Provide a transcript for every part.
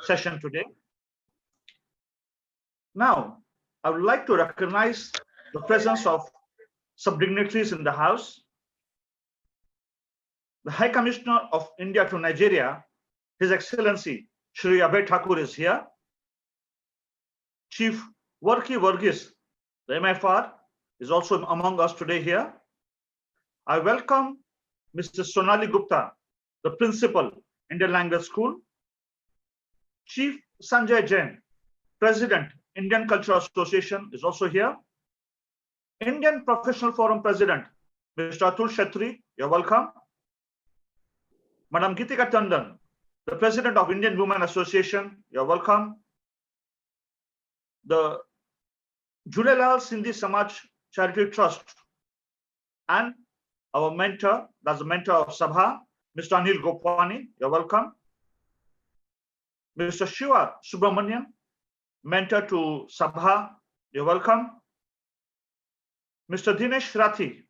session today. Now, I would like to recognize the presence of sub-dignitaries in the House. The High Commissioner of India to Nigeria, His Excellency Shri Abhay Thakur is here. Chief Varki Varghese, the MFR, is also among us today here. I welcome Mr. Sonali Gupta, the Principal, Indian Language School. Chief Sanjay Jain, President, Indian Cultural Association, is also here. Indian Professional Forum President, Mr. Atul Shetty, you're welcome. Madam Gitika Tandon, the President of Indian Women Association, you're welcome. The Jhulelal Sindhi Samaj Charity Trust and our mentor, that's the mentor of SABHA, Mr. Anil Gopwani, you're welcome. Mr. Shiva Subramanian, mentor to SABHA, you're welcome. Mr. Dinesh Rathi,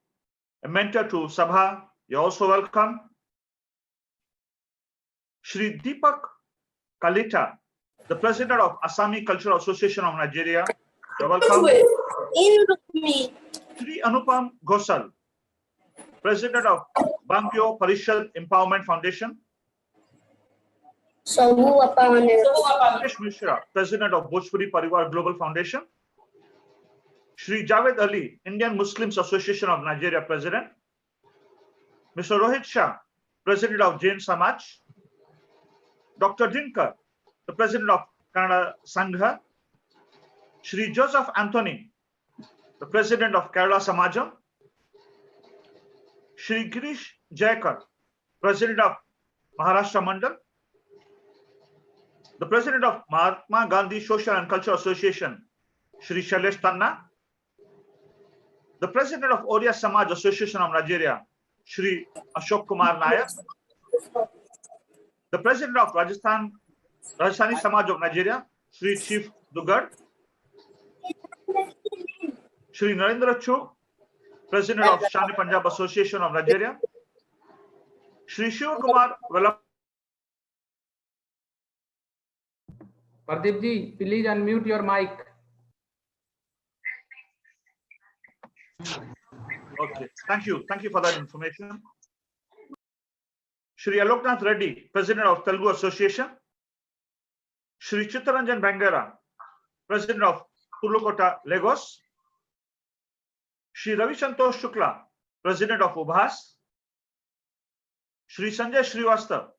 a mentor to SABHA, you're also welcome. Shri Deepak Kalita, the President of Assami Cultural Association of Nigeria, you're welcome. Shri Anupam Ghosal, President of Bangyo Parishad Empowerment Foundation. Ramesh Mishra, President of Bhojpuri Parivar Global Foundation. Shri Javed Ali, Indian Muslims Association of Nigeria President. Mr. Rohit Shah, President of Jain Samaj. Dr. Dinkar, the President of Kannada Sangha. Shri Joseph Anthony, the President of Kerala Samajam. Shri Girish Jayakar, President of Maharashtra Mandal. The President of Mahatma Gandhi Social and Cultural Association, Shri Shailesh Tanna. The President of Oriya Samaj Association of Nigeria, Shri Ashok Kumar Nayak. The President of Rajasthani Samaj of Nigeria, Shri Chief Dugad. Shri Narendra Chugh, President of Shani Punjab Association of Nigeria. Shri Shiv Kumar Vellappa. Pardeep ji, please unmute your mic. Okay, thank you. Thank you for that information. Shri Aloknath Reddy, President of Telugu Association. Shri Chittaranjan Bangera, President of Purlukota, Lagos. Shri Ravi Santosh Shukla, President of Ubhas. Shri Sanjay Srivastava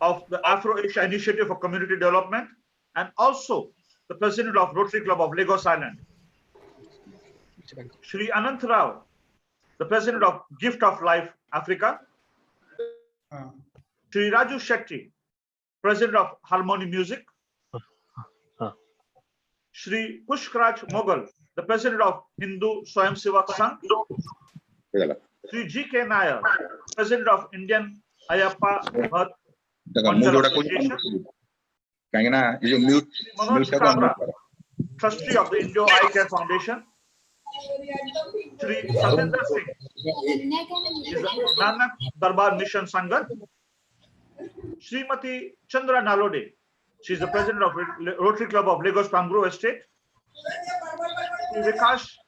of the Afro-Asia Initiative for Community Development, and also the President of Rotary Club of Lagos Island. Shri Anant Rao, the President of Gift of Life Africa. Shri Raju Shetty, President of Harmony Music. Shri Pushkraj Mogal, the President of Hindu Swayam Sevak Sangh. Shri G.K. Nair, President of Indian Ayappa Bhatt Mandal Association. Shri Manoj Kabra, Trustee of the Indo Eye Care Foundation. Shri Satendra Singh is the Nanak Darbar Mission Sangat. Srimati Chandra Nalode, she is the President of Rotary Club of Lagos Pangro Estate. Shri Vikash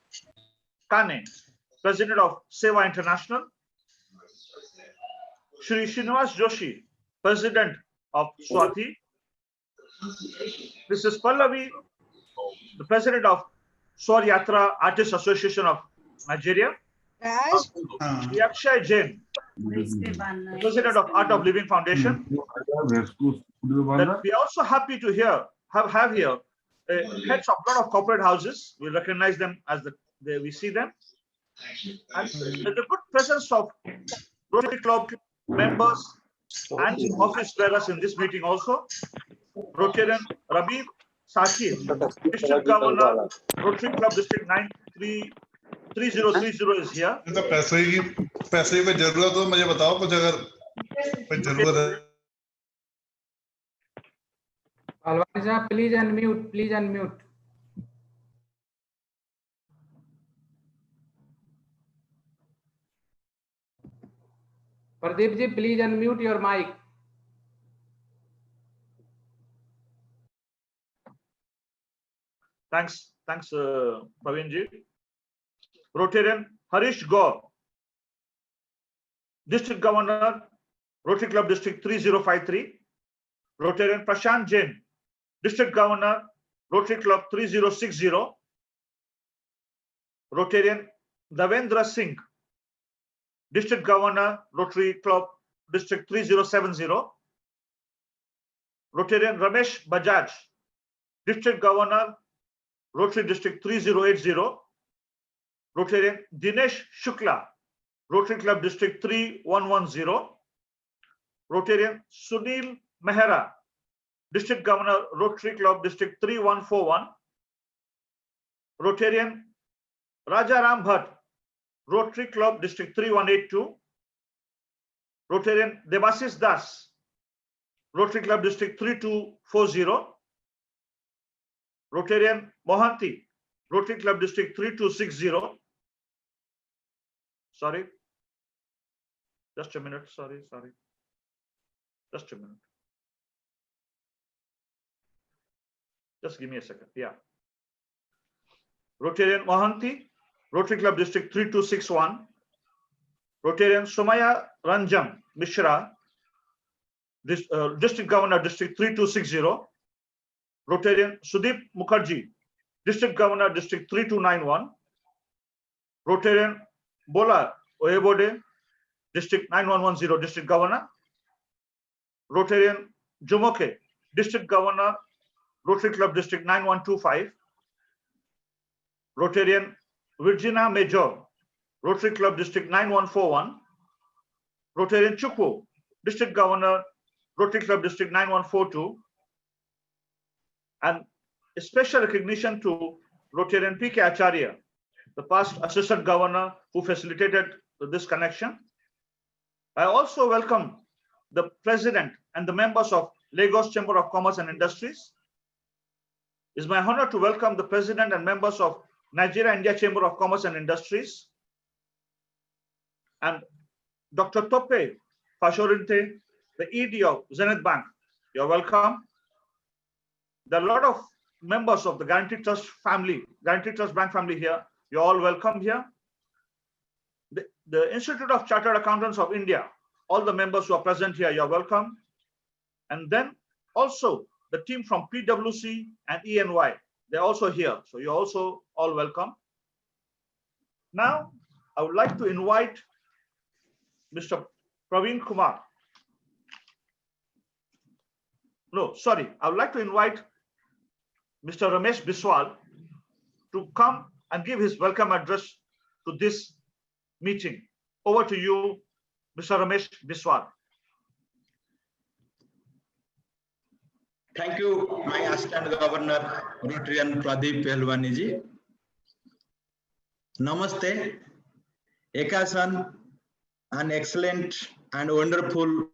Kane, President of Seva International. Shri Srinivas Joshi, President of Swati. Mrs. Pallavi, the President of Swar Yatra Artists Association of Nigeria. Shri Akshay Jain, the President of Art of Living Foundation. That we are also happy to have here heads of a lot of corporate houses. We recognize them as we see them. And the good presence of Rotary Club members and office bearers in this meeting also. Rotarian Rabib Sakir, District Governor, Rotary Club District 93030 is here. पैसे की जरूरत हो मुझे बताओ कुछ अगर कोई जरूरत है. Alwani sir, please unmute. Please unmute. Pardeep ji, please unmute your mic. Thanks, Praveenji. Rotarian Harish Gaur, District Governor, Rotary Club District 3053. Rotarian Prashant Jain, District Governor, Rotary Club 3060. Rotarian Davendra Singh, District Governor, Rotary Club District 3070. Rotarian Ramesh Bajaj, District Governor, Rotary District 3080. Rotarian Dinesh Shukla, Rotary Club District 3110. Rotarian Sunil Mehra, District Governor, Rotary Club District 3141. Rotarian Rajaram Bhatt, Rotary Club District 3182. Rotarian Debasis Das, Rotary Club District 3240. Rotarian Mohanty, Rotary Club District 3260. Sorry. Just a minute. Sorry. Just a minute. Just give me a second. Yeah. Rotarian Mohanty, Rotary Club District 3261. Rotarian Somaya Ranjam Mishra, District Governor, District 3260. Rotarian Sudeep Mukherjee, District Governor, District 3291. Rotarian Bola Oyebode, District 9110, District Governor. Rotarian Jumoke, District Governor, Rotary Club District 9125. Rotarian Virginia Major, Rotary Club District 9141. Rotarian Chukwu, District Governor, Rotary Club District 9142. And a special recognition to Rotarian P.K. Acharya, the past Assistant Governor who facilitated this connection. I also welcome the President and the members of Lagos Chamber of Commerce and Industries. It's my honor to welcome the President and members of Nigeria-India Chamber of Commerce and Industries, and Dr. Tope Fashorinte, the ED of Zenith Bank. You're welcome. There are a lot of members of the Guarantee Trust family, Guarantee Trust Bank family here. You're all welcome here. The Institute of Chartered Accountants of India, all the members who are present here, you're welcome. And then also the team from PwC and ENY, they're also here. So you're also all welcome. Now, I would like to invite Mr. Praveen Kumar. No, sorry. I would like to invite Mr. Ramesh Biswal to come and give his welcome address to this meeting. Over to you, Mr. Ramesh Biswal. Thank you, my Assistant Governor, Rotarian Pradeep Pehlwani ji. Namaste. Ekasan, an excellent and wonderful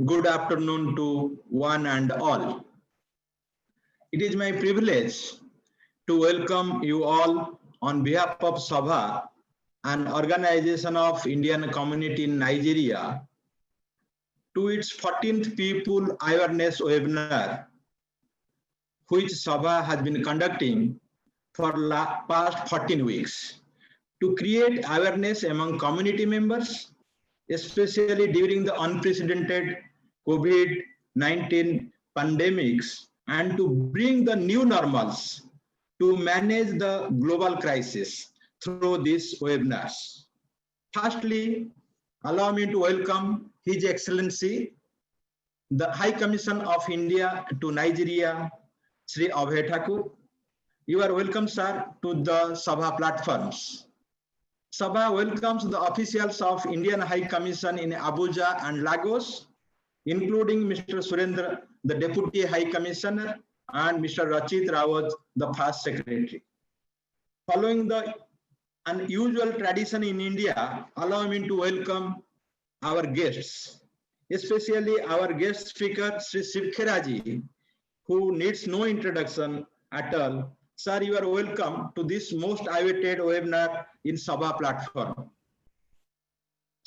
good afternoon to one and all. It is my privilege to welcome you all on behalf of SABHA, an organization of Indian community in Nigeria, to its 14th People Awareness Webinar, which SABHA has been conducting for the past 14 weeks to create awareness among community members, especially during the unprecedented COVID-19 pandemics, and to bring the new normals to manage the global crisis through these webinars. Firstly, allow me to welcome His Excellency, the High Commission of India to Nigeria, Sri Abhay Thakur. You are welcome, sir, to the SABHA platforms. SABHA welcomes the officials of Indian High Commission in Abuja and Lagos, including Mr. Surendra, the Deputy High Commissioner, and Mr. Rachit Rawat, the First Secretary. Following the unusual tradition in India, allow me to welcome our guests, especially our guest speaker, Sri Shiv Kheraji, who needs no introduction at all. Sir, you are welcome to this most awaited webinar in SABHA platform.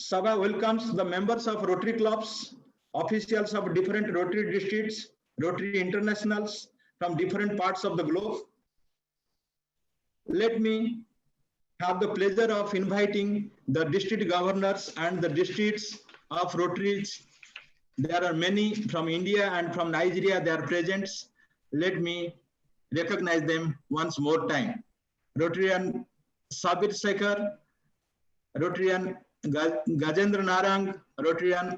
SABHA welcomes the members of Rotary clubs, officials of different Rotary districts, Rotary internationals from different parts of the globe, let me have the pleasure of inviting the district governors and the districts of Rotaries. There are many from India and from Nigeria, they are present. Let me recognize them once more time. Rotarian Sabir Sekhar, Rotarian Gajendra Narang, Rotarian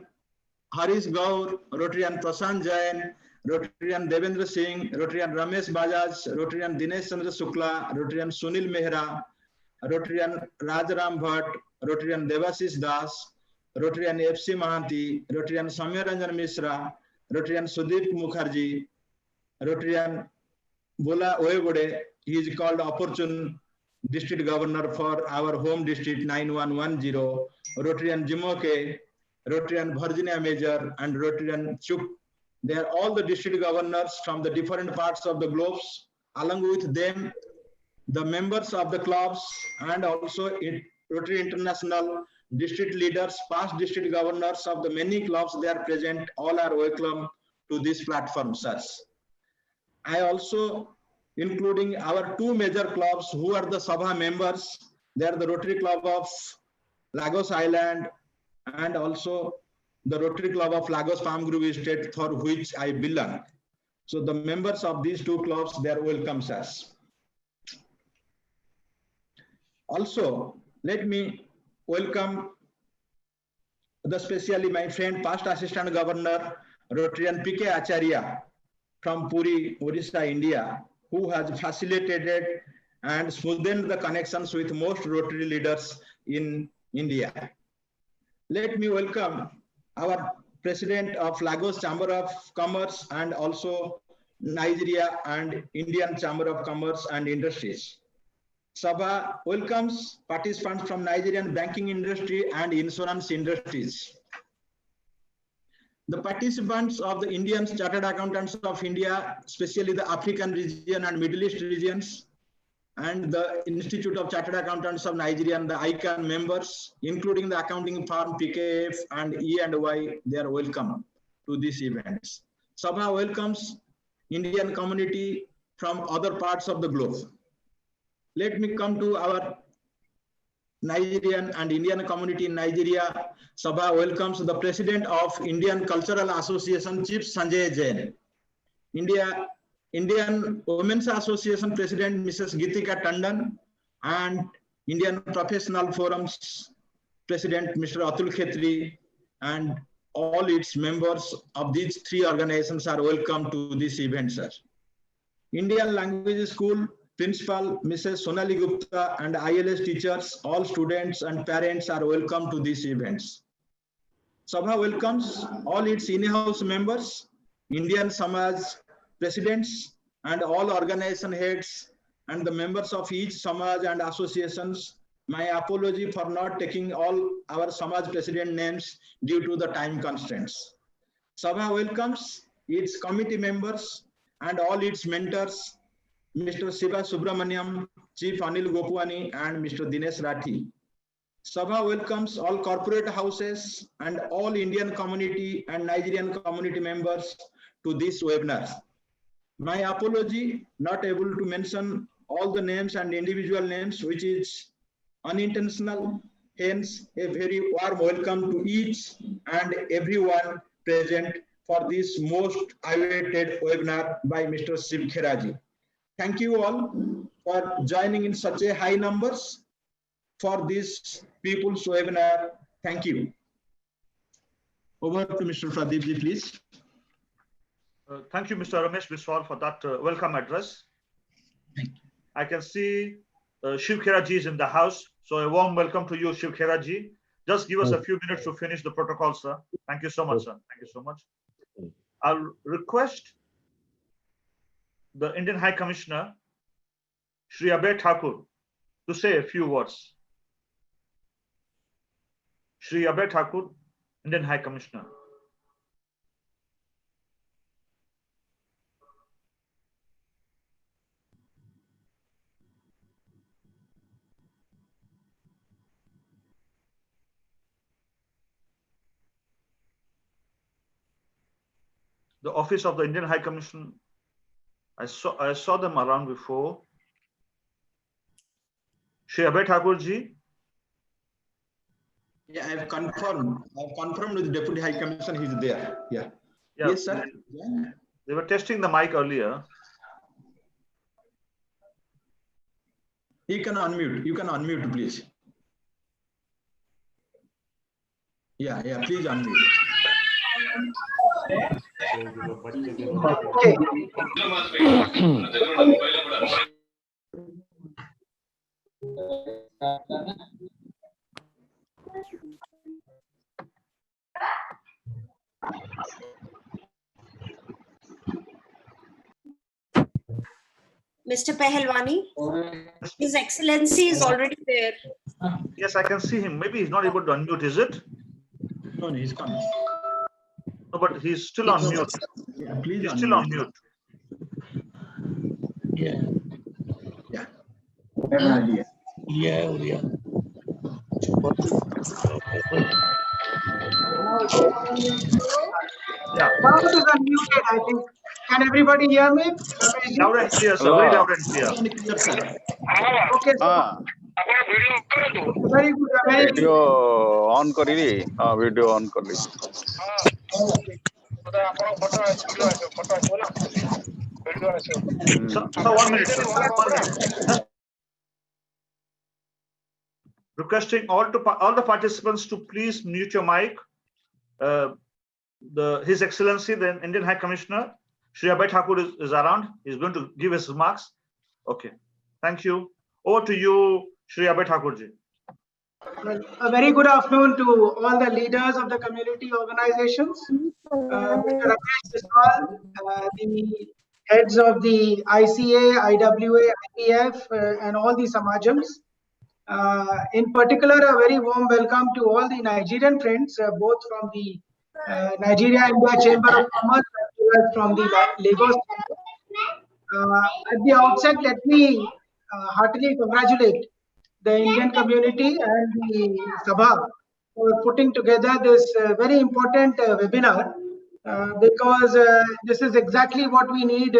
Harish Gaur, Rotarian Prasant Jain, Rotarian Devendra Singh, Rotarian Ramesh Bajaj, Rotarian Dinesh Chandra Shukla, Rotarian Sunil Mehra, Rotarian Rajaram Bhatt, Rotarian Devashish Das, Rotarian FC Mahanti, Rotarian Samir Ranjan Mishra, Rotarian Sudeep Mukherjee, Rotarian Bola Oyegode. He is called opportune district governor for our home district 9110, Rotarian Jimoke, Rotarian Virginia Major, and Rotarian Chup. They are all the district governors from the different parts of the globes. Along with them, the members of the clubs and also Rotary International district leaders, past district governors of the many clubs, they are present. All are welcome to this platform, sirs. I also including our two major clubs who are the SABHA members. They are the Rotary Club of Lagos Island and also the Rotary Club of Lagos Farm Group Estate, for which I belong. So the members of these two clubs, they are welcome, sirs. Also, let me welcome especially my friend, past Assistant Governor, Rotarian PK Acharya from Puri, Orissa, India, who has facilitated and smoothened the connections with most Rotary leaders in India. Let me welcome our President of Lagos Chamber of Commerce and also Nigeria and Indian Chamber of Commerce and Industries. SABHA welcomes participants from Nigerian banking industry and insurance industries. The participants of the Indian Chartered Accountants of India, especially the African region and Middle East regions, and the Institute of Chartered Accountants of Nigeria, and the ICANN members, including the accounting firm PKF and E&Y, they are welcome to these events. SABHA welcomes Indian community from other parts of the globe. Let me come to our Nigerian and Indian community in Nigeria. SABHA welcomes the President of Indian Cultural Association, Chief Sanjay Jain. Indian Women's Association President, Mrs. Gitika Tandon, and Indian Professional Forums President, Mr. Atul Khetri, and all its members of these three organizations are welcome to this event, sir. Indian Language School Principal, Mrs. Sonali Gupta, and ILS teachers, all students and parents are welcome to these events. SABHA welcomes all its in-house members, Indian Samaj presidents, and all organization heads, and the members of each Samaj and associations. My apology for not taking all our Samaj president names due to the time constraints. SABHA welcomes its committee members and all its mentors, Mr. Siva Subramaniam, Chief Anil Gopwani, and Mr. Dinesh Rathi. SABHA welcomes all corporate houses and all Indian community and Nigerian community members to this webinar. My apology, not able to mention all the names and individual names, which is unintentional. Hence, a very warm welcome to each and everyone present for this most awaited webinar by Mr. Shiv Kheraji. Thank you all for joining in such a high numbers for this people's webinar. Thank you. Over to Mr. Pradeepji, please. Thank you, Mr. Ramesh Biswal, for that welcome address. Thank you. I can see Shiv Kheraji is in the house. So a warm welcome to you, Shiv Kheraji. Just give us a few minutes to finish the protocol, sir. Thank you so much, sir. Thank you so much. I'll request the Indian High Commissioner, Shri Abhay Thakur, to say a few words. Shri Abhay Thakur, Indian High Commissioner. The office of the Indian High Commission, I saw them around before. Shri Abhay Thakurji. Yeah, I have confirmed. With the Deputy High Commissioner. He's there. Yeah. Yes, sir. They were testing the mic earlier. You can unmute. You can unmute, please. Yeah, please unmute. Mr. Pahalwani, His Excellency is already there. Yes, I can see him. Maybe he's not able to unmute, is it? No, he's coming. No, but he's still on mute. Yeah, please. He's still on mute. Yeah. Now it is unmuted, I think. Can everybody hear me? Loud and clear, sir. Very loud and clear. Okay, sir. Very good. Video on करी video on कर ली So 1 minute, sir. 1 minute. Requesting all the participants to please mute your mic. His Excellency, the Indian High Commissioner, Shri Abhay Thakur is around. He's going to give his remarks. Okay. Thank you. Over to you, Shri Abhay Thakurji. Well, a very good afternoon to all the leaders of the community organizations, Mr. Ramesh Biswal, the heads of the ICA, IWA, IPF, and all the Samajams. In particular, a very warm welcome to all the Nigerian friends, both from the Nigeria-India Chamber of Commerce as well as from the Lagos. At the outset, let me heartily congratulate the Indian community and the SABHA for putting together this very important webinar because this is exactly what we need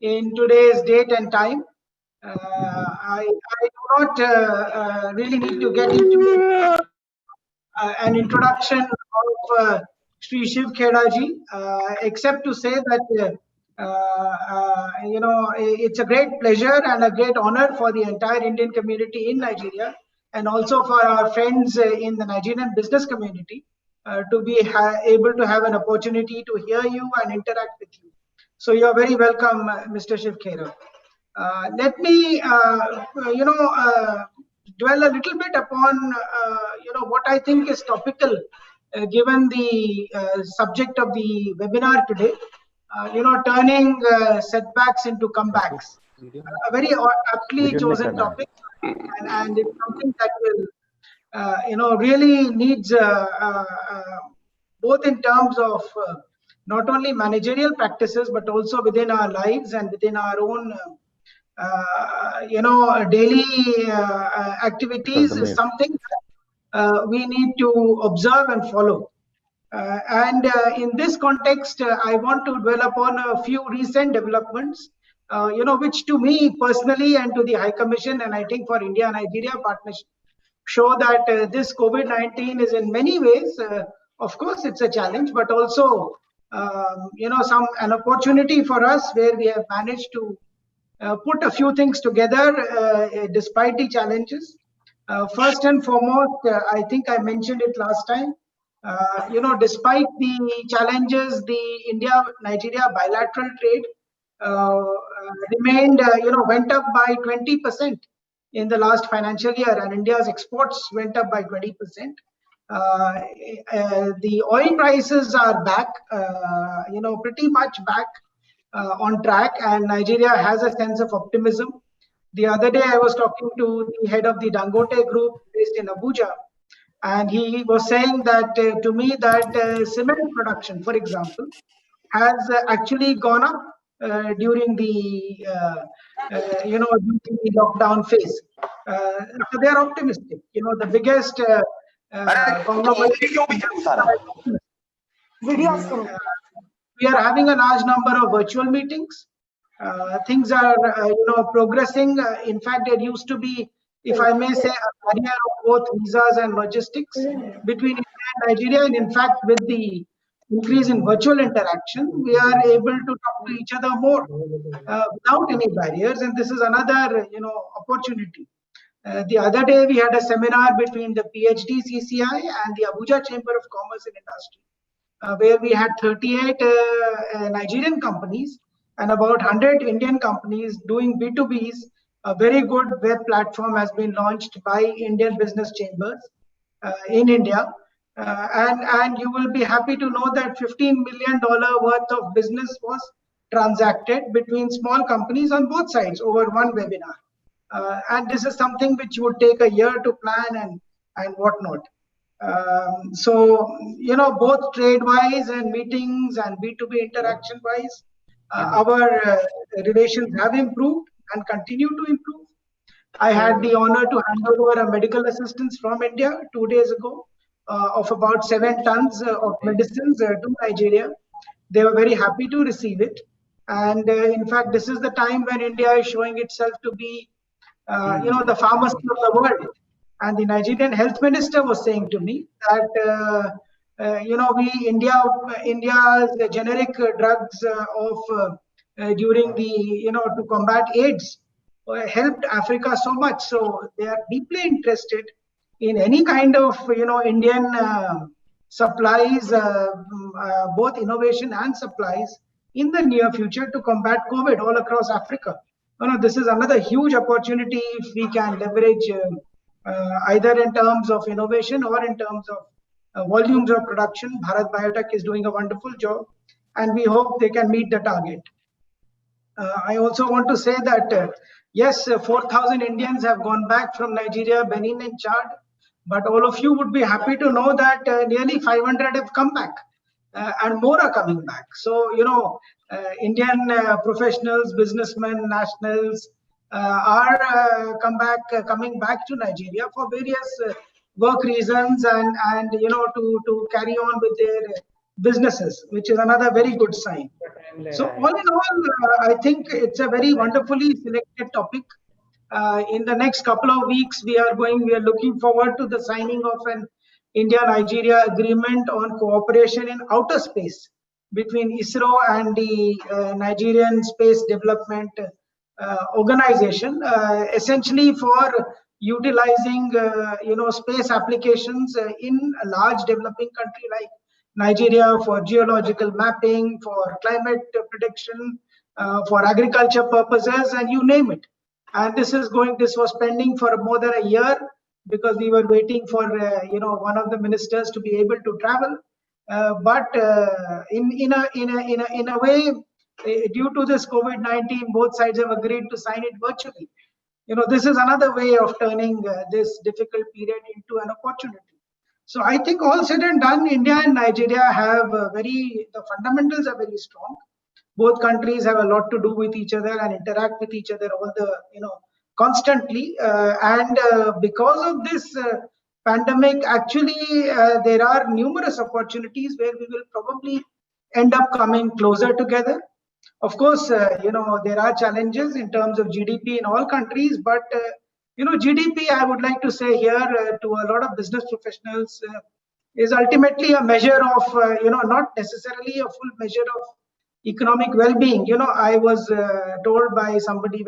in today's date and time. I do not really need to get into an introduction of Sri Shiv Kheraji, except to say that it's a great pleasure and a great honor for the entire Indian community in Nigeria and also for our friends in the Nigerian business community to be able to have an opportunity to hear you and interact with you. So you're very welcome, Mr. Shiv Khera. Let me, dwell a little bit upon, what I think is topical, given the subject of the webinar today. Turning setbacks into comebacks. A very aptly chosen topic, and it's something that will, really needs both in terms of not only managerial practices but also within our lives and within our own, daily activities is something we need to observe and follow. In this context, I want to dwell upon a few recent developments, which to me personally and to the High Commission and I think for India-Nigeria partnership show that this COVID-19 is in many ways, of course, it's a challenge, but also, an opportunity for us where we have managed to put a few things together despite the challenges. First and foremost, I think I mentioned it last time. Despite the challenges, the India-Nigeria bilateral trade remained, went up by 20% in the last financial year, and India's exports went up by 20%. The oil prices are back, pretty much back on track, and Nigeria has a sense of optimism. The other day, I was talking to the head of the Dangote group based in Abuja. And he was saying that to me that cement production, for example, has actually gone up during the during the lockdown phase. So they are optimistic. The biggest we are having a large number of virtual meetings. Things are progressing. In fact, there used to be if I may say, a barrier of both visas and logistics between India and Nigeria. And in fact, with the increase in virtual interaction, we are able to talk to each other more without any barriers. And this is another, opportunity. The other day, we had a seminar between the PhD CCI and the Abuja Chamber of Commerce and Industry, where we had 38 Nigerian companies and about 100 Indian companies doing B2Bs. A very good web platform has been launched by Indian business chambers in India. And you will be happy to know that $15 million worth of business was transacted between small companies on both sides over one webinar. And this is something which would take a year to plan and whatnot. So, both trade-wise and meetings and B2B interaction-wise, our relations have improved and continue to improve. I had the honor to hand over a medical assistance from India 2 days ago of about 7 tons of medicines to Nigeria. They were very happy to receive it. And in fact, this is the time when India is showing itself to be, the pharmacy of the world. And the Nigerian health minister was saying to me that, India's generic drugs during the, to combat AIDS helped Africa so much. So they are deeply interested in any kind of, Indian supplies, both innovation and supplies in the near future to combat COVID all across Africa. This is another huge opportunity if we can leverage either in terms of innovation or in terms of volumes of production. Bharat Biotech is doing a wonderful job, and we hope they can meet the target. I also want to say that, yes, 4,000 Indians have gone back from Nigeria, Benin and Chad, but all of you would be happy to know that nearly 500 have come back and more are coming back. So, Indian professionals, businessmen, nationals are coming back to Nigeria for various work reasons and to carry on with their businesses, which is another very good sign. So all in all, I think it's a very wonderfully selected topic. In the next couple of weeks, we are looking forward to the signing of an India-Nigeria agreement on cooperation in outer space between ISRO and the Nigerian Space Development Organization, essentially for utilizing space applications in a large developing country like Nigeria for geological mapping, for climate prediction, for agriculture purposes, and you name it. And this was pending for more than a year because we were waiting for one of the ministers to be able to travel. But in a way, due to this COVID-19, both sides have agreed to sign it virtually. This is another way of turning this difficult period into an opportunity. So I think all said and done, India and Nigeria have the fundamentals are very strong. Both countries have a lot to do with each other and interact with each other constantly. And because of this pandemic, actually, there are numerous opportunities where we will probably end up coming closer together. Of course, there are challenges in terms of GDP in all countries, but GDP, I would like to say here to a lot of business professionals, is ultimately a measure of, not necessarily a full measure of economic well-being. I was told by somebody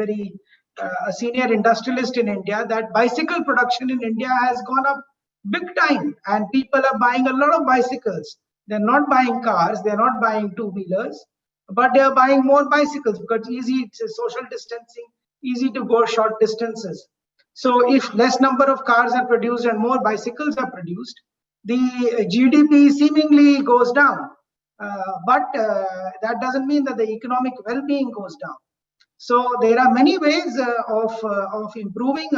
a senior industrialist in India that bicycle production in India has gone up big time and people are buying a lot of bicycles. They're not buying cars, they're not buying two-wheelers, but they're buying more bicycles because it's social distancing, easy to go short distances. So if less number of cars are produced and more bicycles are produced, the GDP seemingly goes down. But that doesn't mean that the economic well-being goes down. So there are many ways of improving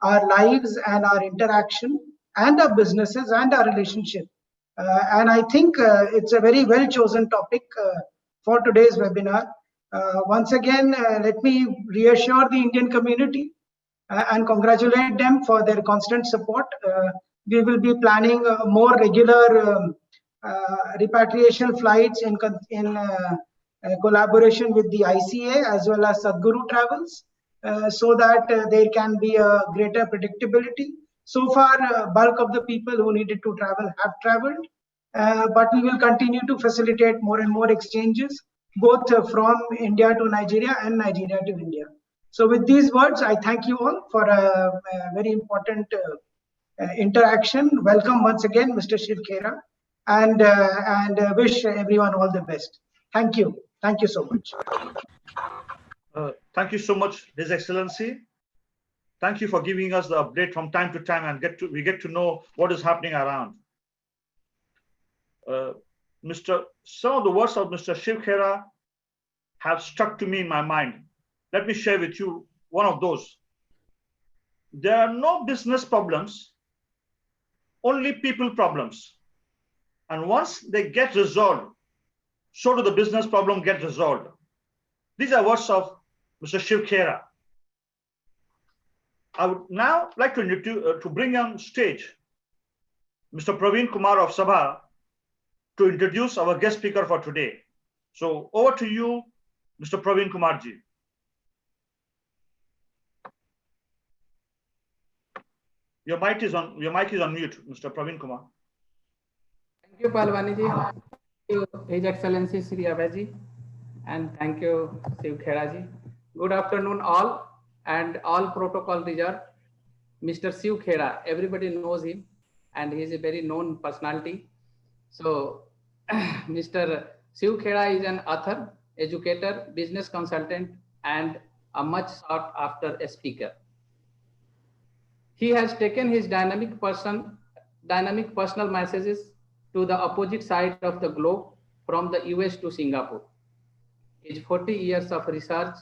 our lives and our interaction and our businesses and our relationship. And I think it's a very well-chosen topic for today's webinar. Once again, let me reassure the Indian community and congratulate them for their constant support. We will be planning more regular repatriation flights in collaboration with the ICA as well as Sadhguru Travels. so that there can be a greater predictability. So far, bulk of the people who needed to travel have traveled, but we will continue to facilitate more and more exchanges, both from India to Nigeria and Nigeria to India. So with these words, I thank you all for a very important interaction. Welcome once again, Mr. Shiv Khera, and wish everyone all the best. Thank you. Thank you so much. Thank you so much, His Excellency. Thank you for giving us the update from time to time, and we get to know what is happening around. Some of the words of Mr. Shiv Khera have stuck to me in my mind. Let me share with you one of those. There are no business problems, only people problems. And once they get resolved, so do the business problem get resolved. These are words of Mr. Shiv Khera. I would now like to bring on stage Mr. Praveen Kumar of SABHA to introduce our guest speaker for today. So over to you, Mr. Praveen Kumar ji. Your mic is on mute, Mr. Praveen Kumar. Thank you, Palwani ji. Thank you, His Excellency Sri Abhay ji, and thank you, Shiv Khera ji. Good afternoon, all, and all protocol reserved. Mr. Shiv Khera, everybody knows him, and he is a very known personality. So, Mr. Shiv Khera is an author, educator, business consultant, and a much sought after speaker. He has taken his dynamic personal messages to the opposite side of the globe, from the US to Singapore. His 40 years of research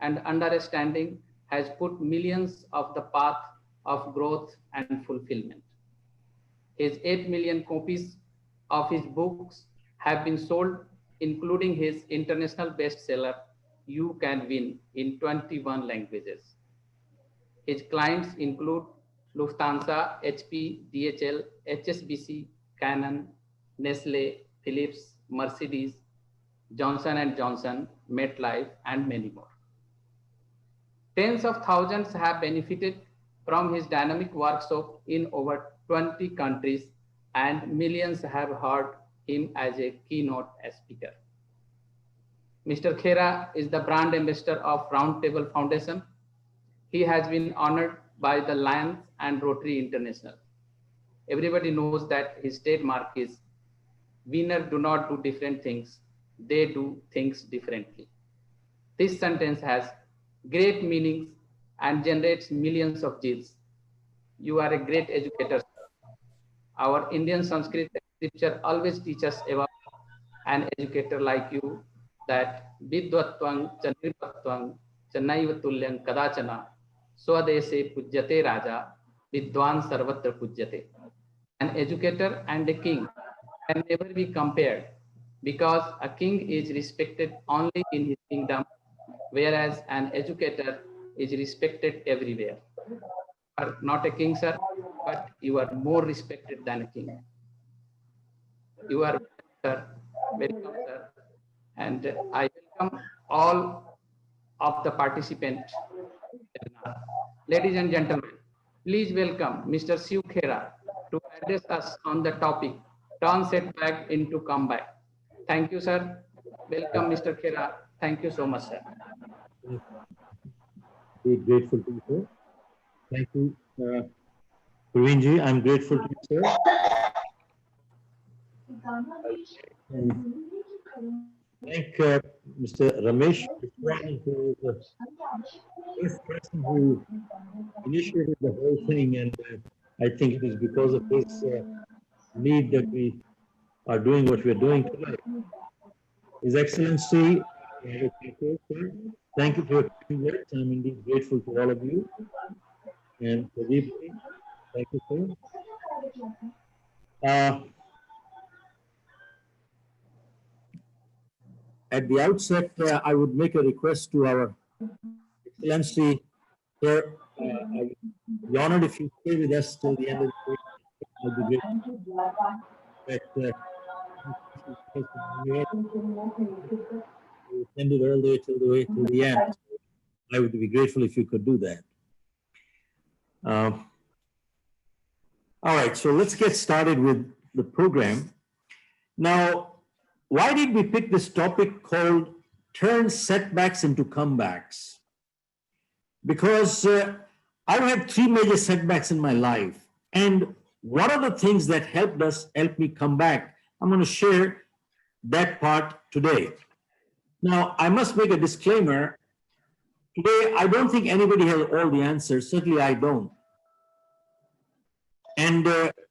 and understanding has put millions on the path of growth and fulfillment. His 8 million copies of his books have been sold, including his international bestseller, You Can Win, in 21 languages. His clients include Lufthansa, HP, DHL, HSBC, Canon, Nestle, Philips, Mercedes, Johnson & Johnson, MetLife, and many more. Tens of thousands have benefited from his dynamic workshop in over 20 countries, and millions have heard him as a keynote speaker. Mr. Khera is the brand ambassador of Roundtable Foundation. He has been honored by the Lions and Rotary International. Everybody knows that his trademark is, "Winners do not do different things, they do things differently." This sentence has great meanings and generates millions of J's. You are a great educator. Our Indian Sanskrit scripture always teaches about an educator like you that vidvattvang cha nirvattvang cha naiva tulyam kadachana swadese pujyate raja vidwan sarvatra pujyate. An educator and a king can never be compared, because a king is respected only in his kingdom, whereas an educator is respected everywhere. You are not a king, sir, but you are more respected than a king. You are, sir, welcome, sir. And I welcome all of the participants. Ladies and gentlemen, please welcome Mr. Shiv Khera to address us on the topic, turn setback into comeback. Thank you, sir. Welcome, Mr. Khera. Thank you so much, sir. Be grateful to you, sir. Thank you, Praveen ji. I'm grateful to you, sir. Thank Mr. Ramesh, who was the first person who initiated the whole thing, and I think it is because of his need that we are doing what we are doing tonight. His Excellency, thank you for your kind words. I'm indeed grateful to all of you. And Pradeep, thank you, sir. At the outset, I would make a request to our Excellency, sir. I would be honored if you stay with us till the end of the day. I'll be grateful. We attended all the way till the end. I would be grateful if you could do that. All right, so let's get started with the program. Now, why did we pick this topic called turn setbacks into comebacks? Because I've had 3 major setbacks in my life. And what are the things that helped me come back? I'm going to share that part today. Now, I must make a disclaimer. Today, I don't think anybody has all the answers. Certainly, I don't. And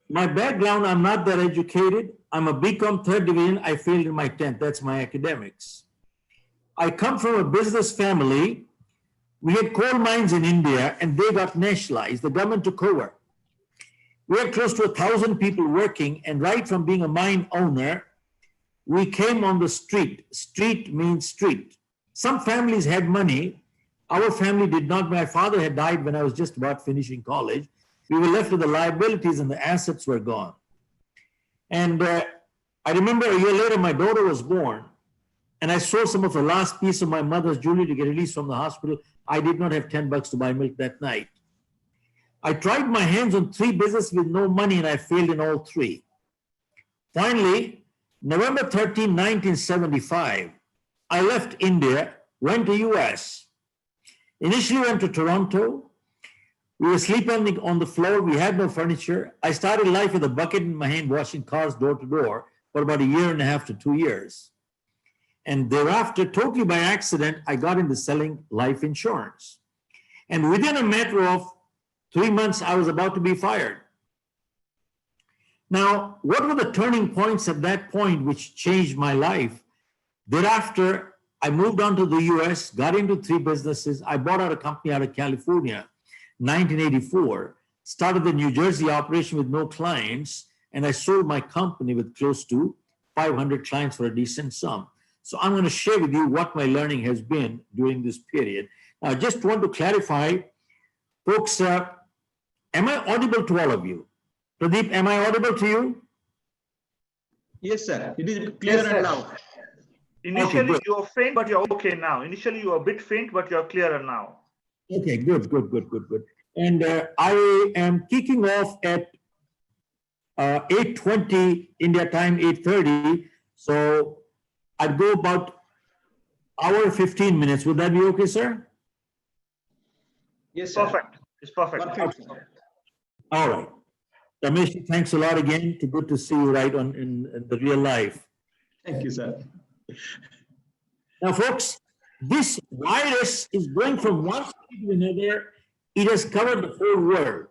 my background, I'm not that educated. I'm a BCom 3rd division. I failed in my 10th. That's my academics. I come from a business family. We had coal mines in India, and they got nationalized. The government took over. We had close to 1,000 people working, and right from being a mine owner, we came on the street. Street means street. Some families had money. Our family did not. My father had died when I was just about finishing college. We were left with the liabilities and the assets were gone. And I remember a year later, my daughter was born, and I sold some of the last piece of my mother's jewelry to get released from the hospital. I did not have $10 to buy milk that night. I tried my hands on 3 businesses with no money, and I failed in all 3. Finally, November 13, 1975, I left India, went to US. Initially went to Toronto. We were sleeping on the floor. We had no furniture. I started life with a bucket in my hand, washing cars door to door for about 1.5 to 2 years. And thereafter, totally by accident, I got into selling life insurance. And within a matter of 3 months, I was about to be fired. Now, what were the turning points at that point which changed my life? Thereafter, I moved on to the US, got into 3 businesses. I bought out a company out of California, 1984, started the New Jersey operation with no clients, and I sold my company with close to 500 clients for a decent sum. So I'm going to share with you what my learning has been during this period. Now, I just want to clarify, folks, am I audible to all of you? Pradeep, am I audible to you? Yes, sir. It is clear and loud. Initially, you were faint, but you're okay now. Initially, you were a bit faint, but you're clearer now. Okay, good. And I am kicking off at 8:20 India time, 8:30. So I'd go about hour 15 minutes. Would that be okay, sir? Yes, sir. Perfect. It's perfect. All right. Ramesh, thanks a lot again. Good to see you right on in the real life. Thank you, sir. Now, folks, this virus is going from one state to another. It has covered the whole world.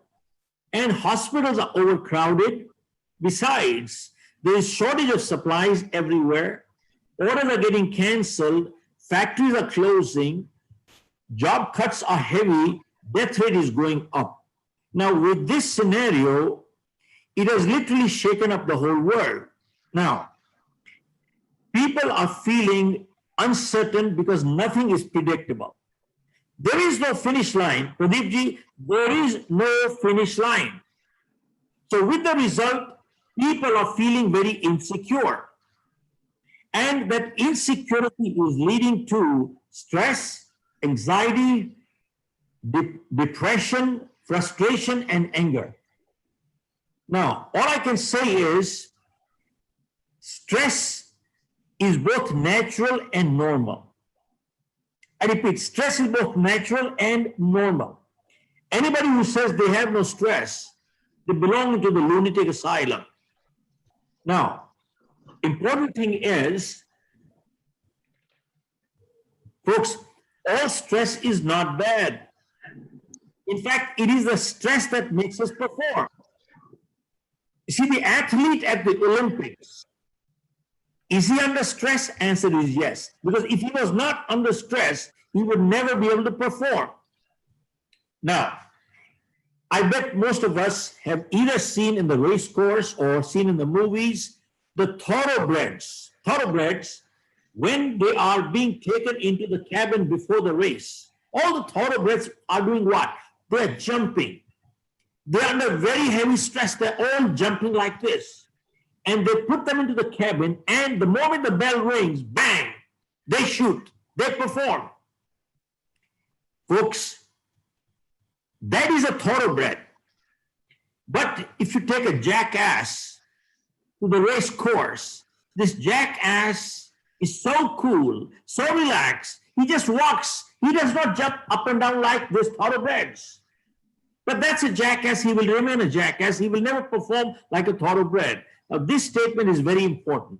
And hospitals are overcrowded. Besides, there is shortage of supplies everywhere. Orders are getting canceled. Factories are closing. Job cuts are heavy. Death rate is going up. Now, with this scenario, it has literally shaken up the whole world. Now, people are feeling uncertain because nothing is predictable. There is no finish line. Pradeep ji, there is no finish line. So with the result, people are feeling very insecure. And that insecurity is leading to stress, anxiety, depression, frustration, and anger. Now, all I can say is stress is both natural and normal. I repeat, stress is both natural and normal. Anybody who says they have no stress, they belong to the lunatic asylum. Now, important thing is, folks, all stress is not bad. In fact, it is the stress that makes us perform. You see, the athlete at the Olympics, is he under stress? Answer is yes. Because if he was not under stress, he would never be able to perform. Now, I bet most of us have either seen in the race course or seen in the movies the thoroughbreds. Thoroughbreds, when they are being taken into the cabin before the race, all the thoroughbreds are doing what? They're jumping. They're under very heavy stress. They're all jumping like this. And they put them into the cabin, and the moment the bell rings, bang, they shoot, they perform. Folks, that is a thoroughbred. But if you take a jackass to the race course, this jackass is so cool, so relaxed, he just walks. He does not jump up and down like these thoroughbreds. But that's a jackass. He will remain a jackass. He will never perform like a thoroughbred. Now, this statement is very important.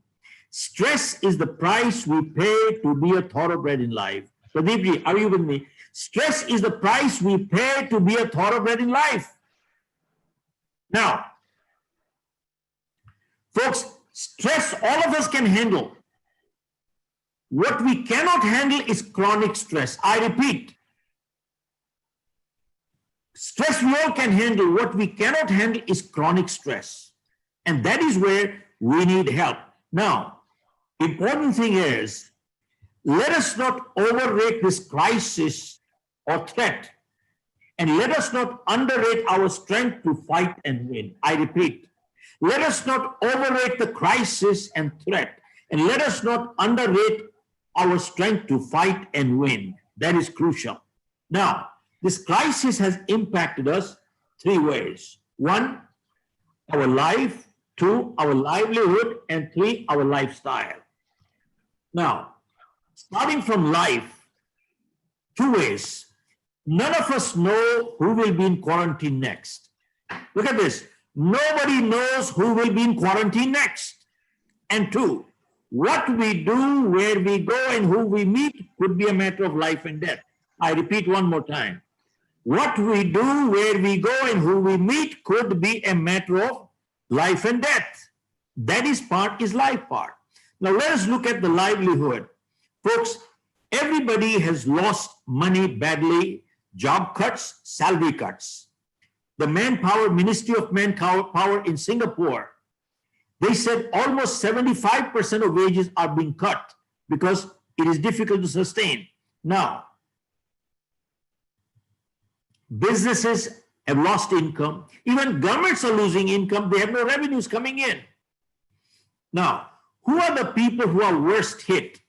Stress is the price we pay to be a thoroughbred in life. Pradeepji, are you with me? Stress is the price we pay to be a thoroughbred in life. Now, folks, stress all of us can handle. What we cannot handle is chronic stress. I repeat, stress we all can handle. What we cannot handle is chronic stress. And that is where we need help. Now, important thing is, let us not overrate this crisis or threat. And let us not underrate our strength to fight and win. I repeat, let us not overrate the crisis and threat. And let us not underrate our strength to fight and win. That is crucial. Now, this crisis has impacted us three ways. One, our life. Two, our livelihood. And three, our lifestyle. Now, starting from life, two ways. None of us know who will be in quarantine next. Look at this. Nobody knows who will be in quarantine next. And two, what we do, where we go, and who we meet could be a matter of life and death. I repeat one more time. What we do, where we go, and who we meet could be a matter of life and death. That is life part. Now let us look at the livelihood. Folks, everybody has lost money badly. Job cuts, salary cuts. The Manpower, Ministry of Manpower in Singapore, they said almost 75% of wages are being cut because it is difficult to sustain. Now, businesses have lost income. Even governments are losing income. They have no revenues coming in. Now, who are the people who are worst hit?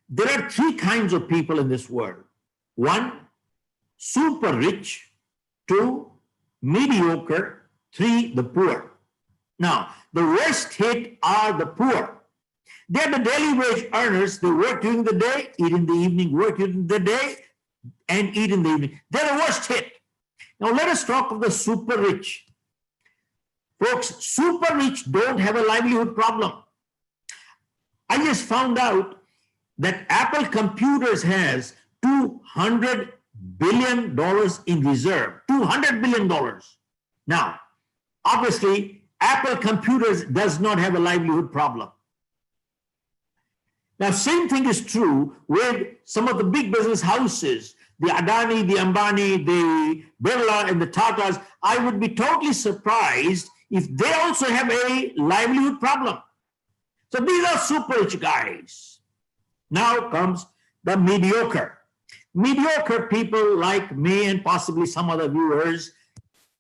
There are three kinds of people in this world. One, super rich. Two, mediocre. Three, the poor. Now, the worst hit are the poor. They are the daily wage earners. They work during the day, eat in the evening, work during the day, and eat in the evening. They're the worst hit. Now, let us talk of the super rich. Folks, super rich don't have a livelihood problem. I just found out that Apple Computers has $200 billion in reserve. $200 billion. Now, obviously, Apple Computers does not have a livelihood problem. Now, same thing is true with some of the big business houses, the Adani, the Ambani, the Birla, and the Tatas. I would be totally surprised if they also have a livelihood problem. So these are super rich guys. Now comes the mediocre. Mediocre people like me and possibly some other viewers,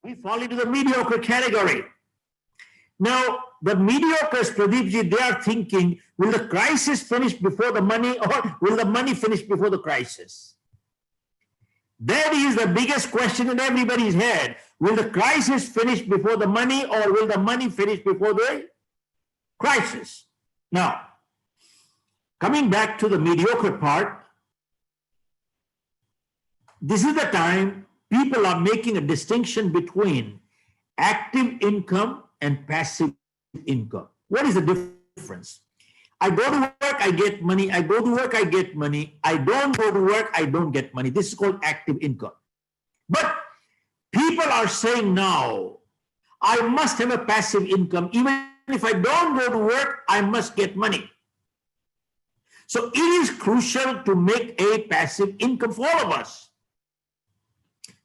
we fall into the mediocre category. Now, the mediocres, Pradeepji, they are thinking, will the crisis finish before the money, or will the money finish before the crisis? That is the biggest question in everybody's head. Will the crisis finish before the money, or will the money finish before the crisis? Now, coming back to the mediocre part, this is the time people are making a distinction between active income and passive income. What is the difference? I go to work, I get money. I go to work, I get money. I don't go to work, I don't get money. This is called active income. But people are saying now, I must have a passive income. Even if I don't go to work, I must get money. So it is crucial to make a passive income for all of us.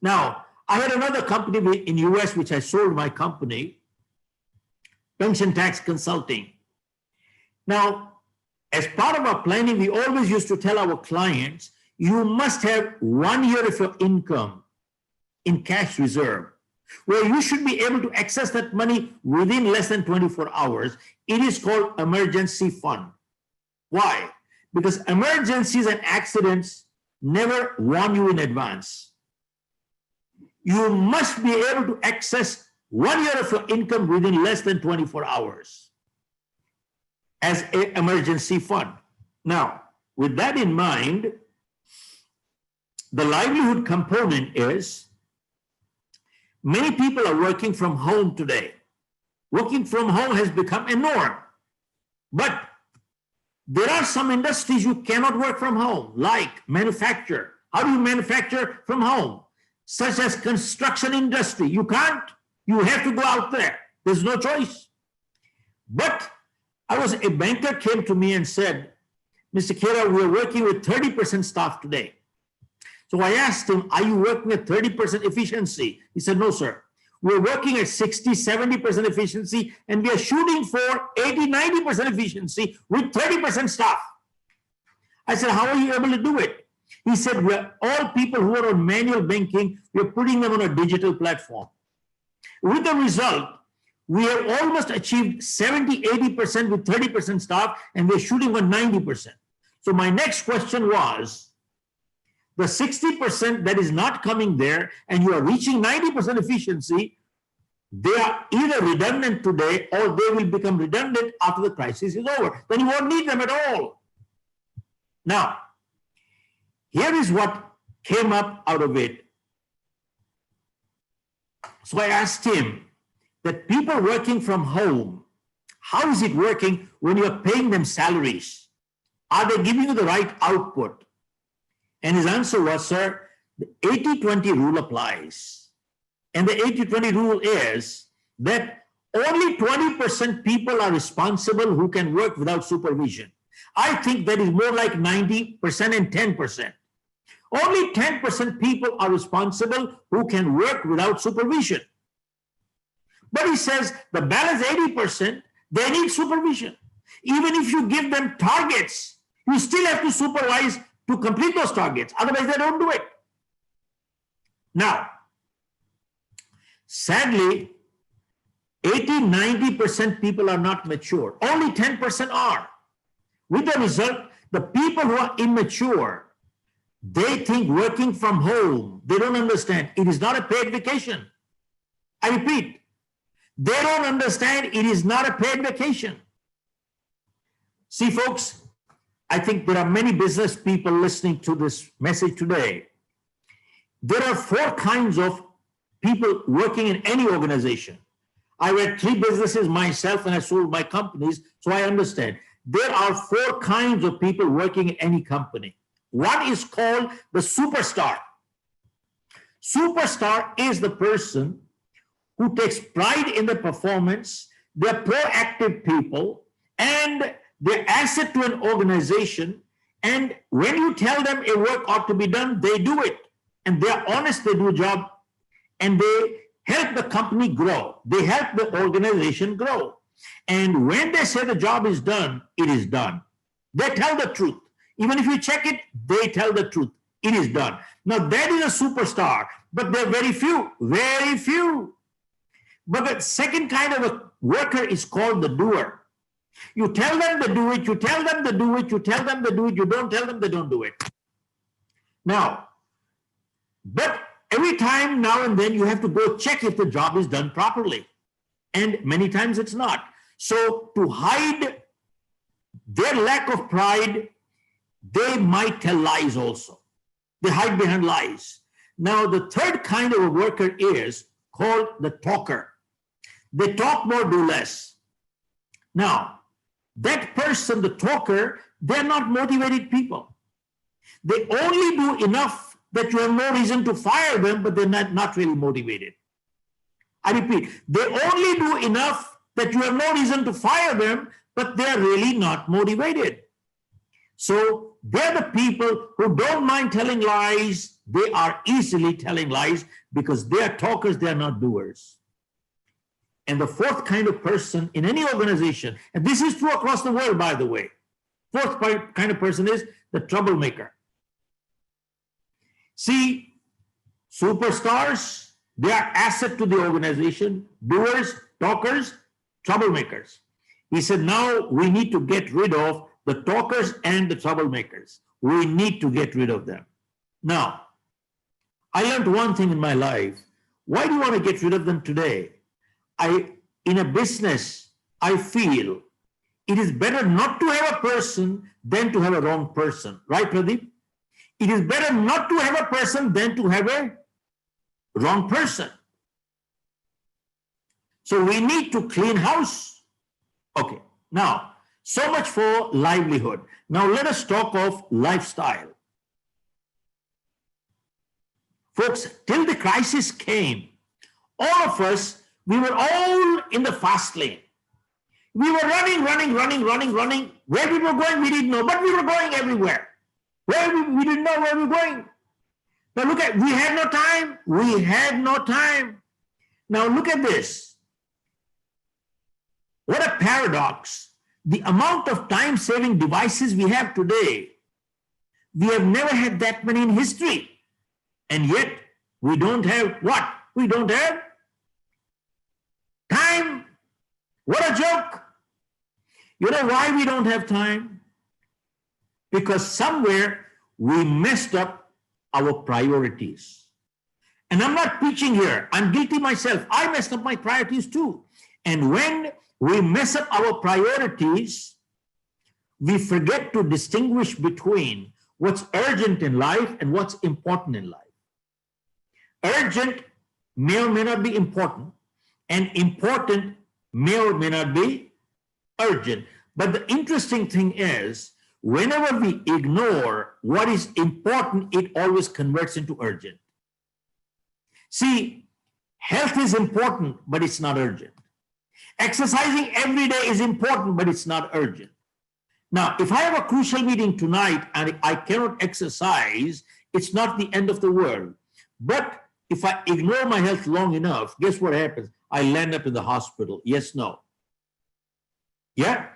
Now, I had another company in US, which I sold my company, Pension Tax Consulting. Now, as part of our planning, we always used to tell our clients, you must have 1 year of your income in cash reserve, where you should be able to access that money within less than 24 hours. It is called emergency fund. Why? Because emergencies and accidents never warn you in advance. You must be able to access 1 year of your income within less than 24 hours as an emergency fund. Now, with that in mind, the livelihood component is many people are working from home today. Working from home has become a norm. But there are some industries you cannot work from home, like manufacture. How do you manufacture from home? Such as construction industry. You can't. You have to go out there. There's no choice. But a banker came to me and said, Mr. Khera, we're working with 30% staff today. So I asked him, are you working at 30% efficiency? He said, no, sir. We're working at 60, 70% efficiency, and we are shooting for 80, 90% efficiency with 30% staff. I said, how are you able to do it? He said, we're all people who are on manual banking, we're putting them on a digital platform. With the result, we have almost achieved 70, 80% with 30% staff, and we're shooting on 90%. So my next question was, the 60% that is not coming there and you are reaching 90% efficiency, they are either redundant today or they will become redundant after the crisis is over. Then you won't need them at all. Now, here is what came up out of it. So I asked him that people working from home, how is it working when you are paying them salaries? Are they giving you the right output? And his answer was, sir, the 80-20 rule applies. And the 80-20 rule is that only 20% people are responsible who can work without supervision. I think that is more like 90% and 10%. Only 10% people are responsible who can work without supervision. But he says the balance 80%, they need supervision. Even if you give them targets, you still have to supervise to complete those targets. Otherwise, they don't do it. Now, sadly, 80-90% people are not mature. Only 10% are. With the result, the people who are immature, they think working from home, they don't understand. It is not a paid vacation. I repeat, they don't understand it is not a paid vacation. See, folks, I think there are many business people listening to this message today. There are 4 kinds of people working in any organization. I ran 3 businesses myself and I sold my companies, so I understand. There are 4 kinds of people working in any company. One is called the superstar. Superstar is the person who takes pride in the performance. They're proactive people and they're asset to an organization. And when you tell them a work ought to be done, they do it. And they're honest, they do a job. And they help the company grow. They help the organization grow. And when they say the job is done, it is done. They tell the truth. Even if you check it, they tell the truth. It is done. Now that is a superstar, but there are very few, very few. But the second kind of a worker is called the doer. You tell them to do it, you tell them to do it, you tell them to do it, you don't tell them they don't do it. Now, but every time now and then you have to go check if the job is done properly. And many times it's not. So to hide their lack of pride, they might tell lies also. They hide behind lies. Now, the third kind of a worker is called the talker. They talk more, do less. Now, that person, the talker, they're not motivated people. They only do enough that you have no reason to fire them, but they're not really motivated. I repeat, they only do enough that you have no reason to fire them, but they're really not motivated. So they're the people who don't mind telling lies. They are easily telling lies because they are talkers, they are not doers. And the fourth kind of person in any organization, and this is true across the world, by the way, fourth kind of person is the troublemaker. See, superstars, they are asset to the organization, doers, talkers, troublemakers. He said, now we need to get rid of the talkers and the troublemakers. We need to get rid of them. Now, I learned one thing in my life. Why do you want to get rid of them today? In a business, I feel it is better not to have a person than to have a wrong person. Right, Pradeep? It is better not to have a person than to have a wrong person. So we need to clean house. Okay, now, so much for livelihood. Now let us talk of lifestyle. Folks, till the crisis came, all of us, we were all in the fast lane. We were running. Where we were going, we didn't know, but we were going everywhere. We didn't know where we were going. Now look at, we had no time. We had no time. Now look at this. What a paradox. The amount of time-saving devices we have today, we have never had that many in history. And yet, we don't have what? We don't have time. What a joke. You know why we don't have time? Because somewhere we messed up our priorities. And I'm not preaching here. I'm guilty myself. I messed up my priorities too. And when we mess up our priorities, we forget to distinguish between what's urgent in life and what's important in life. Urgent may or may not be important, and important may or may not be urgent. But the interesting thing is, whenever we ignore what is important, it always converts into urgent. See, health is important, but it's not urgent. Exercising every day is important, but it's not urgent. Now, if I have a crucial meeting tonight and I cannot exercise, it's not the end of the world. But if I ignore my health long enough, guess what happens? I land up in the hospital. Yes, no. Yeah,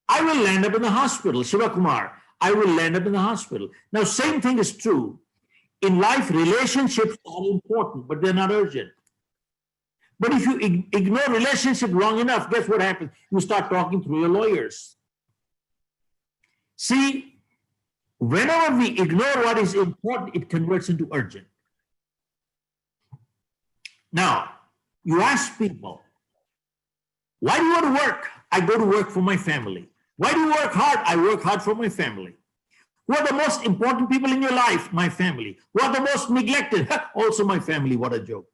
I will land up in the hospital. Shiva Kumar, I will land up in the hospital. Now, same thing is true. In life, relationships are important, but they're not urgent. But if you ignore relationship long enough, guess what happens? You start talking through your lawyers. See, whenever we ignore what is important, it converts into urgent. Now, you ask people, why do you go to work? I go to work for my family. Why do you work hard? I work hard for my family. Who are the most important people in your life? My family. Who are the most neglected? Also my family. What a joke.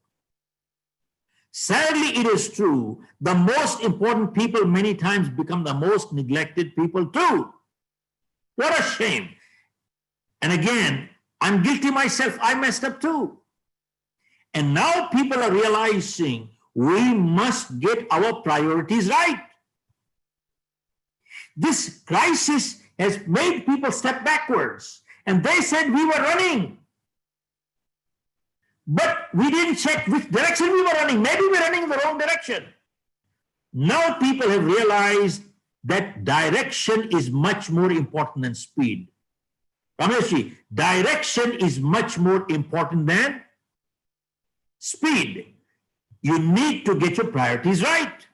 Sadly, it is true. The most important people many times become the most neglected people too. What a shame. And again, I'm guilty myself. I messed up too. And now people are realizing we must get our priorities right. This crisis has made people step backwards. And they said we were running. But we didn't check which direction we were running. Maybe we're running in the wrong direction. Now people have realized that direction is much more important than speed. Rameshji, direction is much more important than speed. You need to get your priorities right.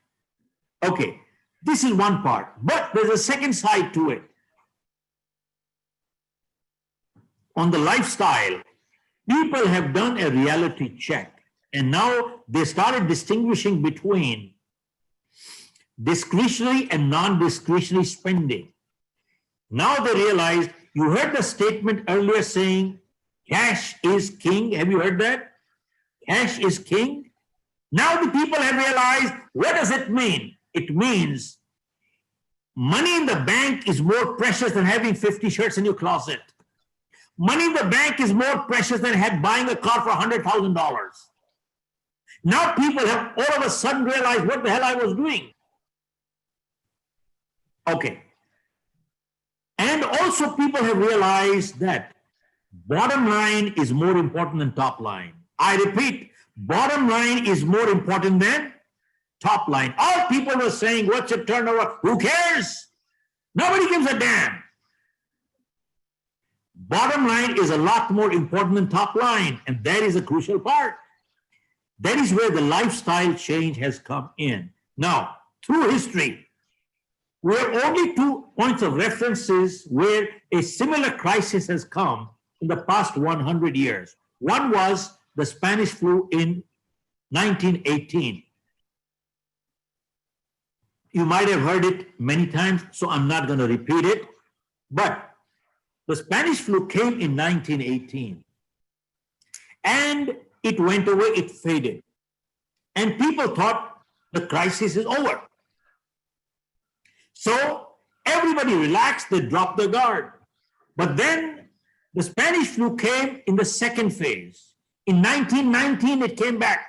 Okay, this is one part. But there's a second side to it. On the lifestyle, people have done a reality check, and now they started distinguishing between discretionary and non-discretionary spending. Now they realize, you heard the statement earlier saying, cash is king. Have you heard that? Cash is king. Now the people have realized, what does it mean? It means money in the bank is more precious than having 50 shirts in your closet. Money in the bank is more precious than buying a car for $100,000. Now people have all of a sudden realized what the hell I was doing. Okay. And also people have realized that bottom line is more important than top line. I repeat, bottom line is more important than top line. All people were saying, what's your turnover? Who cares? Nobody gives a damn. Bottom line is a lot more important than top line, and that is a crucial part. That is where the lifestyle change has come in. Now, through history, we have only 2 points of references where a similar crisis has come, in the past 100 years. One was the Spanish flu in 1918. You might have heard it many times, so I'm not going to repeat it. But the Spanish flu came in 1918. And it went away, it faded. And people thought the crisis is over. So everybody relaxed, they dropped their guard. But then the Spanish flu came in the second phase. In 1919, it came back.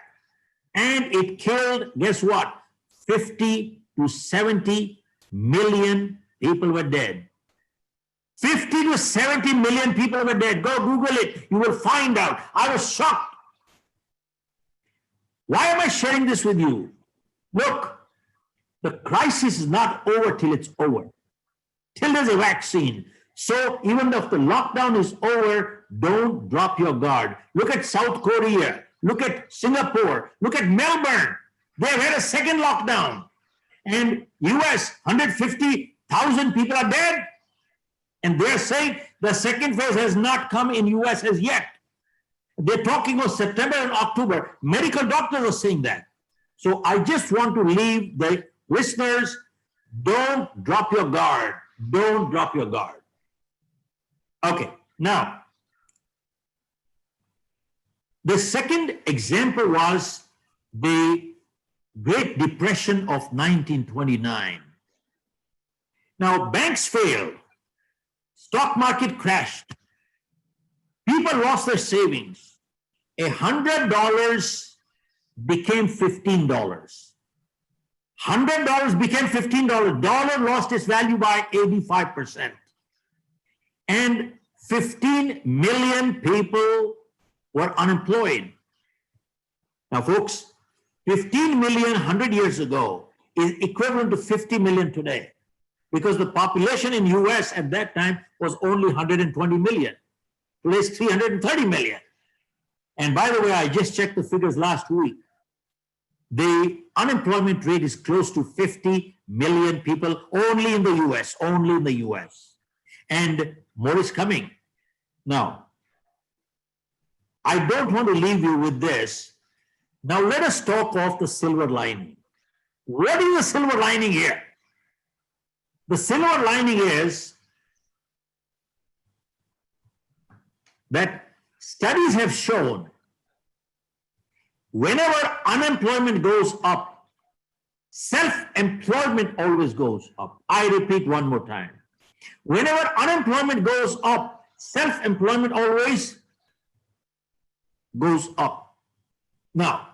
And it killed, guess what? 50 to 70 million people were dead. 50 to 70 million people were dead. Go Google it. You will find out. I was shocked. Why am I sharing this with you? Look, the crisis is not over till it's over, till there's a vaccine. So even if the lockdown is over, don't drop your guard. Look at South Korea. Look at Singapore. Look at Melbourne. They've had a second lockdown. And US, 150,000 people are dead. And they're saying the second phase has not come in US as yet. They're talking of September and October. Medical doctors are saying that. So I just want to leave the listeners, don't drop your guard. Don't drop your guard. Okay, now, the second example was the Great Depression of 1929. Now, banks failed. Stock market crashed. People lost their savings. $100 became $15. $100 became $15. Dollar lost its value by 85%. And 15 million people were unemployed. Now, folks, 15 million 100 years ago is equivalent to 50 million today, because the population in US at that time was only 120 million. Today it's 330 million. And by the way, I just checked the figures last week. The unemployment rate is close to 50 million people only in the US, only in the US. And more is coming. Now, I don't want to leave you with this. Now let us talk of the silver lining. What is the silver lining here? The silver lining is that studies have shown whenever unemployment goes up, self-employment always goes up. I repeat one more time. Whenever unemployment goes up, self-employment always goes up. Now,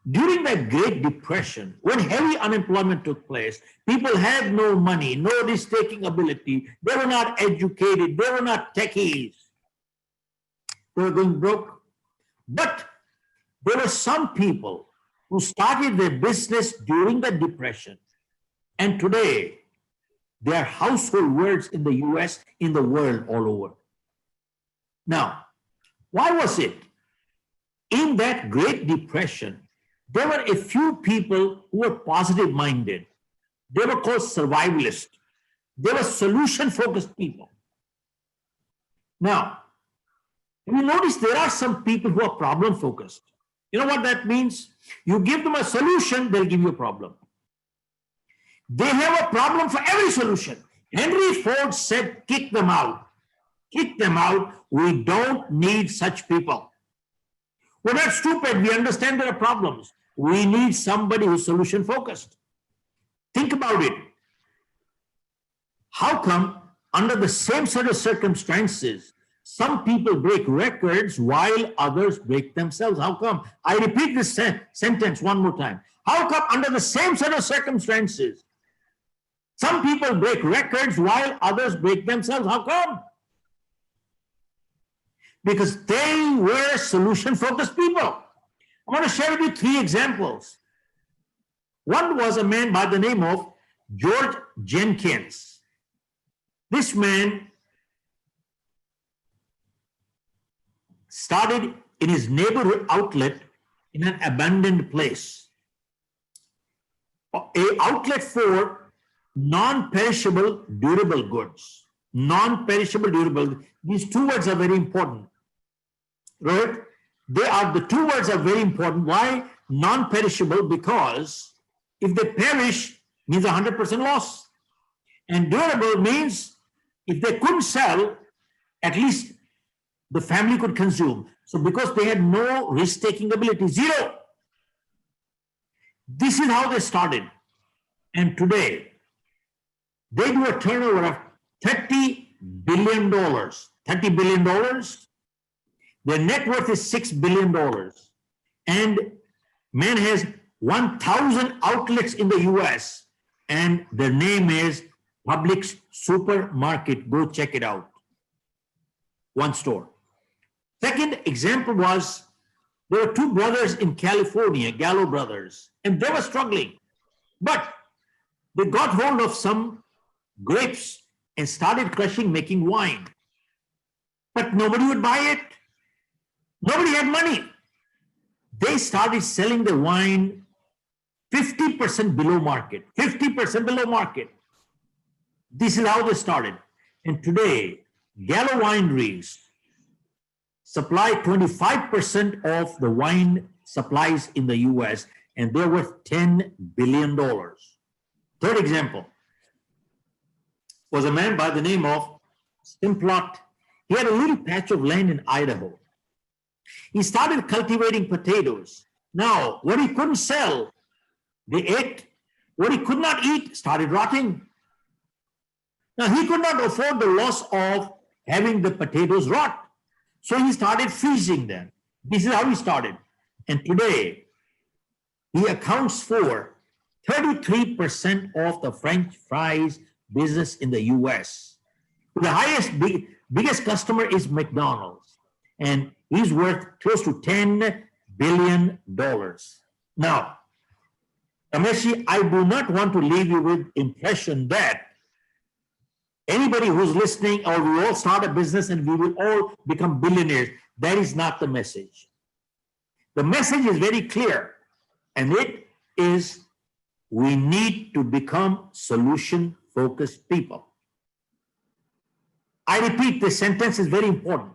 during the Great Depression, when heavy unemployment took place, people had no money, no risk-taking ability, they were not educated, they were not techies. They were going broke. But there were some people who started their business during the Depression, and today they are household words in the US, in the world, all over. Now, why was it? In that Great Depression, there were a few people who were positive-minded. They were called survivalists. They were solution-focused people. Now, you notice there are some people who are problem-focused. You know what that means? You give them a solution, they'll give you a problem. They have a problem for every solution. Henry Ford said, kick them out. Kick them out. We don't need such people. We're not stupid. We understand there are problems. We need somebody who's solution focused. Think about it. How come under the same set of circumstances, some people break records while others break themselves? How come? I repeat this sentence one more time. How come under the same set of circumstances, some people break records while others break themselves? How come? Because they were solution-focused people. I want to share with you 3 examples. One was a man by the name of George Jenkins. This man started in his neighborhood outlet in an abandoned place. An outlet for non-perishable durable goods. non-perishable, durable. These two words are very important. Right? The two words are very important. Why non-perishable? Because if they perish, means 100% loss. And durable means if they couldn't sell, at least the family could consume. So because they had no risk-taking ability, zero. This is how they started. And today, they do a turnover of $30 billion. $30 billion. Their net worth is $6 billion. And man has 1,000 outlets in the US. And their name is Publix Supermarket. Go check it out. One store. Second example was, there were two brothers in California, Gallo brothers, and they were struggling. But they got hold of some grapes and started crushing, making wine. But nobody would buy it. Nobody had money. They started selling the wine 50% below market, 50% below market. This is how they started. And today, Gallo wineries supply 25% of the wine supplies in the US, and they're worth $10 billion. Third example was a man by the name of Simplot. He had a little patch of land in Idaho. He started cultivating potatoes. Now, what he couldn't sell, they ate. What he could not eat started rotting. Now, he could not afford the loss of having the potatoes rot. So he started freezing them. This is how he started. And today, he accounts for 33% of the French fries business in the US. The biggest customer is McDonald's, and he's worth close to $10 billion. Now, Rameshi, I do not want to leave you with impression that anybody who's listening, or we all start a business and we will all become billionaires. That is not the message. The message is very clear, and it is we need to become solution-focused people. I repeat, this sentence is very important.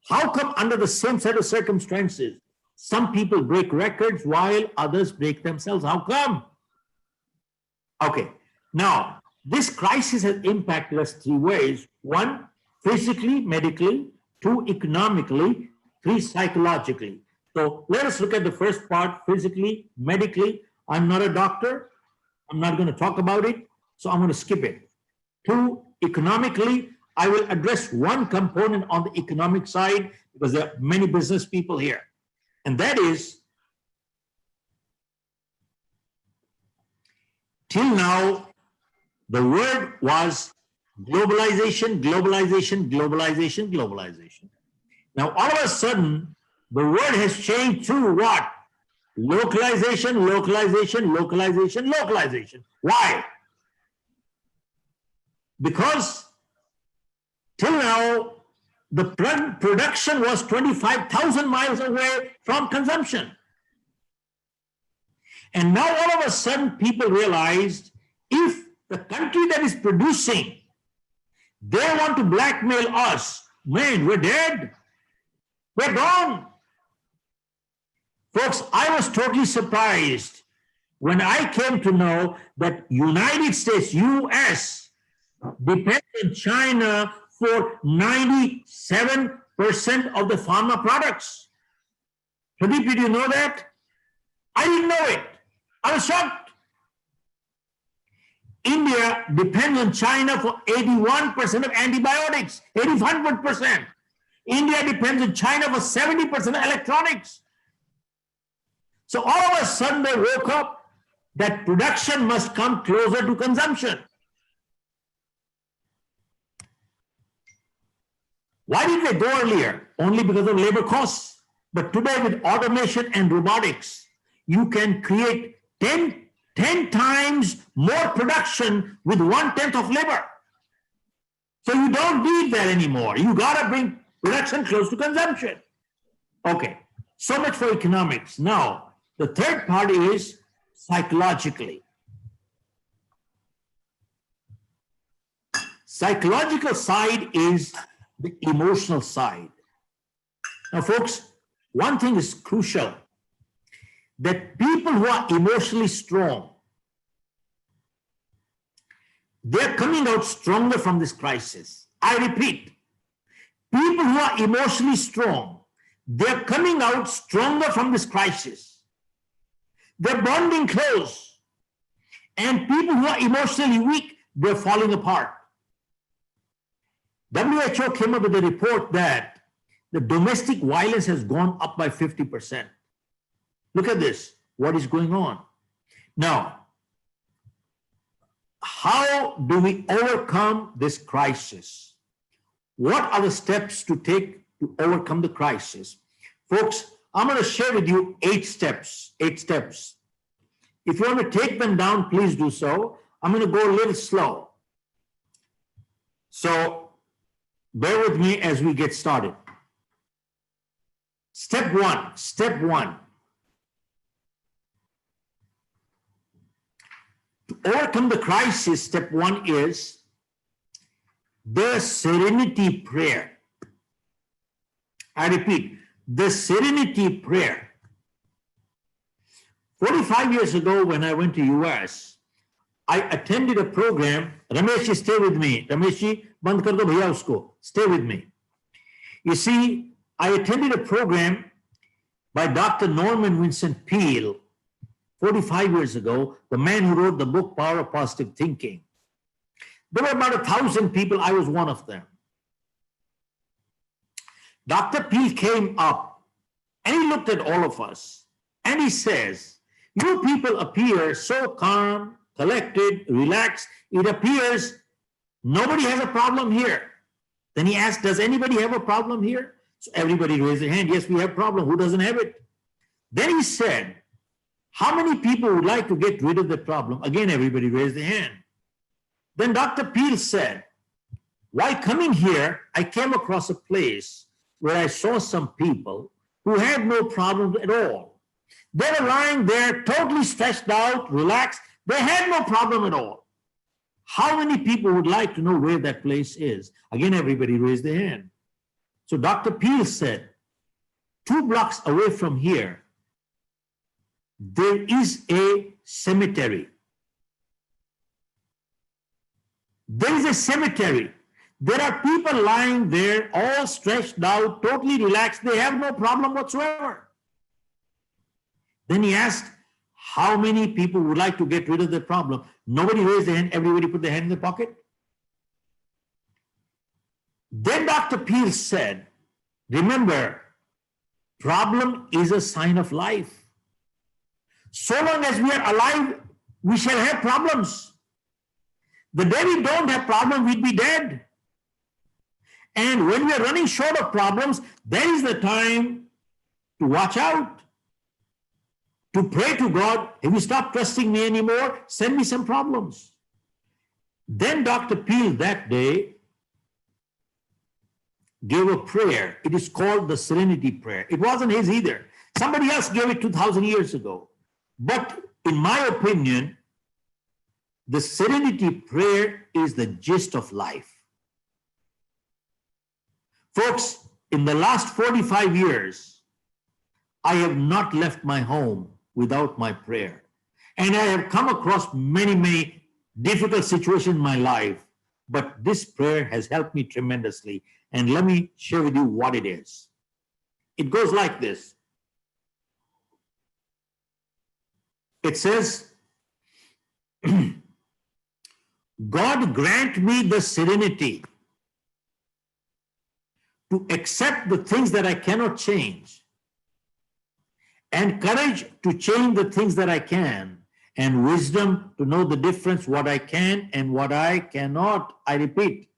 How come under the same set of circumstances, some people break records while others break themselves? How come? Okay, now, this crisis has impacted us three ways. One, physically, medically. Two, economically. Three, psychologically. So let us look at the first part, physically, medically. I'm not a doctor. I'm not going to talk about it, so I'm going to skip it. Two, economically, I will address one component on the economic side because there are many business people here. And that is, till now, the word was globalization, globalization, globalization, globalization. Now, all of a sudden, the word has changed to what? Localization, localization, localization, localization. Why? Because till now, the production was 25,000 miles away from consumption. And now all of a sudden, people realized if the country that is producing, they want to blackmail us, man, we're dead. We're gone. Folks, I was totally surprised when I came to know that United States, US, depends on China for 97% of the pharma products. Pradeep, did you know that? I didn't know it. I was shocked. India depends on China for 81% of antibiotics, 85%. India depends on China for 70% of electronics. So all of a sudden they woke up that production must come closer to consumption. Why did they go earlier? Only because of labor costs. But today with automation and robotics, you can create 10 times more production with 1/10 of labor. So you don't need that anymore. You got to bring production close to consumption. Okay, so much for economics. Now, the third part is psychologically. Psychological side is the emotional side. Now, folks, one thing is crucial, that people who are emotionally strong, they're coming out stronger from this crisis. I repeat, people who are emotionally strong, they're coming out stronger from this crisis. They're bonding close. And people who are emotionally weak, they're falling apart. WHO came up with a report that the domestic violence has gone up by 50%. Look at this, what is going on? Now, how do we overcome this crisis? What are the steps to take to overcome the crisis? Folks, I'm going to share with you 8 steps. 8 steps. If you want to take them down, please do so. I'm going to go a little slow. So bear with me as we get started. Step one. To overcome the crisis, step 1 is the serenity prayer. I repeat, the serenity prayer. 45 years ago, when I went to US, I attended a program. Ramesh, stay with me. Ramesh, band kar do bhaiya usko. Stay with me. You see, I attended a program by Dr. Norman Vincent Peale 45 years ago, the man who wrote the book Power of Positive Thinking. There were about 1,000 people. I was one of them. Dr. Peale came up and he looked at all of us and he says, you people appear so calm, collected, relaxed. It appears nobody has a problem here. Then he asked, does anybody have a problem here? So everybody raised their hand. Yes, we have a problem. Who doesn't have it? Then he said, how many people would like to get rid of the problem? Again, everybody raised their hand. Then Dr. Peale said, while coming here, I came across a place where I saw some people who had no problem at all. They were lying there totally stressed out, relaxed. They had no problem at all. How many people would like to know where that place is? Again, everybody raised their hand. So Dr. Peale said, 2 blocks away from here, there is a cemetery. There is a cemetery. There are people lying there, all stretched out, totally relaxed. They have no problem whatsoever. Then he asked, how many people would like to get rid of the problem? Nobody raised their hand. Everybody put their hand in their pocket. Then Dr. Peale said, remember, problem is a sign of life. So long as we are alive, we shall have problems. The day we don't have problems, we'd be dead. And when we are running short of problems, that is the time to watch out, to pray to God. If you stop trusting me anymore, send me some problems. Then Dr. Peale that day gave a prayer. It is called the Serenity Prayer. It wasn't his either. Somebody else gave it 2,000 years ago. But in my opinion, the Serenity Prayer is the gist of life. Folks, in the last 45 years, I have not left my home without my prayer. And I have come across many, many difficult situations in my life, but this prayer has helped me tremendously. And let me share with you what it is. It goes like this. It says, God grant me the serenity to accept the things that I cannot change, and courage to change the things that I can, and wisdom to know the difference, what I can and what I cannot. I repeat.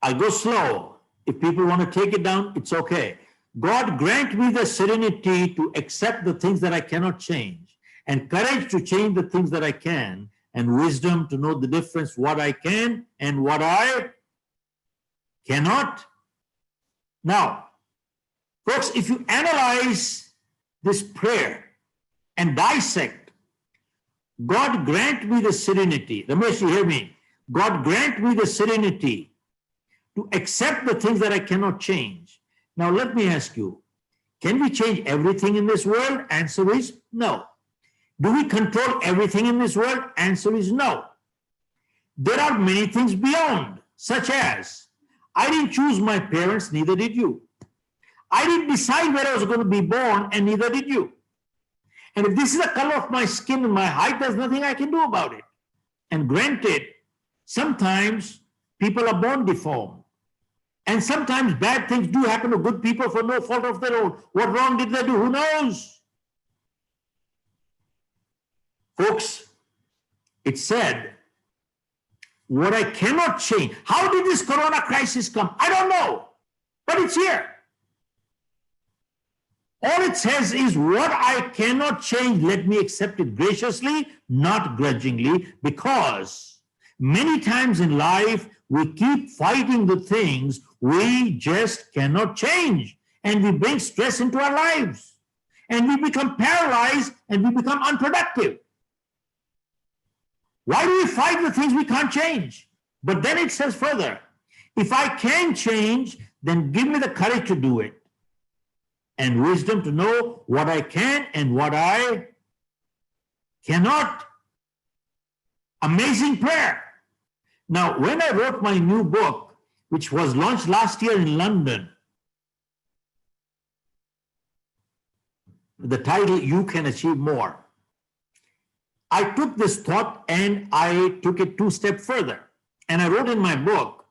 I'll go slow. If people want to take it down, it's okay. God grant me the serenity to accept the things that I cannot change, and courage to change the things that I can, and wisdom to know the difference, what I can and what I cannot. Now, folks, if you analyze this prayer and dissect, God grant me the serenity. Ramesh, you hear me? God grant me the serenity to accept the things that I cannot change. Now let me ask you, can we change everything in this world? Answer is no. Do we control everything in this world? Answer is no. There are many things beyond, such as, I didn't choose my parents, neither did you. I didn't decide where I was going to be born, and neither did you. And if this is the color of my skin and my height, there's nothing I can do about it. And granted, sometimes people are born deformed. And sometimes bad things do happen to good people for no fault of their own. What wrong did they do? Who knows? Folks, it said, what I cannot change. How did this corona crisis come? I don't know, but it's here. All it says is what I cannot change, let me accept it graciously, not grudgingly, because many times in life, we keep fighting the things we just cannot change. And we bring stress into our lives. And we become paralyzed and we become unproductive. Why do we fight the things we can't change? But then it says further, if I can change, then give me the courage to do it. And wisdom to know what I can and what I cannot. Amazing prayer. Now, when I wrote my new book, which was launched last year in London, the title, You Can Achieve More, I took this thought and I took it 2 steps further. And I wrote in my book,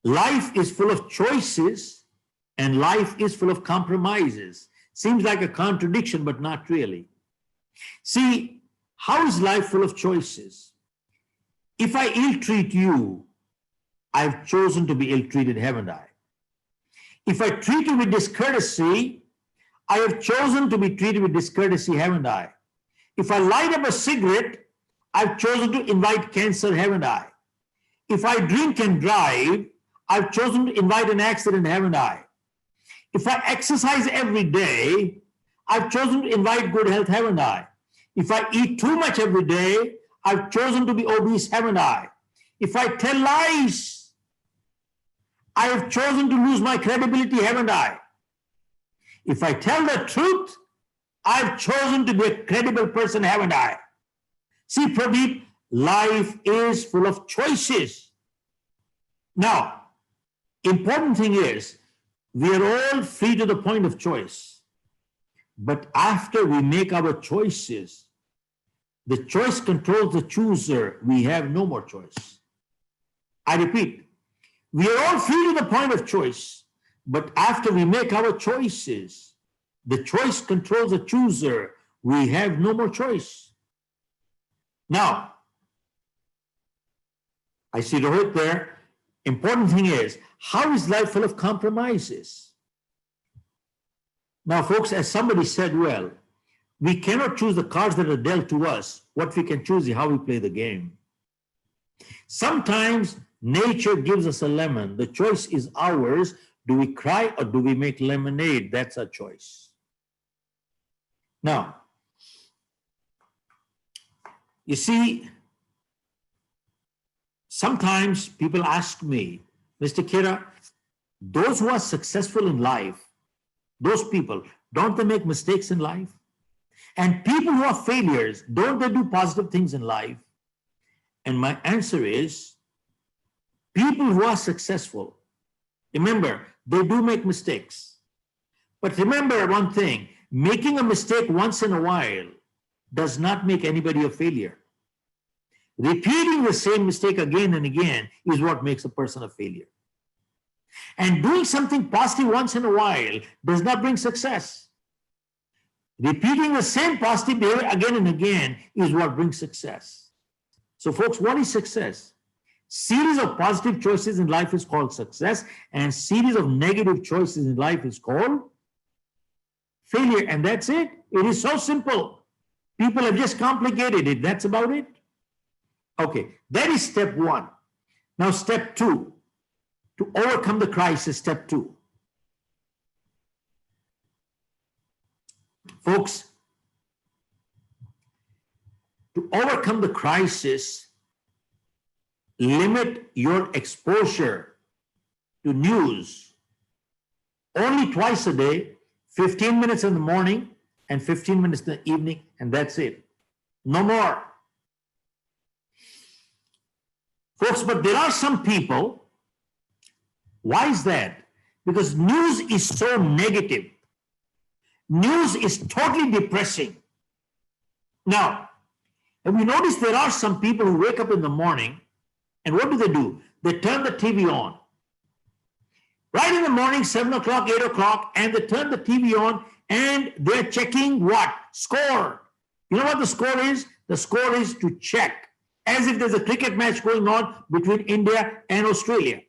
life is full of choices and life is full of compromises. Seems like a contradiction, but not really. See, how is life full of choices? If I ill-treat you, I've chosen to be ill-treated, haven't I? If I treat you with discourtesy, I have chosen to be treated with discourtesy, haven't I? If I light up a cigarette, I've chosen to invite cancer, haven't I? If I drink and drive, I've chosen to invite an accident, haven't I? If I exercise every day, I've chosen to invite good health, haven't I? If I eat too much every day, I've chosen to be obese, haven't I? If I tell lies, I have chosen to lose my credibility, haven't I? If I tell the truth, I've chosen to be a credible person, haven't I? See, Pradeep, life is full of choices. Now, important thing is, we are all free to the point of choice. But after we make our choices, the choice controls the chooser. We have no more choice. I repeat, we are all free to the point of choice. But after we make our choices, the choice controls the chooser. We have no more choice. Now, I see Rohit there. Important thing is, how is life full of compromises? Now, folks, as somebody said, well, we cannot choose the cards that are dealt to us. What we can choose is how we play the game. Sometimes nature gives us a lemon. The choice is ours. Do we cry or do we make lemonade? That's our choice. Now, you see, sometimes people ask me, Mr. Kira, those who are successful in life, those people, don't they make mistakes in life? And people who are failures, don't they do positive things in life? And my answer is, people who are successful, remember, they do make mistakes. But remember one thing, making a mistake once in a while does not make anybody a failure. Repeating the same mistake again and again is what makes a person a failure. And doing something positive once in a while does not bring success. Repeating the same positive behavior again and again is what brings success. So folks, what is success? Series of positive choices in life is called success, and series of negative choices in life is called failure. And that's it. It is so simple. People have just complicated it. That's about it. Okay, that is step one. Now step two, to overcome the crisis, step two. Folks, to overcome the crisis, limit your exposure to news only twice a day, 15 minutes in the morning and 15 minutes in the evening, and that's it. No more. Folks, but there are some people, why is that? Because news is so negative. News is totally depressing. Now, have you noticed there are some people who wake up in the morning and what do? They turn the TV on. Right in the morning, 7 o'clock, 8 o'clock, and they turn the TV on and they're checking what? Score. You know what the score is? The score is to check, as if there's a cricket match going on between India and Australia.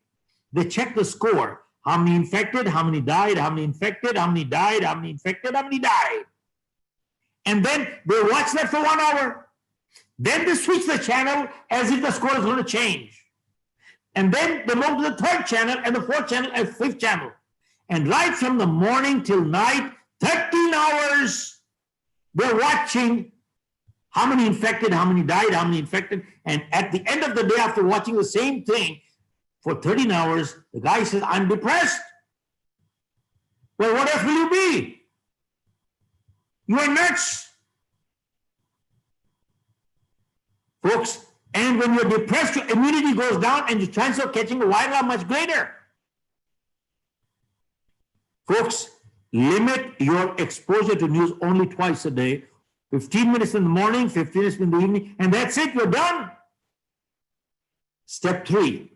They check the score. How many infected, how many died, how many infected, how many died, how many infected, how many died. And then they watch that for 1 hour. Then they switch the channel as if the score is going to change. And then they move to the third channel and the fourth channel and fifth channel. And right from the morning till night, 13 hours, they're watching how many infected, how many died, how many infected. And at the end of the day, after watching the same thing for 13 hours, the guy says, I'm depressed. Well, what else will you be? You are nuts. Folks, and when you're depressed, your immunity goes down and your chances of catching a virus are much greater. Folks, limit your exposure to news only twice a day, 15 minutes in the morning, 15 minutes in the evening, and that's it, you're done. Step three.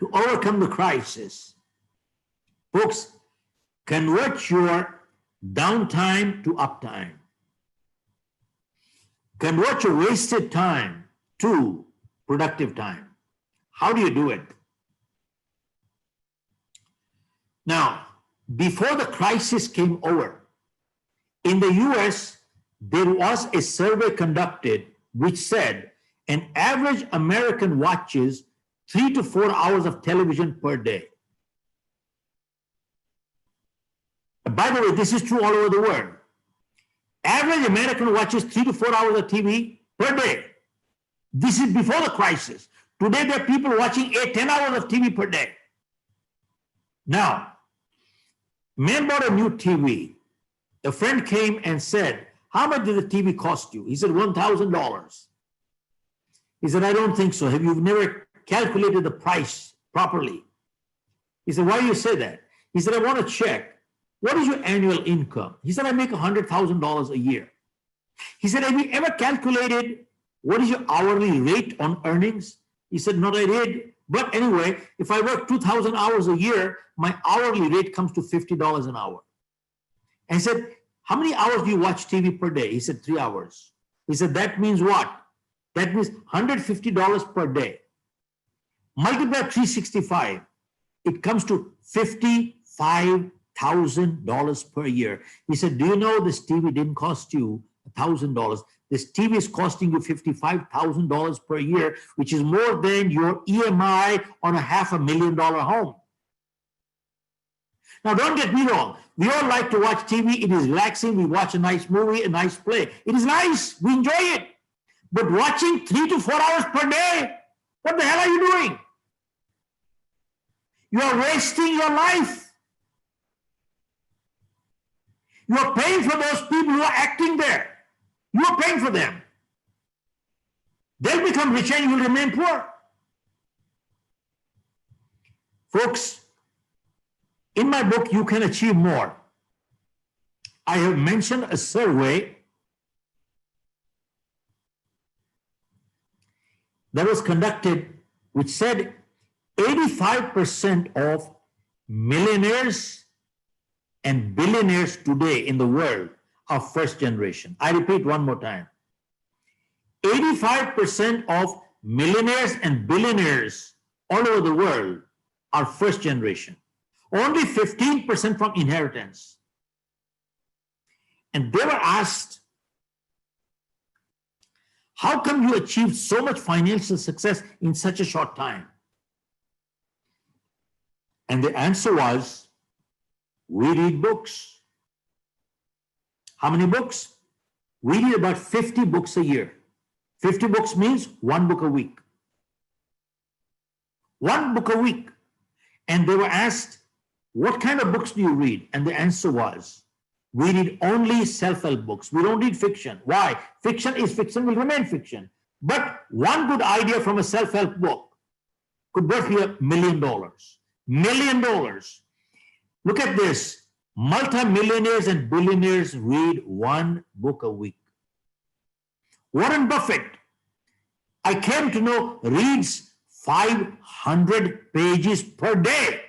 To overcome the crisis, folks, convert your downtime to uptime. Convert your wasted time to productive time. How do you do it? Now, before the crisis came over, in the US, there was a survey conducted which said an average American watches 3 to 4 hours of television per day. By the way, this is true all over the world. Average American watches 3 to 4 hours of TV per day. This is before the crisis. Today, there are people watching 8-10 hours of TV per day. Now, man bought a new TV. A friend came and said, how much did the TV cost you? He said, $1,000. He said, I don't think so. You've never calculated the price properly. He said, why do you say that? He said, I want to check. What is your annual income? He said, I make $100,000 a year. He said, have you ever calculated what is your hourly rate on earnings? He said, not I did. But anyway, if I work 2,000 hours a year, my hourly rate comes to $50 an hour. And he said, how many hours do you watch TV per day? He said, 3 hours. He said, that means what? That means $150 per day. Multiply 365. It comes to $55,000 per year. He said, do you know this TV didn't cost you $1,000? This TV is costing you $55,000 per year, which is more than your EMI on a $500,000 home. Now, don't get me wrong. We all like to watch TV. It is relaxing. We watch a nice movie, a nice play. It is nice. We enjoy it. But watching 3 to 4 hours per day, what the hell are you doing? You are wasting your life. You are paying for those people who are acting there. You are paying for them. They'll become rich and you will remain poor. Folks, in my book, You Can Achieve More, I have mentioned a survey that was conducted which said 85% of millionaires and billionaires today in the world are first generation. I repeat one more time. 85% of millionaires and billionaires all over the world are first generation. Only 15% from inheritance. And they were asked, how come you achieved so much financial success in such a short time? And the answer was, We read books. How many books? We read about 50 books a year. 50 books means 1 book a week. 1 book a week. And they were asked, what kind of books do you read? And the answer was, we read only self-help books. We don't read fiction. Why? Fiction is fiction, will remain fiction. But one good idea from a self-help book could worth you $1 million. $1 million. Look at this. Multi-millionaires and billionaires read 1 book a week. Warren Buffett, I came to know, reads 500 pages per day,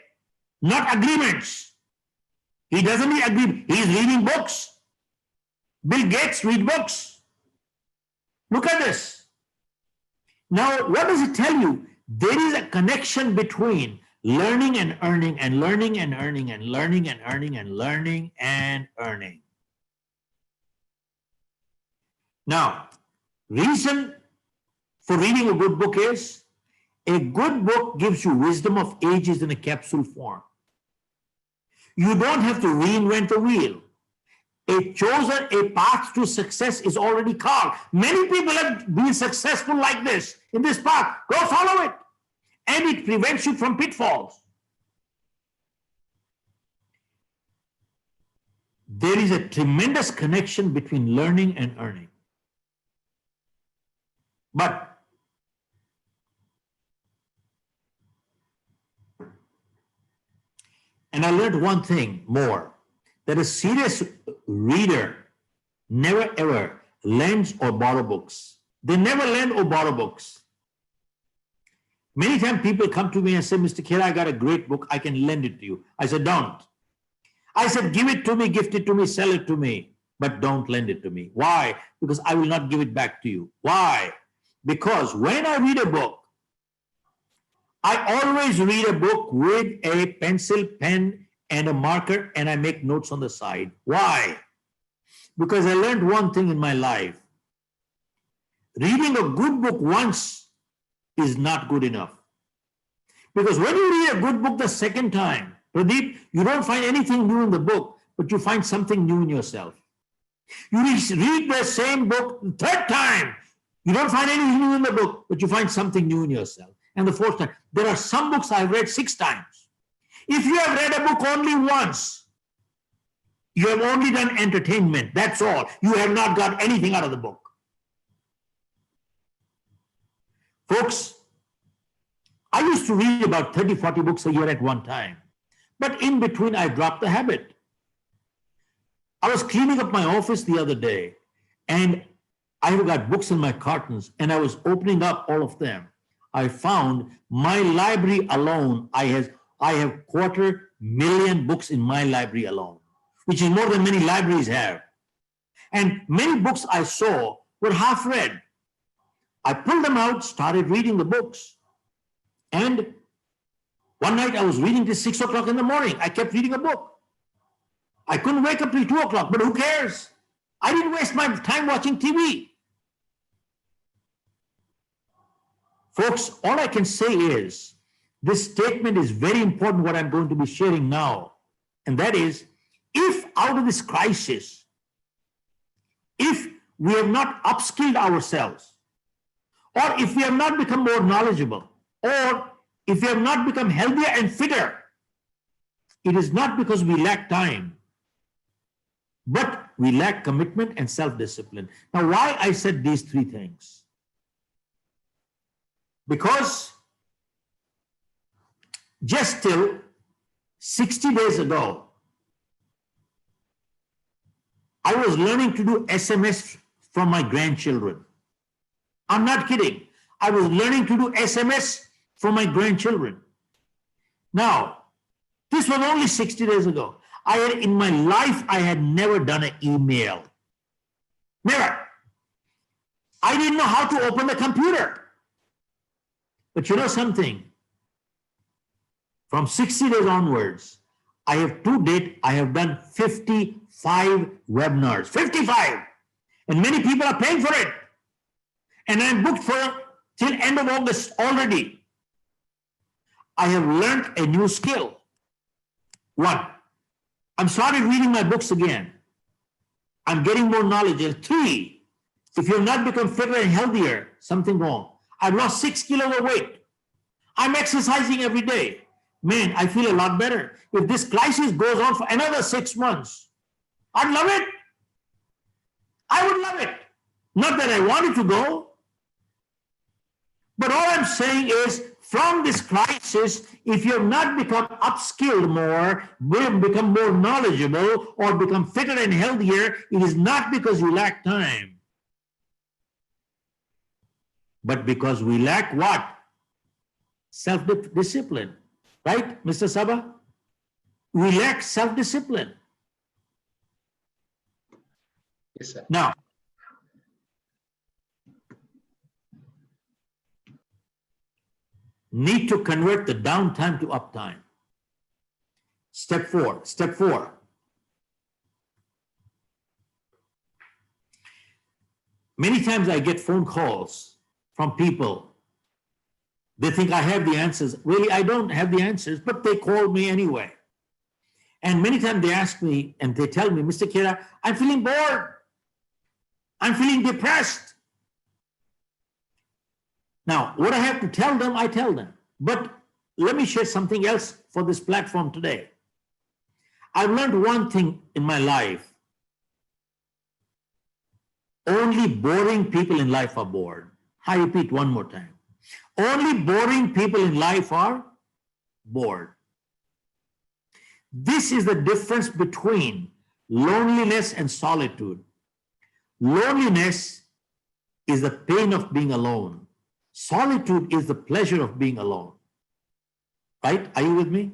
not agreements. He doesn't need agreement. He's reading books. Bill Gates read books. Look at this. Now, what does it tell you? There is a connection between learning and earning and learning and earning and learning and earning and learning and earning. Now, reason for reading a good book is a good book gives you wisdom of ages in a capsule form. You don't have to reinvent the wheel. A path to success is already carved. Many people have been successful like this, in this path. Go follow it. And it prevents you from pitfalls. There is a tremendous connection between learning and earning. But and I learned one thing more, that a serious reader never ever lends or borrows books. They never lend or borrow books. Many times people come to me and say, Mr. Khera, I got a great book, I can lend it to you. I said, don't. I said, give it to me, gift it to me, sell it to me, but don't lend it to me. Why? Because I will not give it back to you. Why? Because when I read a book, I always read a book with a pencil, pen, and a marker, and I make notes on the side. Why? Because I learned one thing in my life. Reading a good book once is not good enough. Because when you read a good book the second time, Pradeep, you don't find anything new in the book, but you find something new in yourself. You read the same book the third time, you don't find anything new in the book, but you find something new in yourself. And the fourth time, there are some books I've read 6 times. If you have read a book only once, you have only done entertainment, that's all. You have not got anything out of the book. Folks, I used to read about 30, 40 books a year at one time. But in between, I dropped the habit. I was cleaning up my office the other day, and I have got books in my cartons, and I was opening up all of them. I found my library alone, I have 250,000 books in my library alone, which is more than many libraries have. And many books I saw were half read. I pulled them out, started reading the books. And one night I was reading till 6 o'clock in the morning. I kept reading a book. I couldn't wake up till 2 o'clock, but who cares? I didn't waste my time watching TV. Folks, all I can say is, this statement is very important, what I'm going to be sharing now. And that is, if out of this crisis, if we have not upskilled ourselves, or if we have not become more knowledgeable, or if we have not become healthier and fitter, it is not because we lack time, but we lack commitment and self-discipline. Now, why I said these 3 things? Because just till 60 days ago, I was learning to do SMS from my grandchildren. I'm not kidding. I was learning to do SMS from my grandchildren. Now, this was only 60 days ago. In my life, I had never done an email. Never. I didn't know how to open the computer. But you know something? From 60 days onwards, I have to date, I have done 55 webinars. 55! And many people are paying for it. And I'm booked for till end of August already. I have learned a new skill. One, I'm started reading my books again. I'm getting more knowledge. And 3, if you've not become fitter and healthier, something wrong. I've lost 6 kilos of weight. I'm exercising every day. Man, I feel a lot better. If this crisis goes on for another 6 months, I'd love it. I would love it. Not that I want it to go. But all I'm saying is, from this crisis, if you have not become upskilled more, will become more knowledgeable, or become fitter and healthier, it is not because you lack time, but because we lack what? Self-discipline. Right, Mr. SABHA? We lack self-discipline. Yes, sir. Now, need to convert the downtime to uptime. Step 4. Step 4. Many times I get phone calls from people. They think I have the answers. Really, I don't have the answers, but they call me anyway. And many times they ask me and they tell me, Mr. Kira, I'm feeling bored. I'm feeling depressed. Now, what I have to tell them, I tell them. But let me share something else for this platform today. I've learned one thing in my life. Only boring people in life are bored. I repeat one more time. Only boring people in life are bored. This is the difference between loneliness and solitude. Loneliness is the pain of being alone. Solitude is the pleasure of being alone. Right? Are you with me?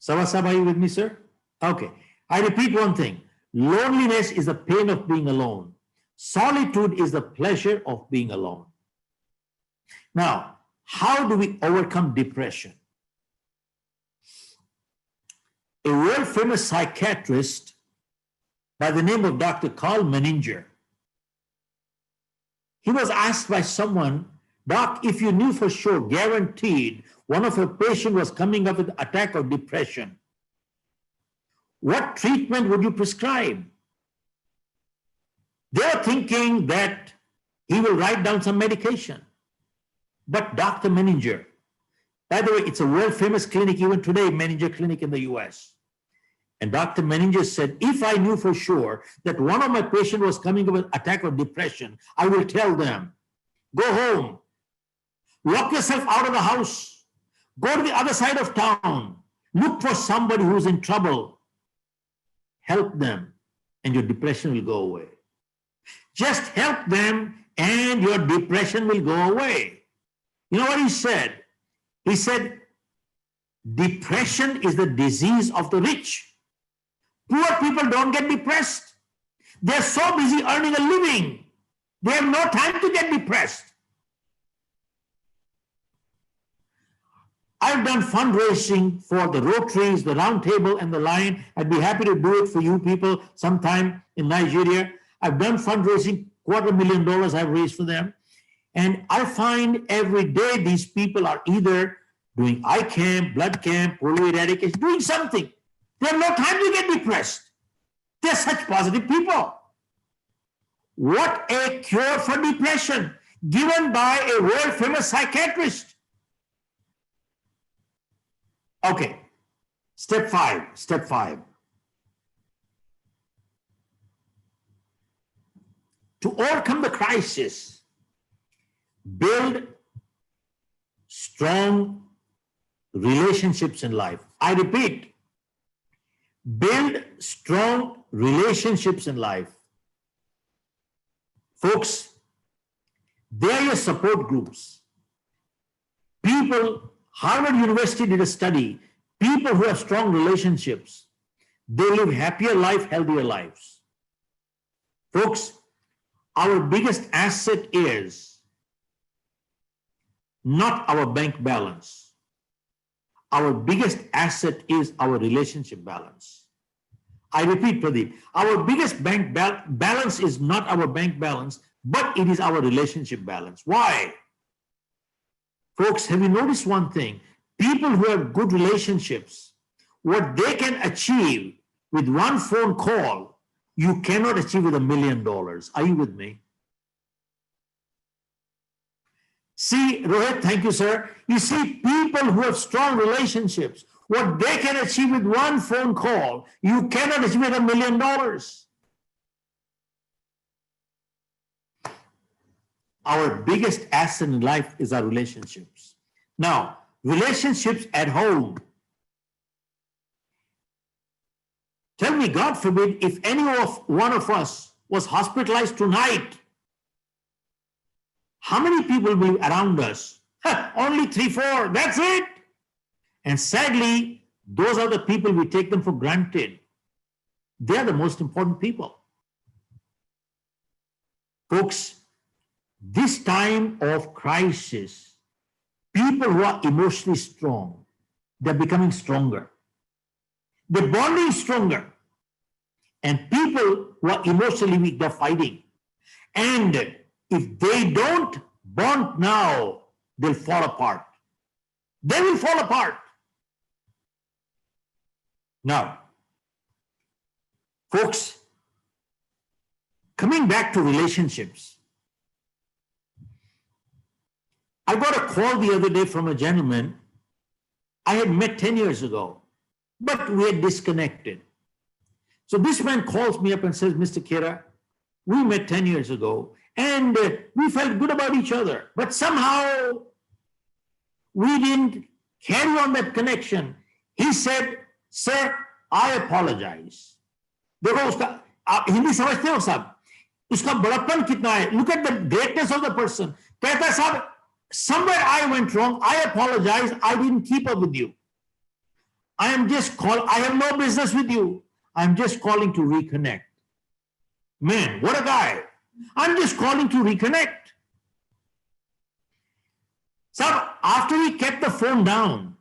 SABHA, are you with me, sir? Okay. I repeat one thing. Loneliness is the pain of being alone. Solitude is the pleasure of being alone. Now, how do we overcome depression? A world famous psychiatrist by the name of Dr. Carl Menninger, he was asked by someone, Doc, if you knew for sure, guaranteed, one of your patients was coming up with an attack of depression, what treatment would you prescribe? They are thinking that he will write down some medication. But Dr. Menninger, by the way, it's a world famous clinic even today, Menninger Clinic in the US. And Dr. Menninger said, if I knew for sure that one of my patients was coming up with an attack of depression, I will tell them, go home, lock yourself out of the house, go to the other side of town, look for somebody who's in trouble, help them, and your depression will go away. Just help them and your depression will go away. You know what he said? He said, depression is the disease of the rich. Poor people don't get depressed. They're so busy earning a living. They have no time to get depressed. I've done fundraising for the Rotaries, the Round Table, and the Lion. I'd be happy to do it for you people sometime in Nigeria. I've done fundraising, $250,000 I've raised for them. And I find every day these people are either doing eye camp, blood camp, polio eradication, doing something. They have no time to get depressed. They're such positive people. What a cure for depression given by a world famous psychiatrist. Okay, step 5. To overcome the crisis, build strong relationships in life. I repeat, build strong relationships in life. Folks, they are your support groups. People, Harvard University did a study. People who have strong relationships, they live happier life, healthier lives. Folks, our biggest asset is not our bank balance. Our biggest asset is our relationship balance. I repeat, Pradeep, our biggest bank balance is not our bank balance, but it is our relationship balance. Why? Folks, have you noticed one thing? People who have good relationships, what they can achieve with one phone call, you cannot achieve with $1 million. Are you with me? See, Rohit, thank you, sir. You see, people who have strong relationships, what they can achieve with one phone call, you cannot achieve with $1 million. Our biggest asset in life is our relationships. Now, relationships at home. Tell me, God forbid, if any one of us was hospitalized tonight, how many people will be around us? Only 3, 4, that's it. And sadly, those are the people we take them for granted. They are the most important people. Folks, this time of crisis, people who are emotionally strong, they're becoming stronger. They're bonding stronger. And people who are emotionally weak, they're fighting. And if they don't bond now, they'll fall apart. They will fall apart. Now, folks, coming back to relationships, I got a call the other day from a gentleman I had met 10 years ago, but we had disconnected. So this man calls me up and says, Mr. Khera, we met 10 years ago and we felt good about each other, but somehow we didn't carry on that connection. He said, sir, I apologize. देखो उसका आप हिंदी समझते हो साहब, उसका बड़प्पन कितना है. Look at the greatness of the person. कहता है साहब, somewhere I went wrong. I apologize. I didn't keep up with you. I have no business with you. I'm just calling to reconnect. Man, what a guy. I'm just calling to reconnect. So after we kept the phone down,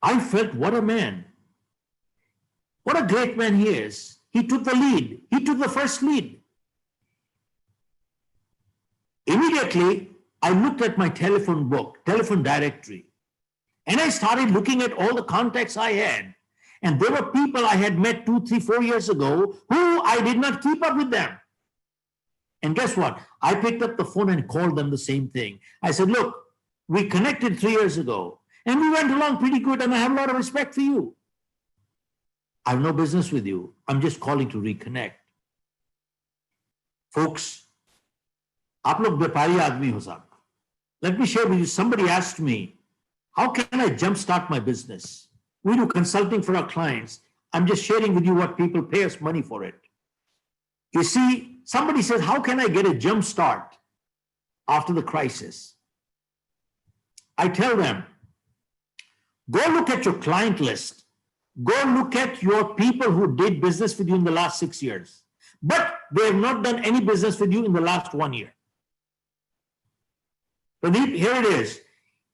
I felt, what a man. What a great man he is. He took the lead. He took the first lead. Immediately, I looked at my telephone book, telephone directory, and I started looking at all the contacts I had. And there were people I had met 2, 3, 4 years ago who I did not keep up with them. And guess what? I picked up the phone and called them the same thing. I said, look, we connected 3 years ago and we went along pretty good and I have a lot of respect for you. I have no business with you. I'm just calling to reconnect. Folks, आप लोग व्यापारी आदमी हो साहब. Let me share with you, somebody asked me, how can I jumpstart my business? We do consulting for our clients. I'm just sharing with you what people pay us money for it. You see, somebody says, how can I get a jump start after the crisis? I tell them, go look at your client list. Go look at your people who did business with you in the last 6 years, but they have not done any business with you in the last 1 year. Pradeep, here it is.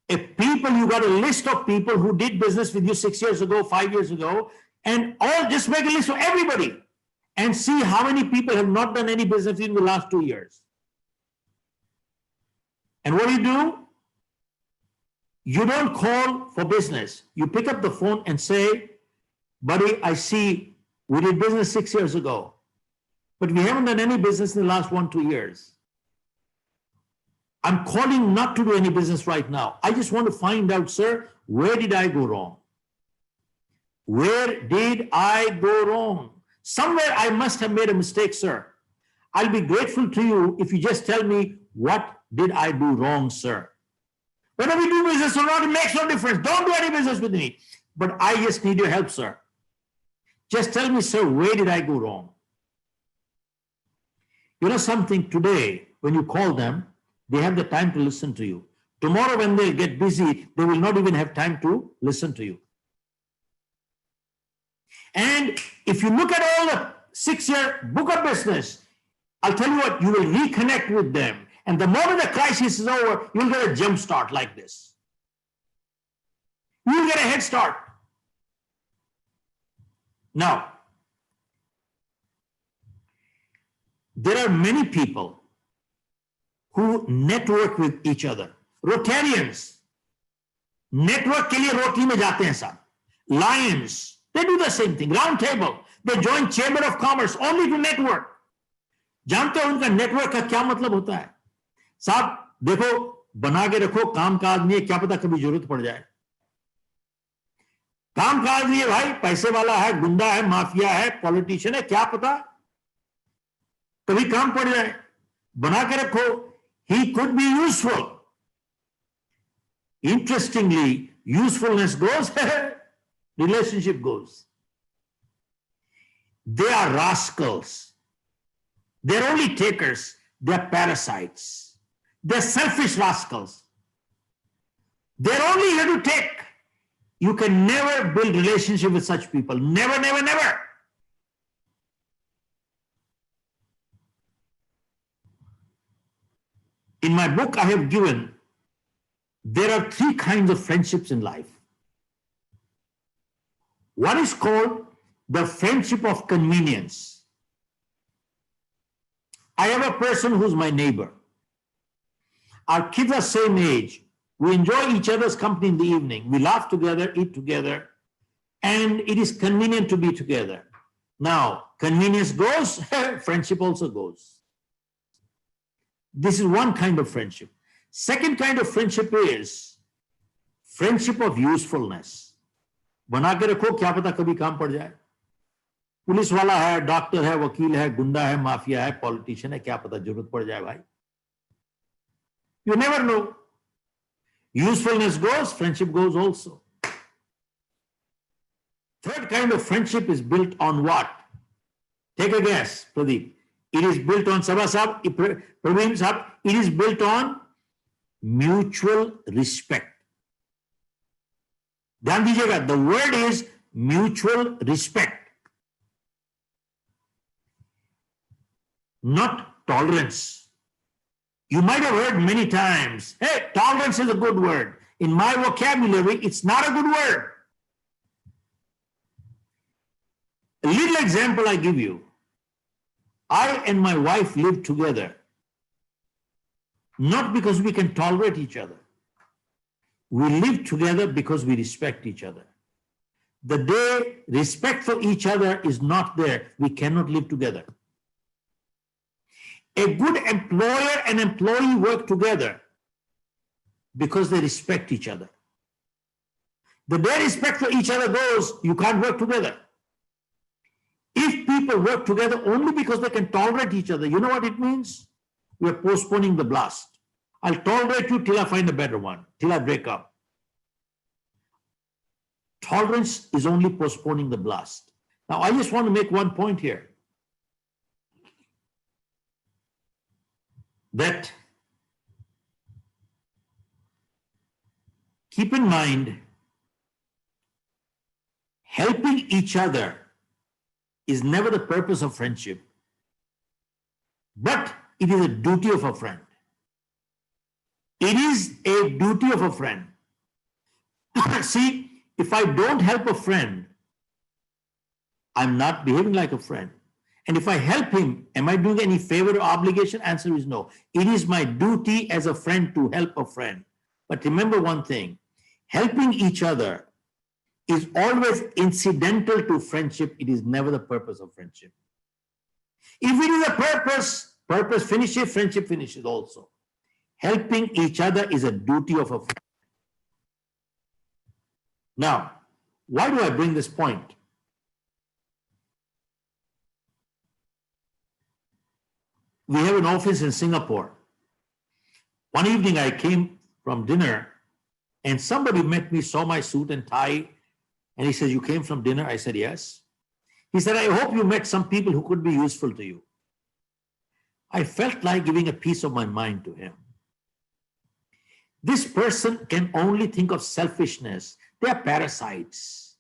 If people, you got a list of people who did business with you 6 years ago, 5 years ago, and all, just make a list of everybody and see how many people have not done any business in the last 2 years. And what do? You don't call for business. You pick up the phone and say, buddy, I see we did business 6 years ago, but we haven't done any business in the last 1, 2 years. I'm calling not to do any business right now. I just want to find out, sir, where did I go wrong? Where did I go wrong? Somewhere I must have made a mistake, sir. I'll be grateful to you if you just tell me, what did I do wrong, sir? Whether we do business or not, it makes no difference. Don't do any business with me. But I just need your help, sir. Just tell me, sir, where did I go wrong? You know something, today, when you call them, they have the time to listen to you. Tomorrow, when they get busy, they will not even have time to listen to you. And if you look at all the 6-year book of business, I'll tell you what, you will reconnect with them. And the moment the crisis is over, you'll get a jump start like this. You'll get a head start. Now, there are many people who network with each other. Rotarians. Network के लिए rotary में जाते हैं साहब. Lions, they do the same thing. Round table, they join Chamber of Commerce only to network. जानते हो उनका network का क्या मतलब होता है? साहब देखो, बना के रखो, काम का आदमी है, क्या पता कभी जरूरत पड़ जाए। काम का आदमी है भाई, पैसे वाला है, गुंडा है, माफिया है, पॉलिटिशियन है, क्या पता कभी काम पड़ जाए। बना के रखो, he could be useful. Interestingly, usefulness goes, relationship goes. They are rascals. They're only takers. They're parasites. They're selfish rascals. They're only here to take. You can never build relationship with such people. Never, never, never. In my book, I have given, there are 3 kinds of friendships in life. One is called the friendship of convenience. I have a person who's my neighbor. Our kids are same age. We enjoy each other's company in the evening. We laugh together, eat together, and it is convenient to be together. Now, convenience goes, friendship also goes. This is one kind of friendship. Second kind of friendship is friendship of usefulness. बना के रखो, क्या पता कभी काम पड़ जाए। Police वाला है, डॉक्टर है, वकील है, गुंडा है, माफिया है, पॉलिटिशियन है, क्या पता जरूरत पड़ जाए भाई। You never know. Usefulness goes, friendship goes also. Third kind of friendship is built on what? Take a guess, Pradeep. It is built on Sabha Sahab, Praveen Sahab. It is built on mutual respect. ध्यान दीजिएगा, the word is mutual respect, not tolerance. You might have heard many times, hey, tolerance is a good word. In my vocabulary, it's not a good word. A little example I give you. I and my wife live together, not because we can tolerate each other. We live together because we respect each other. The day respect for each other is not there, we cannot live together. A good employer and employee work together because they respect each other. The day respect for each other goes, you can't work together. If people work together only because they can tolerate each other, you know what it means? We are postponing the blast. I'll tolerate you till I find a better one, till I break up. Tolerance is only postponing the blast. Now, I just want to make one point here. That keep in mind, helping each other is never the purpose of friendship, but it is a duty of a friend. It is a duty of a friend. See, if I don't help a friend, I'm not behaving like a friend. And if I help him, am I doing any favor or obligation? Answer is no. It is my duty as a friend to help a friend. But remember one thing, helping each other is always incidental to friendship. It is never the purpose of friendship. If it is a purpose finishes, friendship finishes also. Helping each other is a duty of a friend. Now, why do I bring this point? We have an office in Singapore. One evening I came from dinner and somebody met me, saw my suit and tie, and he said, "You came from dinner?" I said, "Yes." He said, "I hope you met some people who could be useful to you." I felt like giving a piece of my mind to him. This person can only think of selfishness. They are parasites.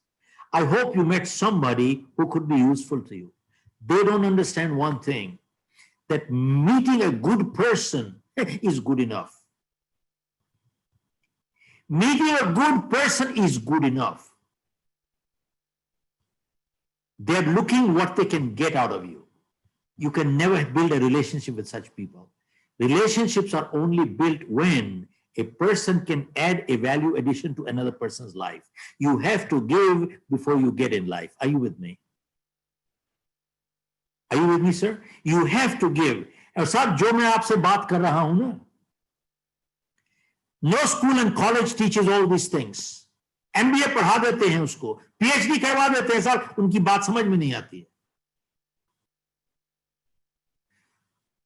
I hope you met somebody who could be useful to you. They don't understand one thing, that meeting a good person is good enough. Meeting a good person is good enough. They're looking what they can get out of you. You can never build a relationship with such people. Relationships are only built when A person can add a value addition to another person's life. You have to give before you get in life. Are you with me? Are you with me, sir? You have to give. और साहब जो मैं आपसे बात कर रहा हूं ना, no school and college teaches all these things. MBA पढ़ा देते हैं उसको, PhD करवा देते हैं साहब, उनकी बात समझ में नहीं आती है.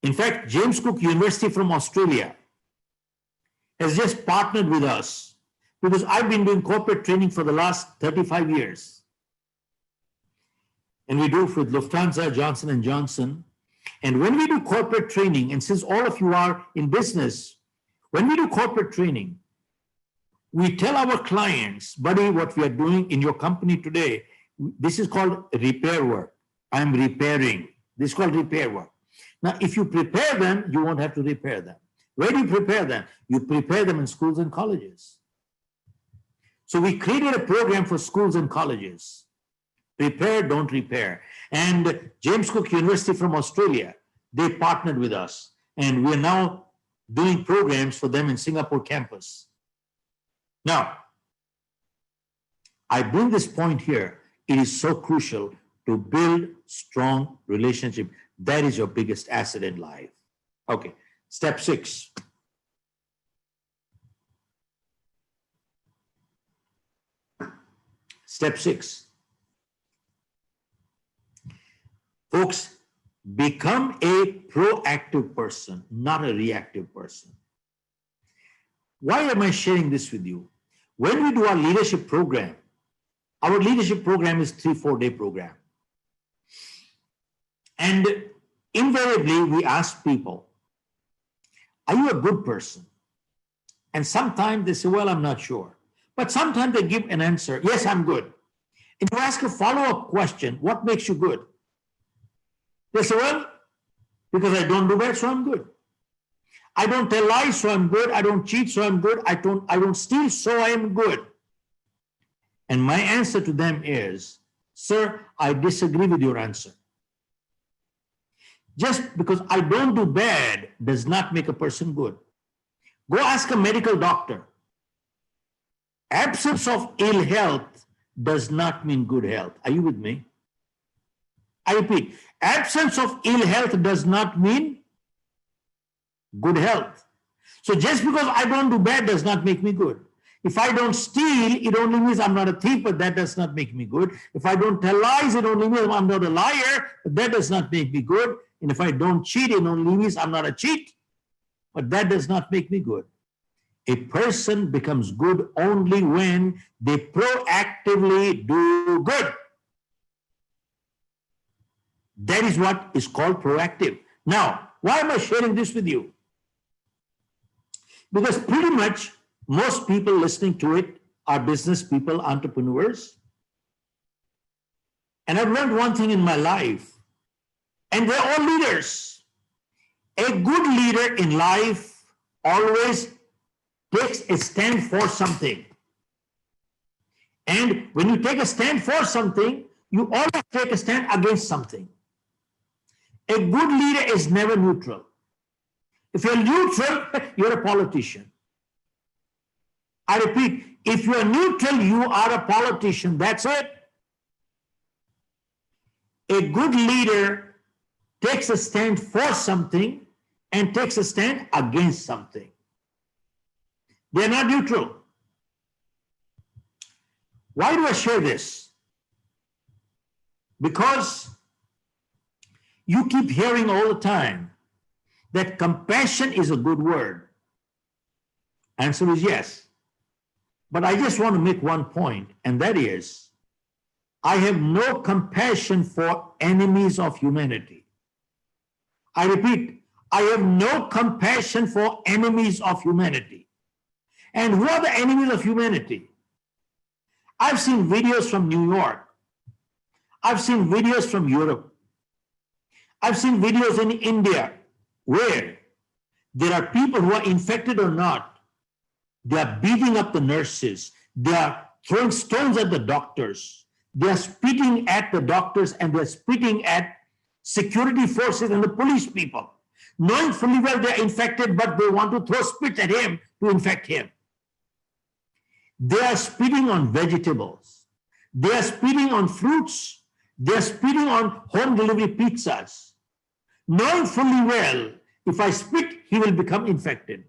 In fact, James Cook University from Australia has just partnered with us because I've been doing corporate training for the last 35 years. And we do it with Lufthansa, Johnson & Johnson. And when we do corporate training, and since all of you are in business, when we do corporate training, we tell our clients, buddy, what we are doing in your company today, this is called repair work. I'm repairing. This is called repair work. Now, if you prepare them, you won't have to repair them. Where do you prepare them? You prepare them in schools and colleges. So we created a program for schools and colleges. Prepare, don't repair. And James Cook University from Australia, they partnered with us. And we're now doing programs for them in Singapore campus. Now, I bring this point here. It is so crucial to build strong relationship. That is your biggest asset in life. Okay, step 6. Step 6. Folks, become a proactive person, not a reactive person. Why am I sharing this with you? When we do our leadership program is 3-4 day program. And invariably, we ask people, are you a good person? And sometimes they say, well, I'm not sure. But sometimes they give an answer, yes, I'm good. And you ask a follow-up question, what makes you good? They say, well, because I don't do bad, so I'm good. I don't tell lies, so I'm good. I don't cheat, so I'm good. I don't steal, so I am good. And my answer to them is, sir, I disagree with your answer. Just because I don't do bad does not make a person good. Go ask a medical doctor. Absence of ill health does not mean good health. Are you with me? I repeat, absence of ill health does not mean good health. So just because I don't do bad does not make me good. If I don't steal, it only means I'm not a thief, but that does not make me good. If I don't tell lies, it only means I'm not a liar, but that does not make me good. And if I don't cheat, it only means I'm not a cheat, but that does not make me good. A person becomes good only when they proactively do good. That is what is called proactive. Now, why am I sharing this with you? Because pretty much most people listening to it are business people, entrepreneurs. And I've learned one thing in my life, and they're all leaders. A good leader in life always takes a stand for something. And when you take a stand for something, you always take a stand against something. A good leader is never neutral. If you're neutral, you're a politician. I repeat, if you're neutral, you are a politician. That's it. A good leader takes a stand for something and takes a stand against something. They're not neutral. Why do I share this? Because you keep hearing all the time that compassion is a good word. Answer is yes. But I just want to make one point, and that is, I have no compassion for enemies of humanity. I repeat, I have no compassion for enemies of humanity. And who are the enemies of humanity? I've seen videos from New York. I've seen videos from Europe. I've seen videos in India where there are people who are infected or not. They are beating up the nurses. They are throwing stones at the doctors. They are spitting at the doctors, and they're spitting at security forces and the police people. knowing fully well they're infected, but they want to throw spit at him to infect him. They are spitting on vegetables. They are spitting on fruits. They are spitting on home delivery pizzas, knowing fully well, if I spit, he will become infected.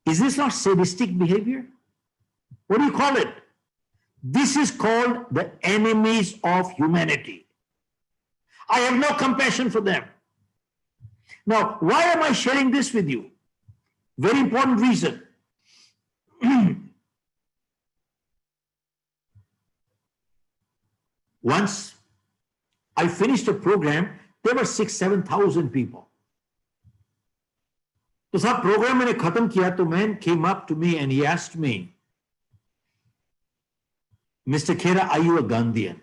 Is this not sadistic behavior? What do you call it? This is called the enemies of humanity. I have no compassion for them. Now, why am I sharing this with you? Very important reason. Once I finished a program, there were 6,000-7,000 people. तो सब program मैंने खत्म किया, तो man came up to me and he asked me, Mr. Khera, are you a Gandhian?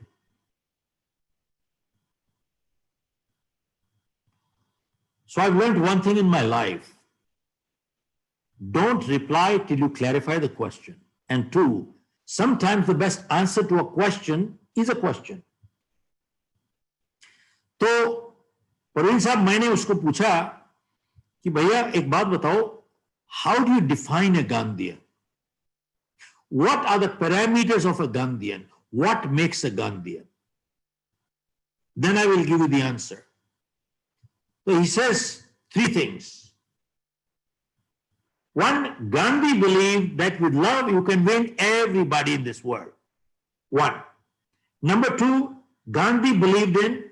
So I've learned one thing in my life. Don't reply till you clarify the question. And two, sometimes the best answer to a question is a question. तो परवीन साहब, मैंने उसको पूछा कि भैया एक बात बताओ, how do you define a Gandhian? What are the parameters of a Gandhian? What makes a Gandhian? Then I will give you the answer. So he says three things. One, Gandhi believed that with love you can win everybody in this world. One. Number two, Gandhi believed in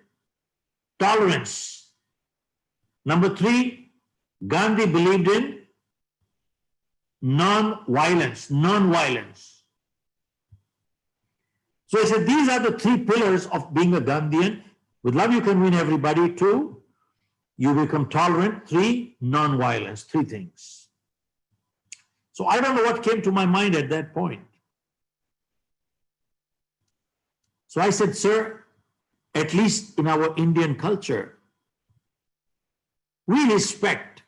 tolerance. Number three, Gandhi believed in non-violence. So he said these are the three pillars of being a Gandhian. With love you can win everybody. Two, you become tolerant. Three, non-violence. Three things. So I don't know what came to my mind at that point. So I said, sir, at least in our Indian culture, we respect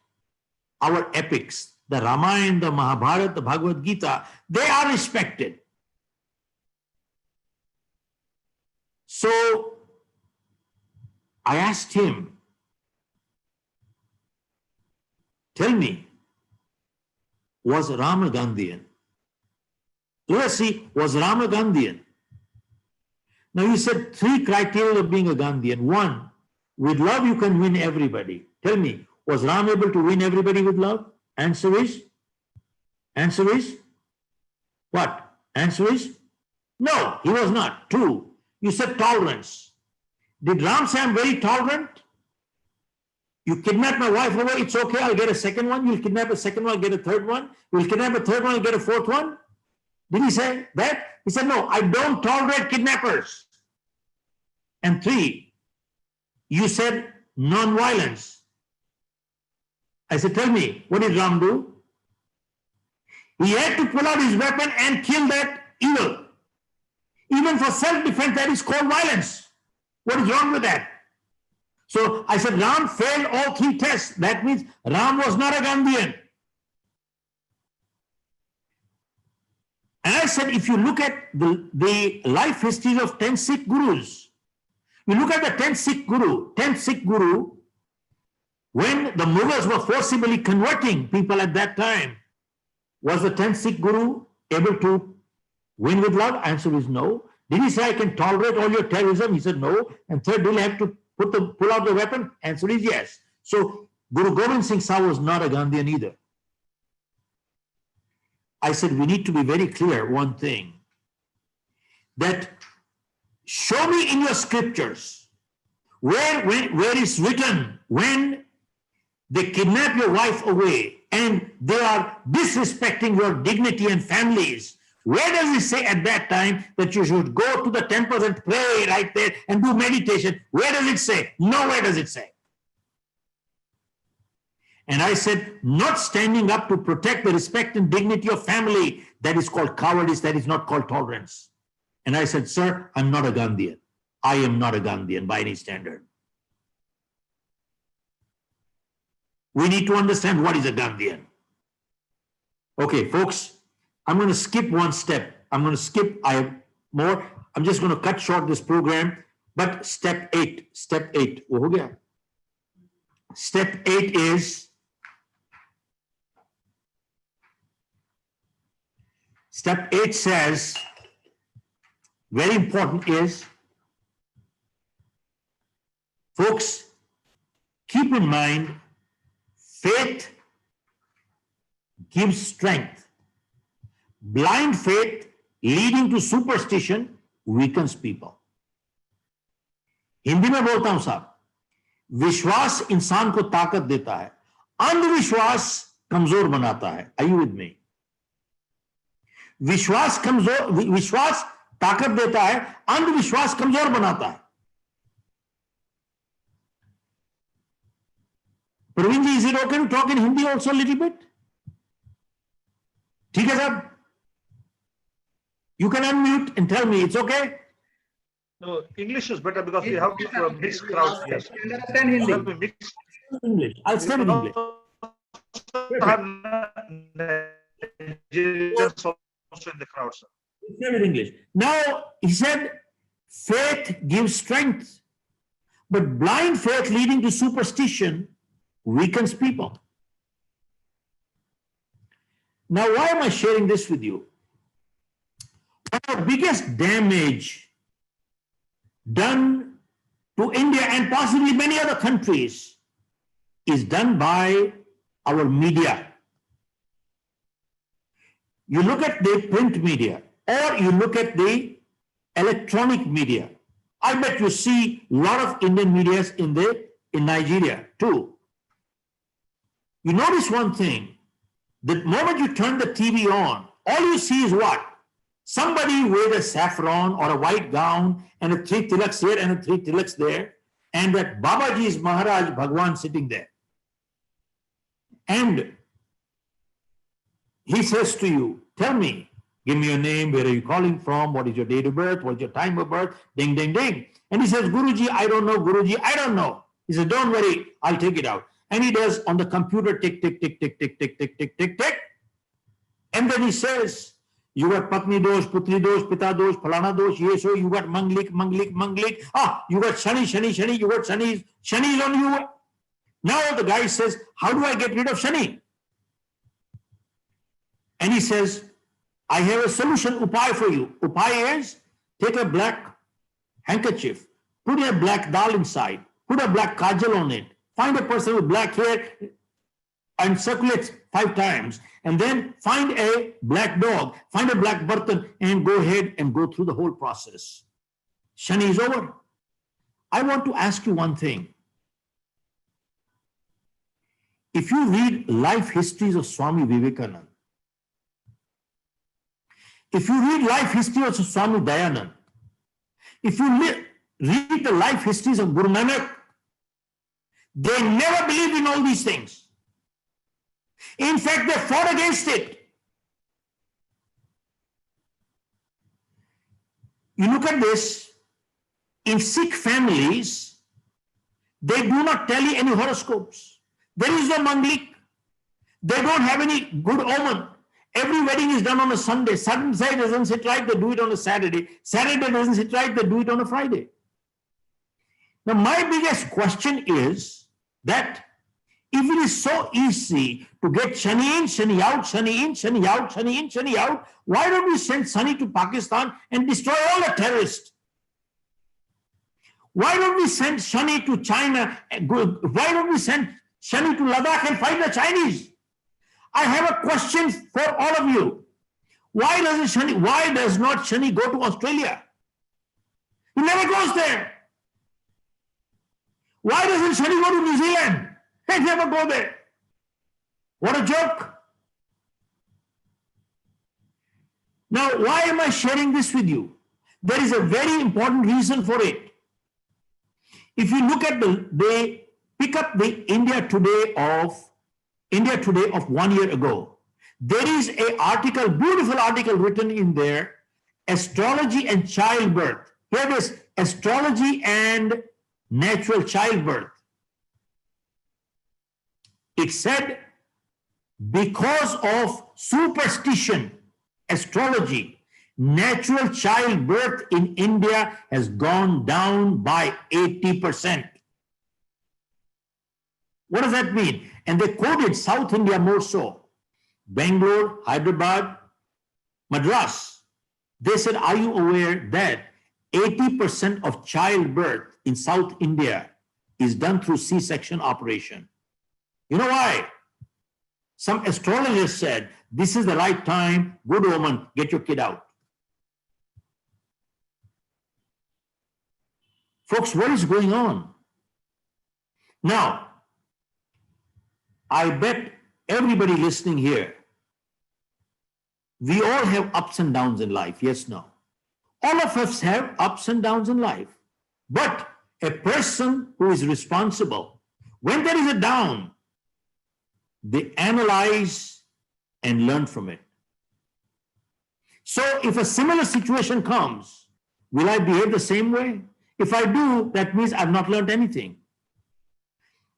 our epics, the Ramayana, the Mahabharata, the Bhagavad Gita, they are respected. So I asked him, tell me, was Ram a Gandhian? Let us see, was Ram a Gandhian? Now you said three criteria of being a Gandhian. One, with love you can win everybody. Tell me, was Ram able to win everybody with love? Answer is what? Answer is no, he was not. Two, you said tolerance. Did Ram say I'm very tolerant? You kidnap my wife away, it's okay, I'll get a second one. You'll kidnap a second one, I'll get a third one. You'll kidnap a third one, I'll get a fourth one. Did he say that? He said, no, I don't tolerate kidnappers. And three, you said non-violence. I said, tell me, what did Ram do? He had to pull out his weapon and kill that evil. Even for self-defense, that is called violence. What is wrong with that? So I said, Ram failed all three tests. That means Ram was not a Gandhian. And I said, if you look at the life history of 10 Sikh gurus, you look at the 10th Sikh guru, when the Mughals were forcibly converting people at that time, was the 10th Sikh guru able to win with love? Answer is no. Did he say, I can tolerate all your terrorism? He said no. And third, do you have to pull out the weapon? Answer is yes. So Guru Gobind Singh Sahib was not a Gandhian either. I said, we need to be very clear one thing, that show me in your scriptures where it's written when they kidnap your wife away and they are disrespecting your dignity and families. Where does it say at that time that you should go to the temples and pray right there and do meditation? Where does it say? Nowhere does it say. And I said, not standing up to protect the respect and dignity of family, that is called cowardice, that is not called tolerance. And I said, sir, I'm not a Gandhian. I am not a Gandhian by any standard. We need to understand what is a Gandhian. Okay, folks, I'm going to skip one step. I have more. I'm just going to cut short this program. But step 8, wo ho gaya. Step 8 is Step 8 says, very important is, folks, keep in mind, faith gives strength. Blind faith leading to superstition weakens people. Hindi में बोलता हूं साहब, विश्वास इंसान को ताकत देता है, अंधविश्वास कमजोर बनाता है. Are you with me? विश्वास ताकत देता है, अंधविश्वास कमजोर बनाता है. प्रवीण जी, is it okay to talk in Hindi also a little bit? ठीक है साहब? You can unmute and tell me, it's okay? No, English is better because we have mixed crowds. Yes. Understand Hindi? Mixed. English. I'll say it in English. Nigerians also in the crowd, sir. Say it in English. Now, he said, faith gives strength, but blind faith leading to superstition weakens people. Now, why am I sharing this with you? One of the biggest damage done to India and possibly many other countries is done by our media. You look at the print media or you look at the electronic media. I bet you see a lot of Indian media in Nigeria too. You notice one thing, the moment you turn the TV on, all you see is what? Somebody with a saffron or a white gown and a 3 tilaks here and a 3 tilaks there, and that Babaji's Maharaj Bhagwan sitting there. And he says to you, tell me, give me your name, where are you calling from, what is your date of birth, what is your time of birth, ding, ding, ding. And he says, Guruji, I don't know, Guruji, I don't know. He says, don't worry, I'll take it out. And he does on the computer, tick, tick, tick, tick, tick, tick, tick, tick, tick, tick. And then he says, you got Patni dosh, Putri dosh, Pita dosh, Phalana dosh, yes, so you got Manglik, Manglik, Manglik. Ah, you got Shani, Shani, Shani, you got Shani, Shani is on you. Now the guy says, how do I get rid of Shani? And he says, I have a solution, upay for you. Upay is, take a black handkerchief, put a black dal inside, put a black kajal on it, find a person with black hair and circulate 5 times, and then find a black dog, find a black bartan, and go ahead and go through the whole process. Shani is over. I want to ask you one thing. If you read life histories of Swami Vivekananda, if you read life history of Swami Dayanand, if you read the life histories of Guru Nanak, they never believed in all these things. In fact, they fought against it. You look at this, in Sikh families, they do not tally any horoscopes. There is no Manglik. They don't have any good omen. Every wedding is done on a Sunday. Sunday doesn't sit right, they do it on a Saturday. Saturday doesn't sit right, they do it on a Friday. Now, my biggest question is that if it is so easy to get Shani in, Shani out, Shani in, Shani out, Shani in, Shani out, why don't we send Shani to Pakistan and destroy all the terrorists? Why don't we send Shani to China? Why don't we send Shani to Ladakh and fight the Chinese? I have a question for all of you. Why does not Shani go to Australia? He never goes there. Why doesn't Shani go to New Zealand? He never go there. What a joke. Now, why am I sharing this with you? There is a very important reason for it. If you look at they pick up the India Today of 1 year ago, there is a article, beautiful article written in there, astrology and childbirth. Here it is, astrology and natural childbirth. It said, because of superstition, astrology, natural childbirth in India has gone down by 80%. What does that mean? And they quoted South India more so. Bangalore, Hyderabad, Madras. They said, are you aware that 80% of childbirth in South India is done through C-section operation? You know why? Some astrologers said, this is the right time, good woman, get your kid out. Folks, what is going on? Now, I bet everybody listening here, we all have ups and downs in life, yes, no? All of us have ups and downs in life. But a person who is responsible, when there is a down, they analyze and learn from it. So if a similar situation comes, will I behave the same way? If I do, that means I've not learned anything.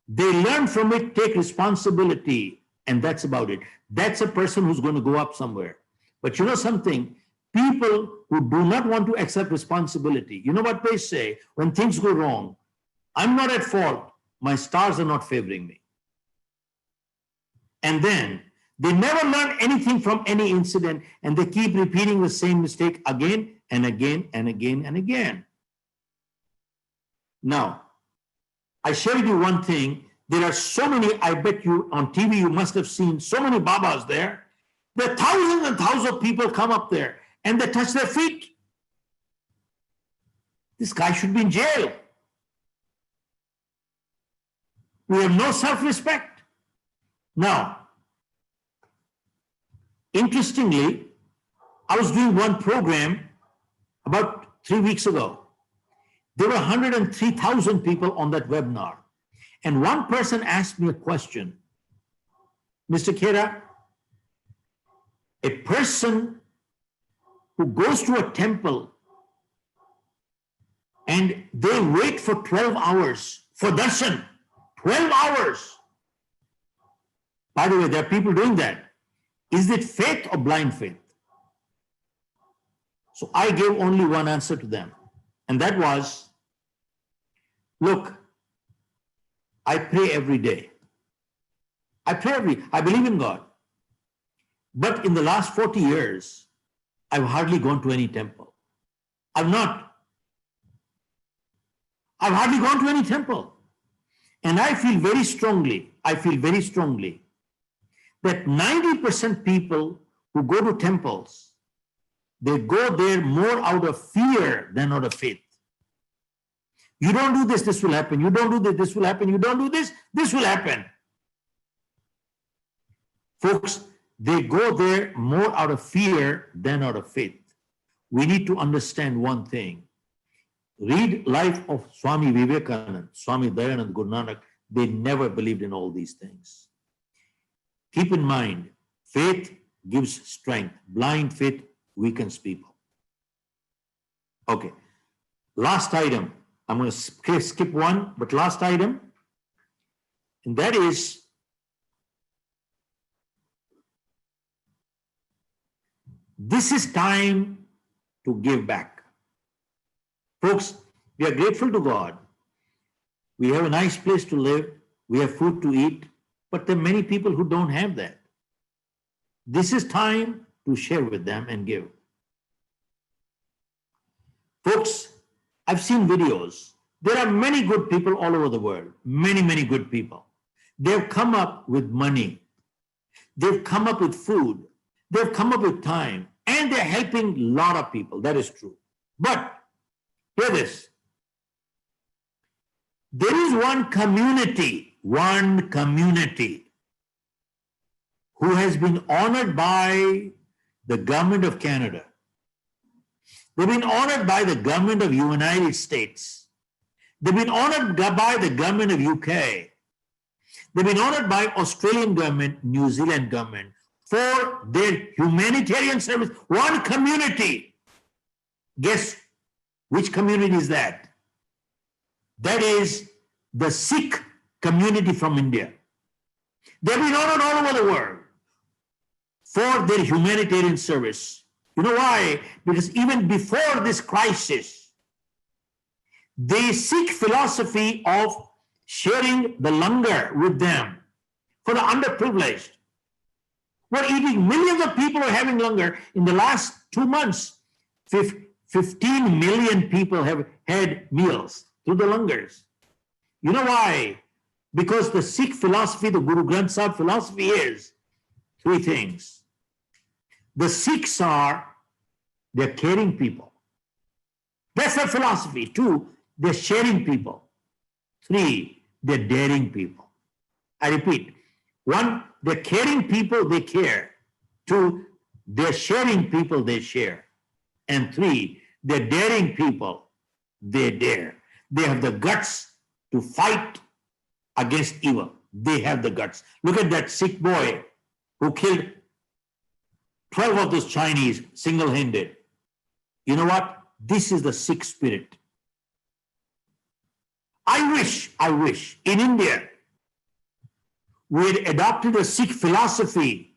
They learn from it, take responsibility, and that's about it. That's a person who's going to go up somewhere. But you know something? People who do not want to accept responsibility, you know what they say? When things go wrong, I'm not at fault. My stars are not favoring me. And then they never learn anything from any incident, and they keep repeating the same mistake again and again and again and again. Now, I share with you one thing. There are so many, I bet you on TV, you must have seen so many Babas there. There are thousands and thousands of people come up there and they touch their feet. This guy should be in jail. We have no self-respect. Now, interestingly, I was doing one program about 3 weeks ago. There were 103,000 people on that webinar. And one person asked me a question. Mr. Khera, a person who goes to a temple and they wait for 12 hours for darshan, 12 hours. By the way, there are people doing that. Is it faith or blind faith? So I gave only one answer to them. And that was, look, I pray every day. I believe in God. But in the last 40 years, I've hardly gone to any temple. I've hardly gone to any temple. And I feel very strongly that 90% people who go to temples, they go there more out of fear than out of faith. You don't do this, this will happen. You don't do this, this will happen. You don't do this, this will happen. Folks, they go there more out of fear than out of faith. We need to understand one thing. Read life of Swami Vivekananda, Swami Dayanand, Guru Nanak. They never believed in all these things. Keep in mind, faith gives strength. Blind faith weakens people. Okay, last item. I'm going to skip one, but last item, and that is this is time to give back. Folks, we are grateful to God. We have a nice place to live. We have food to eat, but there are many people who don't have that. This is time to share with them and give. Folks, I've seen videos. There are many good people all over the world. Many, many good people. They've come up with money. They've come up with food. They've come up with time. And they're helping a lot of people. That is true. But hear this. There is one community who has been honored by the government of Canada. They've been honored by the government of United States. They've been honored by the government of UK. They've been honored by Australian government, New Zealand government for their humanitarian service. One community. Guess which community is that? That is the Sikh community from India. They've been honored all over the world for their humanitarian service. You know why? Because even before this crisis, the Sikh philosophy of sharing the langar with them for the underprivileged. We're eating, millions of people are having langar. In the last 2 months, 15 million people have had meals through the langars. You know why? Because the Sikh philosophy, the Guru Granth Sahib philosophy is 3 things. The Sikhs they're caring people. That's their philosophy. 2, they're sharing people. 3, they're daring people. I repeat, 1, they're caring people, they care. 2, they're sharing people, they share. And 3, they're daring people, they dare. They have the guts to fight against evil. They have the guts. Look at that Sikh boy who killed 12 of those Chinese single-handed. You know what? This is the Sikh spirit. I wish in India we had adopted a Sikh philosophy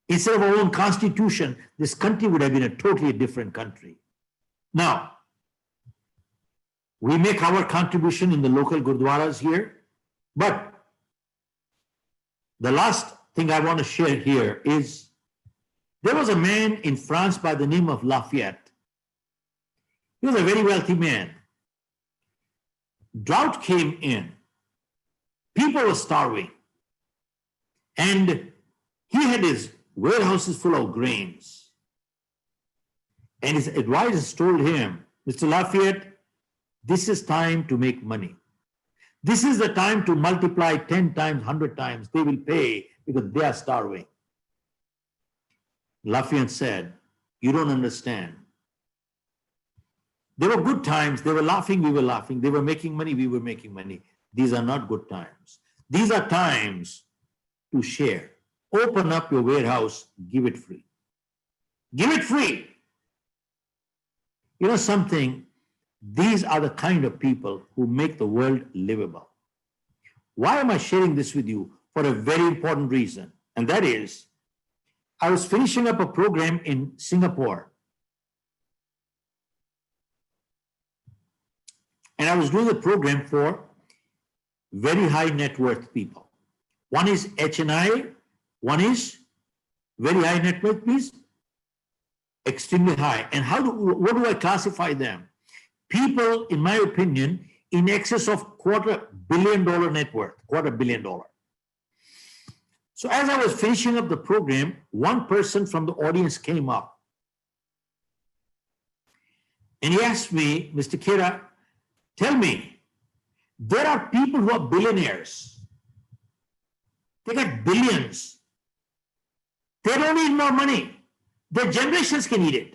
instead of our own constitution. This country would have been a totally different country. Now, we make our contribution in the local gurdwaras here, but the last thing I want to share here is there was a man in France by the name of Lafayette. He was a very wealthy man. Drought came in. People were starving. And he had his warehouses full of grains. And his advisors told him, Mr. Lafayette, this is time to make money. This is the time to multiply 10 times, 100 times. They will pay because they are starving. Lafayette said, you don't understand. There were good times. They were laughing, we were laughing. They were making money, we were making money. These are not good times. These are times to share. Open up your warehouse, give it free. Give it free. You know something? These are the kind of people who make the world livable. Why am I sharing this with you? For a very important reason. And that is, I was finishing up a program in Singapore. And I was doing a program for very high net worth people. One is HNI, one is very high net worth, please, extremely high. And what do I classify them? People, in my opinion, in excess of $250 million net worth, $250 million. So as I was finishing up the program, one person from the audience came up. And he asked me, Mr. Kera, tell me, there are people who are billionaires. They got billions. They don't need more money. Their generations can eat it.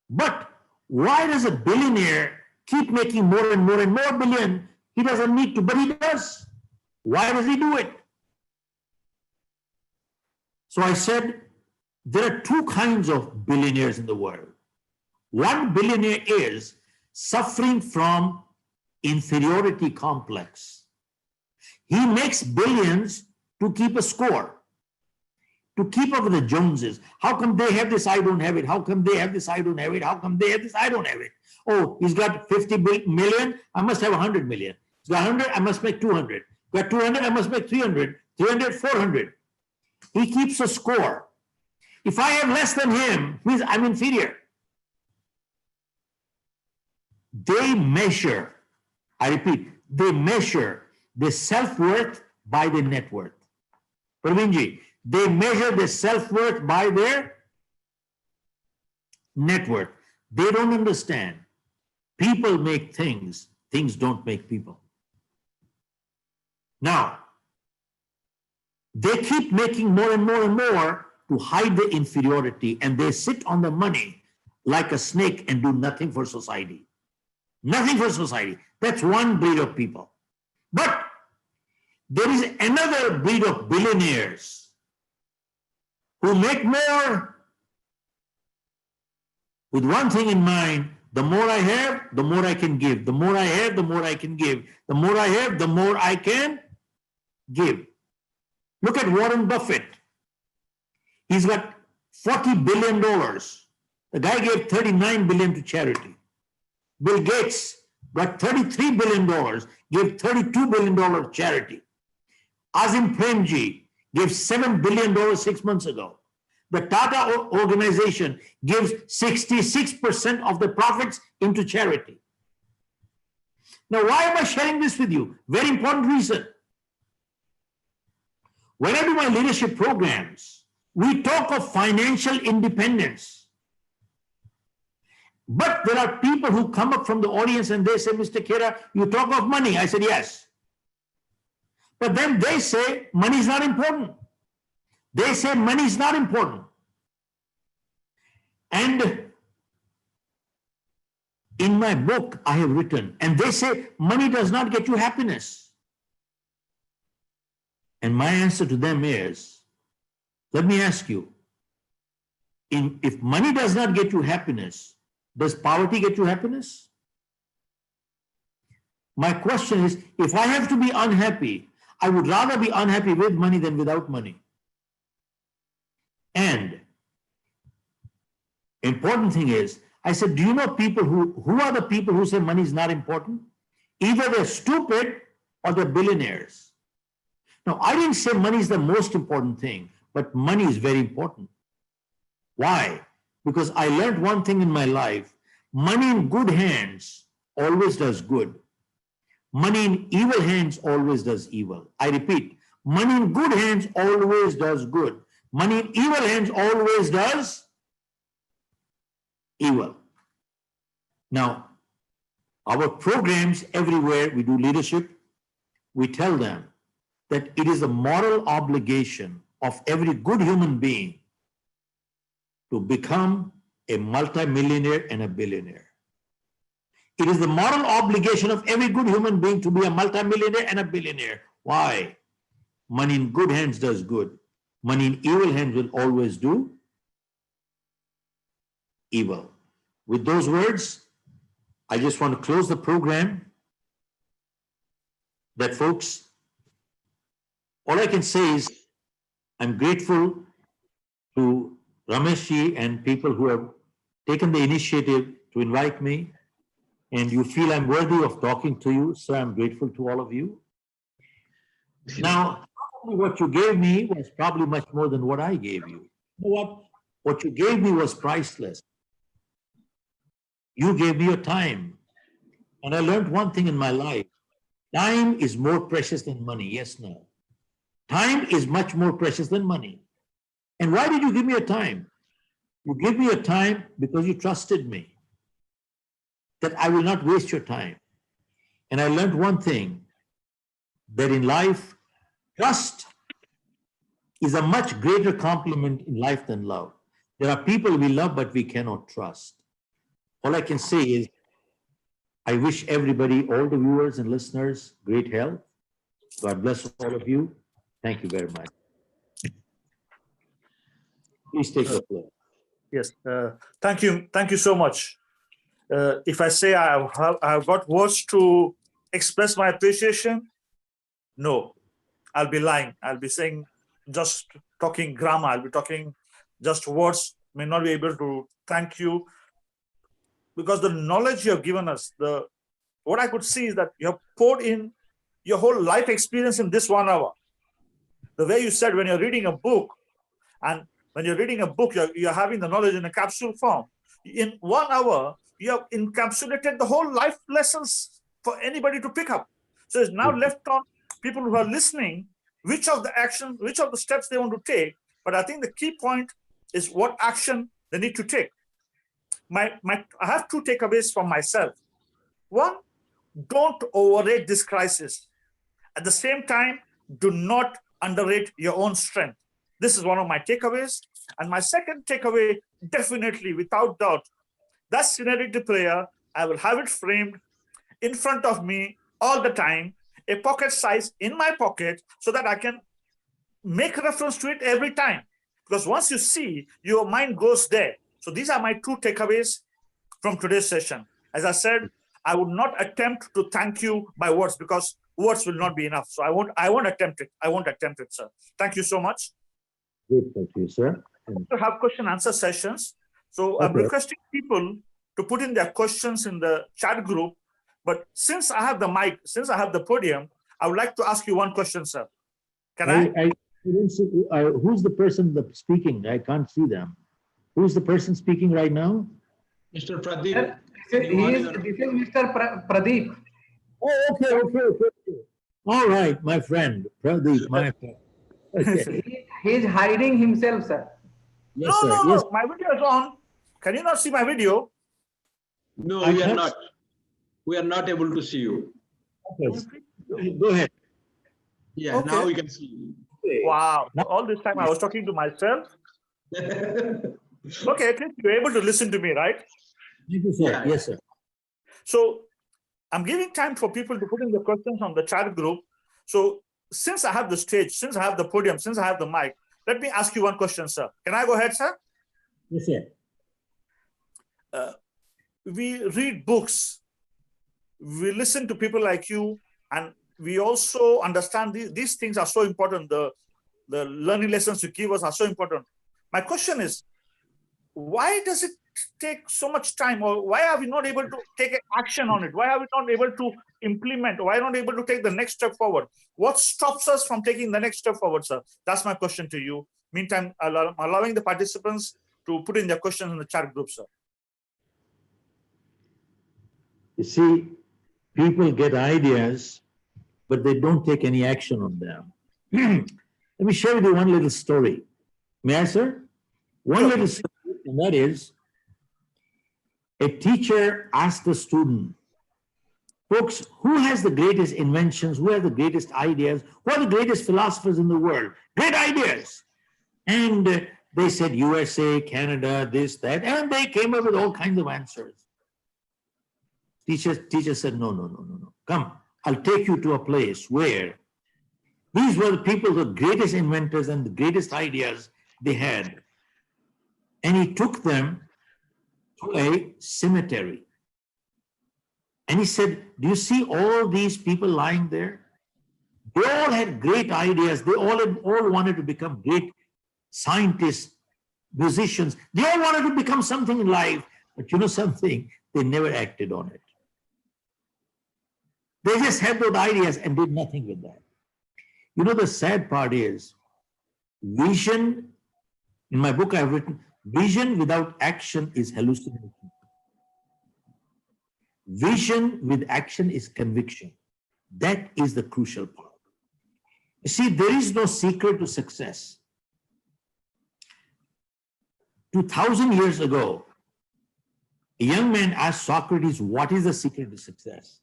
But why does a billionaire keep making more and more and more billion? He doesn't need to, but he does. Why does he do it? So I said, there are 2 kinds of billionaires in the world. One billionaire is suffering from inferiority complex. He makes billions to keep a score, to keep up with the Joneses. How come they have this, I don't have it? How come they have this, I don't have it? How come they have this, I don't have it? Oh, he's got 50 million, I must have 100 million. He's got 100, I must make 200. Got 200, I must make 300. 300, 400. He keeps a score. If I have less than him, means I'm inferior. They measure, I repeat, they measure their self-worth by their net worth. Praveenji, they measure their self-worth by their net worth. They don't understand. People make things, things don't make people. Now, they keep making more and more and more to hide the inferiority, and they sit on the money like a snake and do nothing for society. Nothing for society. That's one breed of people. But there is another breed of billionaires who make more with one thing in mind: the more I have, the more I can give. The more I have, the more I can give. The more I have, the more I can give. Look at Warren Buffett. He's got $40 billion. The guy gave $39 billion to charity. Bill Gates got $33 billion, gave $32 billion charity. Azim Premji gave $7 billion 6 months ago. The Tata organization gives 66% of the profits into charity. Now, why am I sharing this with you? Very important reason. When I do my leadership programs, we talk of financial independence. But there are people who come up from the audience and they say, Mr. Khera, you talk of money. I said, yes. But then they say money is not important. They say money is not important. And in my book, I have written, and they say money does not get you happiness. And my answer to them is, let me ask you, if money does not get you happiness, does poverty get you happiness? My question is, if I have to be unhappy, I would rather be unhappy with money than without money. And important thing is, I said, do you know people who are the people who say money is not important? Either they're stupid or they're billionaires. Now, I didn't say money is the most important thing, but money is very important. Why? Because I learned one thing in my life, money in good hands always does good. Money in evil hands always does evil. I repeat, money in good hands always does good. Money in evil hands always does evil. Now, our programs everywhere, we do leadership, we tell them that it is a moral obligation of every good human being to become a multimillionaire and a billionaire. It is the moral obligation of every good human being to be a multimillionaire and a billionaire. Why? Money in good hands does good. Money in evil hands will always do evil. With those words, I just want to close the program. That folks, all I can say is I'm grateful to Rameshji and people who have taken the initiative to invite me, and you feel I'm worthy of talking to you, so I'm grateful to all of you. Now, what you gave me was probably much more than what I gave you. What you gave me was priceless. You gave me your time. And I learned one thing in my life. Time is more precious than money. Yes, no. Time is much more precious than money. And why did you give me your time? You gave me your time because you trusted me that I will not waste your time. And I learned one thing, that in life, trust is a much greater compliment in life than love. There are people we love, but we cannot trust. All I can say is, I wish everybody, all the viewers and listeners, great health. God bless all of you. Thank you very much. Please take the floor. Yes, thank you. Thank you so much. If I say I have got words to express my appreciation, no, I'll be lying. I'll be saying just talking grammar. I'll be talking just words, may not be able to thank you, because the knowledge you have given us, what I could see is that you have poured in your whole life experience in this 1 hour. The way you said, when you're reading a book, and when you're reading a book, you're having the knowledge in a capsule form. In 1 hour, you have encapsulated the whole life lessons for anybody to pick up. So it's now left on people who are listening, which of the actions, which of the steps they want to take. But I think the key point is what action they need to take. I have 2 takeaways from myself. One, don't overrate this crisis. At the same time, do not underrate your own strength. This is one of my takeaways. And my second takeaway, definitely, without doubt, that scenario player, I will have it framed in front of me all the time, a pocket size in my pocket, so that I can make reference to it every time. Because once you see, your mind goes there. So these are my 2 takeaways from today's session. As I said, I would not attempt to thank you by words, because words will not be enough. So I won't attempt it. I won't attempt it, sir. Thank you so much. Good, thank you, sir. To have question answer sessions. So I'm requesting people to put in their questions in the chat group. But since I have the mic, since I have the podium, I would like to ask you one question, sir. Can I? Don't see, who's the person that's speaking? I can't see them. Who's the person speaking right now? Mr. Pradeep. This is Mr. Pradeep. Oh, okay. All right, my friend, Pradeep, my friend. Okay. He is hiding himself, sir. Yes, sir. Yes. No. My video is on. Can you not see my video? No, we are not. We are not able to see you. Okay. Go ahead. Yeah, Okay. now we can see you. Wow. All this time I was talking to myself. Okay, at least you're able to listen to me, right? Thank you, sir. Yeah. Yes, sir. So I'm giving time for people to put in the questions on the chat group. So since I have the stage, since I have the podium, since I have the mic, let me ask you one question, sir. Can I go ahead, sir? Yes, sir. We read books. We listen to people like you, and we also understand these things are so important. The learning lessons you give us are so important. My question is, why does it take so much time, or why are we not able to take action on it? Why are we not able to implement? Why are we not able to take the next step forward? What stops us from taking the next step forward, sir? That's my question to you. Meantime, allowing the participants to put in their questions in the chat group, sir. You see, people get ideas, but they don't take any action on them. Let me share with you one little story. May I, sir? One little story, and that is, a teacher asked the student, folks, who has the greatest inventions? Who has the greatest ideas? Who are the greatest philosophers in the world? Great ideas. And they said USA, Canada, this, that, and they came up with all kinds of answers. Teacher said, no. Come, I'll take you to a place where these were the people, the greatest inventors and the greatest ideas they had. And he took them to a cemetery. And he said, do you see all these people lying there? They all had great ideas. They all wanted to become great scientists, musicians. They all wanted to become something in life. But you know something? They never acted on it. They just had those ideas and did nothing with that. You know, the sad part is, vision, in my book I've written, vision without action is hallucination. Vision with action is conviction. That is the crucial part. You see, there is no secret to success. 2000 years ago, a young man asked Socrates, what is the secret to success?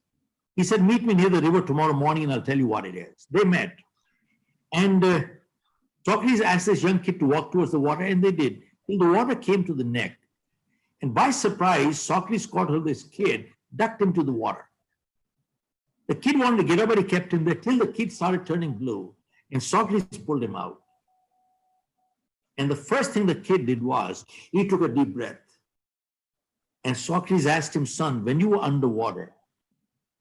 He said, meet me near the river tomorrow morning and I'll tell you what it is. They met. And Socrates asked this young kid to walk towards the water, and they did. Till the water came to the neck. And by surprise, Socrates caught hold of this kid, ducked him to the water. The kid wanted to get up, but he kept him there till the kid started turning blue. And Socrates pulled him out. And the first thing the kid did was, he took a deep breath. And Socrates asked him, son, when you were underwater,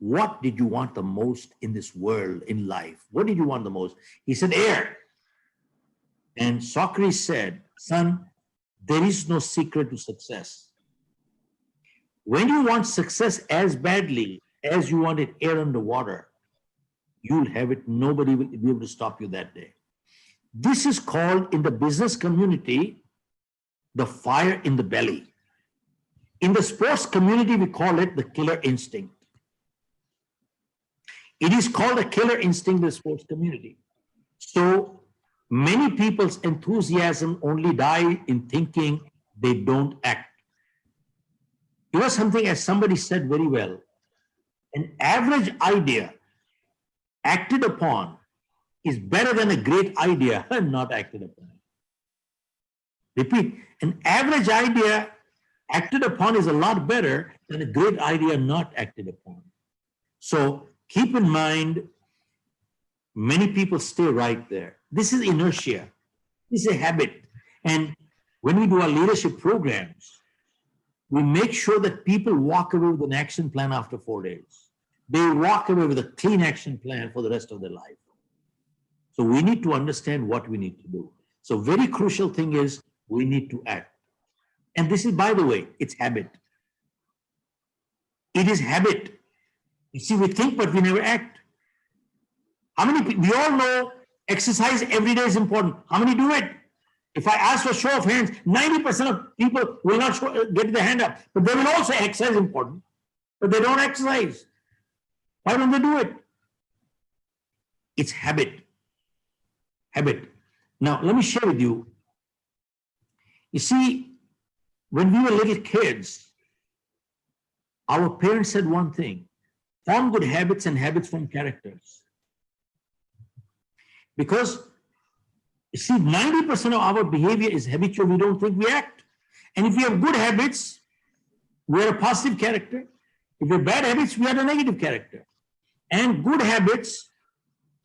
what did you want the most in this world, in life? What did you want the most? He said, air. And Socrates said, son, there is no secret to success. When you want success as badly as you wanted air underwater, you'll have it. Nobody will be able to stop you that day. This is called, in the business community, the fire in the belly. In the sports community, we call it the killer instinct. It is called a killer instinct in the sports community. So many people's enthusiasm only die in thinking, they don't act. You know something, as somebody said very well, an average idea acted upon is better than a great idea not acted upon. Repeat, an average idea acted upon is a lot better than a great idea not acted upon. So keep in mind, many people stay right there. This is inertia. This is a habit. And when we do our leadership programs, we make sure that people walk away with an action plan after 4 days. They walk away with a clean action plan for the rest of their life. So we need to understand what we need to do. So very crucial thing is we need to act. And this is, by the way, it's habit. It is habit. You see, we think, but we never act. How many, we all know exercise every day is important. How many do it? If I ask for show of hands, 90% of people will not get their hand up, but they will also say exercise is important, but they don't exercise. Why don't they do it? It's habit. Habit. Now, let me share with you. You see, when we were little kids, our parents said one thing: form good habits and habits form characters. Because, you see, 90% of our behavior is habitual. We don't think, we act. And if we have good habits, we are a positive character. If we have bad habits, we are a negative character. And good habits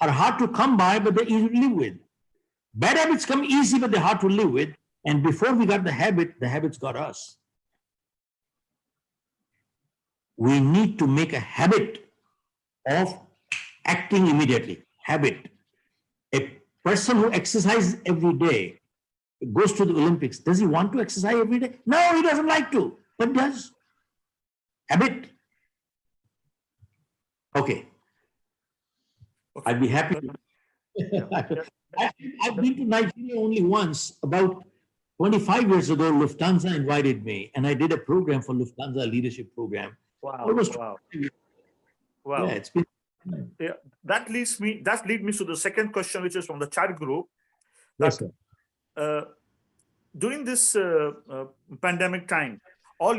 are hard to come by, but they're easy to live with. Bad habits come easy, but they're hard to live with. And before we got the habits got us. We need to make a habit of acting immediately. Habit. A person who exercises every day, goes to the Olympics, does he want to exercise every day? No, he doesn't like to, but does. Habit. Okay. I'd be happy to. I've been to Nigeria only once. About 25 years ago, Lufthansa invited me, and I did a program for Lufthansa leadership program. Wow. Almost Wow. Yeah, it's been. Yeah, that leads me to the second question, which is from the chat group. Yes, sir. During this pandemic time, all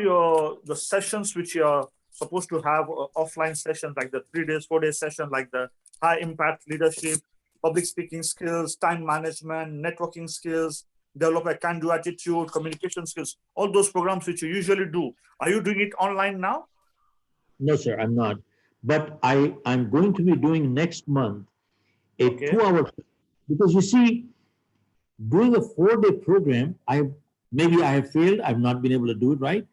the sessions which you are supposed to have, offline sessions like the 3 days, 4 days session, like the high impact leadership, public speaking skills, time management, networking skills, develop a can-do attitude, communication skills, all those programs which you usually do. Are you doing it online now? No, sir, I'm not. But I'm going to be doing next month a 2-hour, because you see, doing a 4-day program, maybe I have failed, I've not been able to do it right,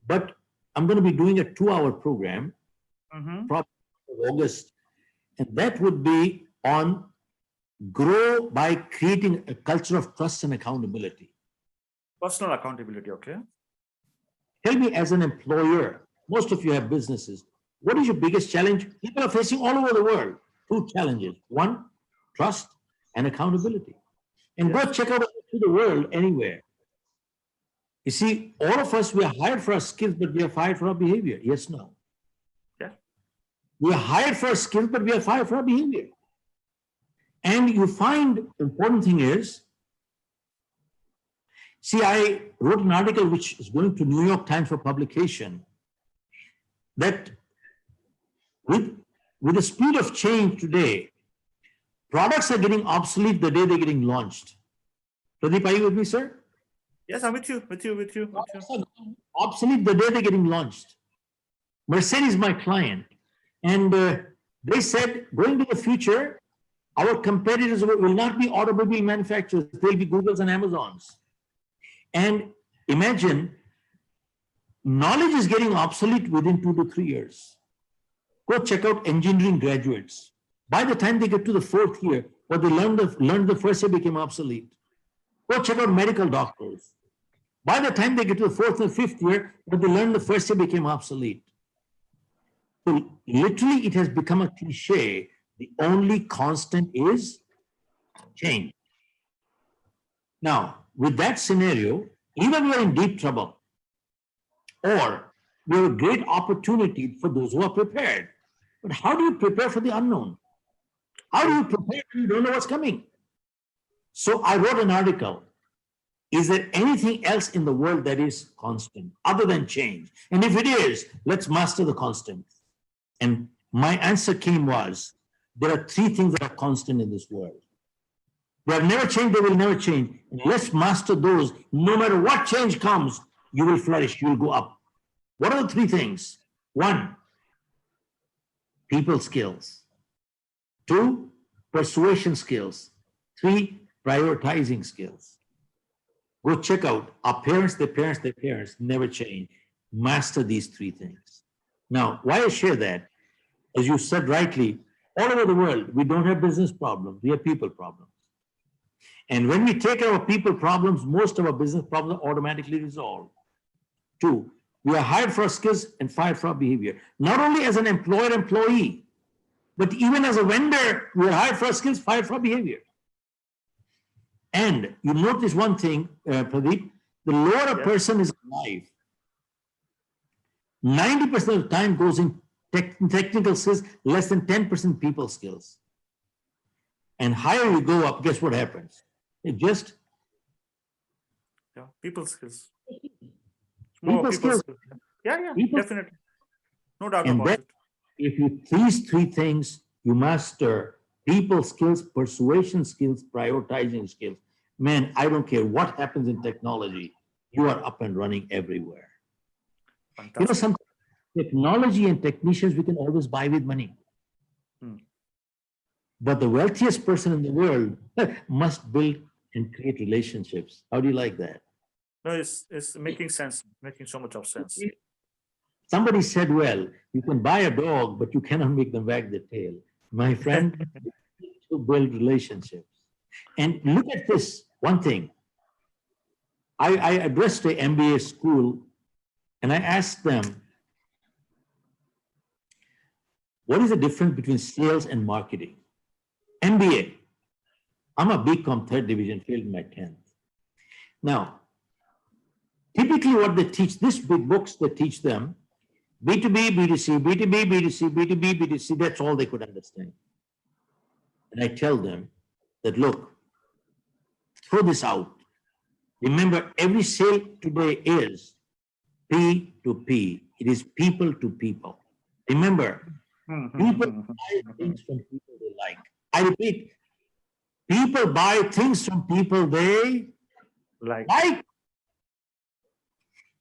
but I'm going to be doing a 2-hour program, probably in August, and that would be on grow by creating a culture of trust and accountability. Personal accountability, okay. Tell me, as an employer, most of you have businesses, what is your biggest challenge? People are facing all over the world 2 challenges. 1, trust and accountability. And go check out to the world anywhere. You see, all of us, we are hired for our skills, but we are fired for our behavior. Yes, no. Yeah. We are hired for our skills, but we are fired for our behavior. And you find important thing is, see, I wrote an article which is going to New York Times for publication, that with the speed of change today, products are getting obsolete the day they're getting launched. Pradeep, are you with me, sir? Yes, I'm with you. Obsolete the day they're getting launched. Mercedes, my client, and they said, going to the future, our competitors will not be automobile manufacturers, they'll be Googles and Amazons. And imagine, knowledge is getting obsolete within 2 to 3 years. Go check out engineering graduates. By the time they get to the 4th year, what they learned the first year became obsolete. Go check out medical doctors. By the time they get to the 4th and 5th year, what they learned the first year became obsolete. So literally, it has become a cliche. The only constant is change. Now, with that scenario, either we are in deep trouble, or we have a great opportunity for those who are prepared. But how do you prepare for the unknown? How do you prepare when you don't know what's coming? So I wrote an article. Is there anything else in the world that is constant other than change? And if it is, let's master the constant. And my answer was, there are 3 things that are constant in this world. They have never changed, they will never change. And let's master those. No matter what change comes, you will flourish, you will go up. What are the 3 things? 1, people skills. 2, persuasion skills. 3, prioritizing skills. Go check out our parents, their parents never change. Master these 3 things. Now, why I share that? As you said rightly, all over the world, we don't have business problems, we have people problems. And when we take care of people problems, most of our business problems are automatically resolved. 2, We are hired for our skills and fired for our behavior. Not only as an employer-employee, but even as a vendor, we are hired for our skills, fired for our behavior. And you notice one thing, Pradeep, the lower a person is alive, 90% of the time goes in technical skills, less than 10% people skills. And higher you go up, guess what happens? It just... people skills. More people skills. People definitely. No doubt about it. If you these three things, you master people skills, persuasion skills, prioritizing skills. Man, I don't care what happens in technology, you are up and running everywhere. Fantastic. You know, some technology and technicians we can always buy with money. But the wealthiest person in the world must build and create relationships. How do you like that? No, it's making sense, making so much of sense. Somebody said, well, you can buy a dog, but you cannot make them wag their tail. My friend, to build relationships. And look at this, one thing. I addressed an MBA school and I asked them, what is the difference between sales and marketing? MBA. I'm a BCom 3rd division, failed in my 10th. Now, typically what they teach, these big books, they teach them B2B, B2C, B2B, B2C, B2B, B2C, that's all they could understand. And I tell them that, look, throw this out. Remember, every sale today is P to P. It is people to people. Remember, people buy things from people they like. I repeat, people buy things from people they like.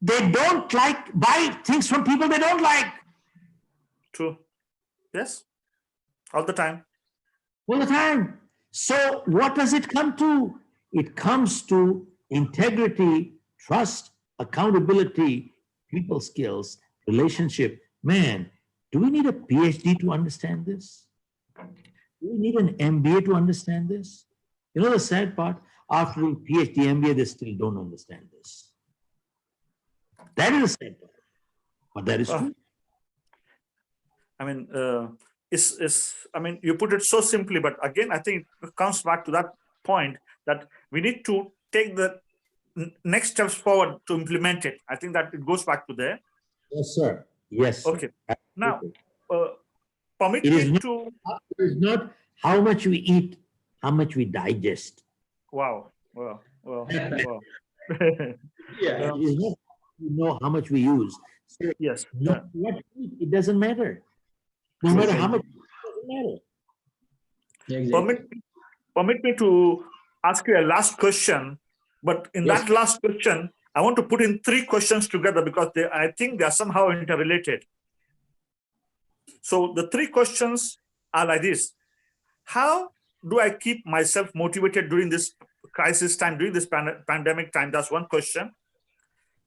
They don't buy things from people they don't like. True. Yes. All the time. All the time. So what does it come to? It comes to integrity, trust, accountability, people skills, relationship. Man, do we need a PhD to understand this? Do we need an MBA to understand this? You know the sad part? After doing PhD, MBA, they still don't understand this. That is the sad part. But that is true. I mean, I mean, you put it so simply, but again, I think it comes back to that point that we need to take the next steps forward to implement it. I think that it goes back to there. Yes, sir. Yes. Okay. Sir. Now, permit me to... It is not how much we eat, how much we digest. Wow. Wow. Wow. Wow. Yeah. It is not, you know, how much we use. So yes. What we eat, it doesn't matter. No matter how much, it doesn't matter. Permit me to ask you a last question, but in that last question, I want to put in 3 questions together because I think they are somehow interrelated. So the 3 questions are like this. How do I keep myself motivated during this crisis time, during this pandemic time? That's one question.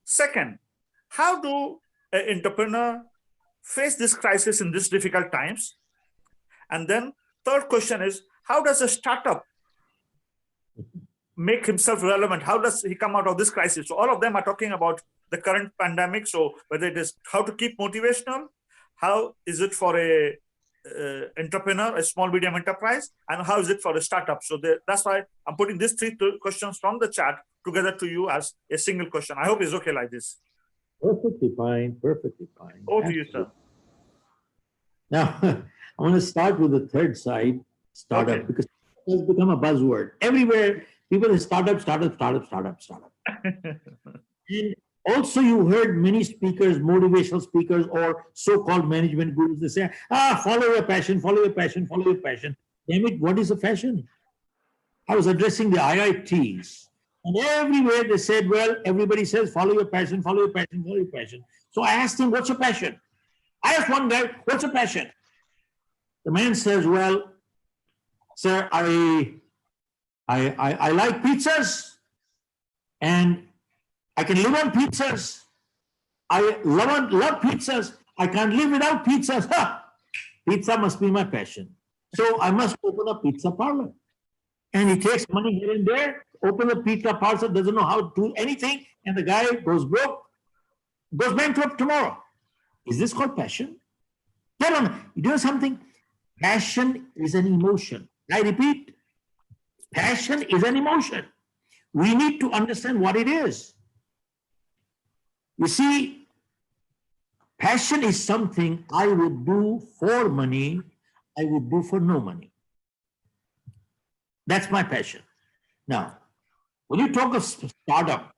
Second, how do an entrepreneur face this crisis in these difficult times? And then third question is, how does a startup make himself relevant? How does he come out of this crisis? So all of them are talking about the current pandemic. So whether it is how to keep motivational, how is it for a entrepreneur, a small medium enterprise, and how is it for a startup? So that's why I'm putting these 3 questions from the chat together to you as a single question. I hope it's okay like this. Perfectly fine, perfectly fine. Over to you, sir. Now, I want to start with the third side, startup, because it has become a buzzword. Everywhere, people say startup, startup, startup, startup, startup. And also, you heard many speakers, motivational speakers, or so-called management gurus, they say, follow your passion, follow your passion, follow your passion. Damn it, what is a passion? I was addressing the IITs, and everywhere they said, well, everybody says, follow your passion, follow your passion, follow your passion. So I asked him, what's your passion? I asked one guy, what's your passion? The man says, well, sir, I like pizzas, and I can live on pizzas. I love pizzas. I can't live without pizzas. Pizza must be my passion. So I must open a pizza parlor. And he takes money here and there, open a pizza parlor, doesn't know how to do anything, and the guy goes broke. goes bankrupt tomorrow. Is this called passion? No. You know something? Passion is an emotion. I repeat, passion is an emotion. We need to understand what it is. You see, passion is something I would do for money, I would do for no money. That's my passion. Now, when you talk of startup,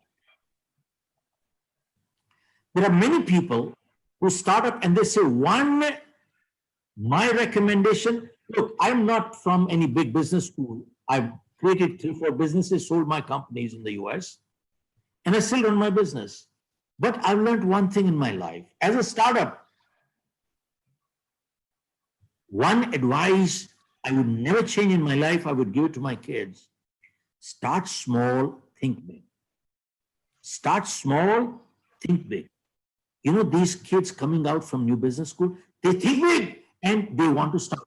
there are many people who start up and they say, my recommendation, look, I'm not from any big business school. I've created 3-4 businesses, sold my companies in the US, and I still run my business. But I've learned one thing in my life. As a startup, one advice I would never change in my life, I would give it to my kids. Start small, think big. Start small, think big. You know, these kids coming out from new business school, they think big and they want to start.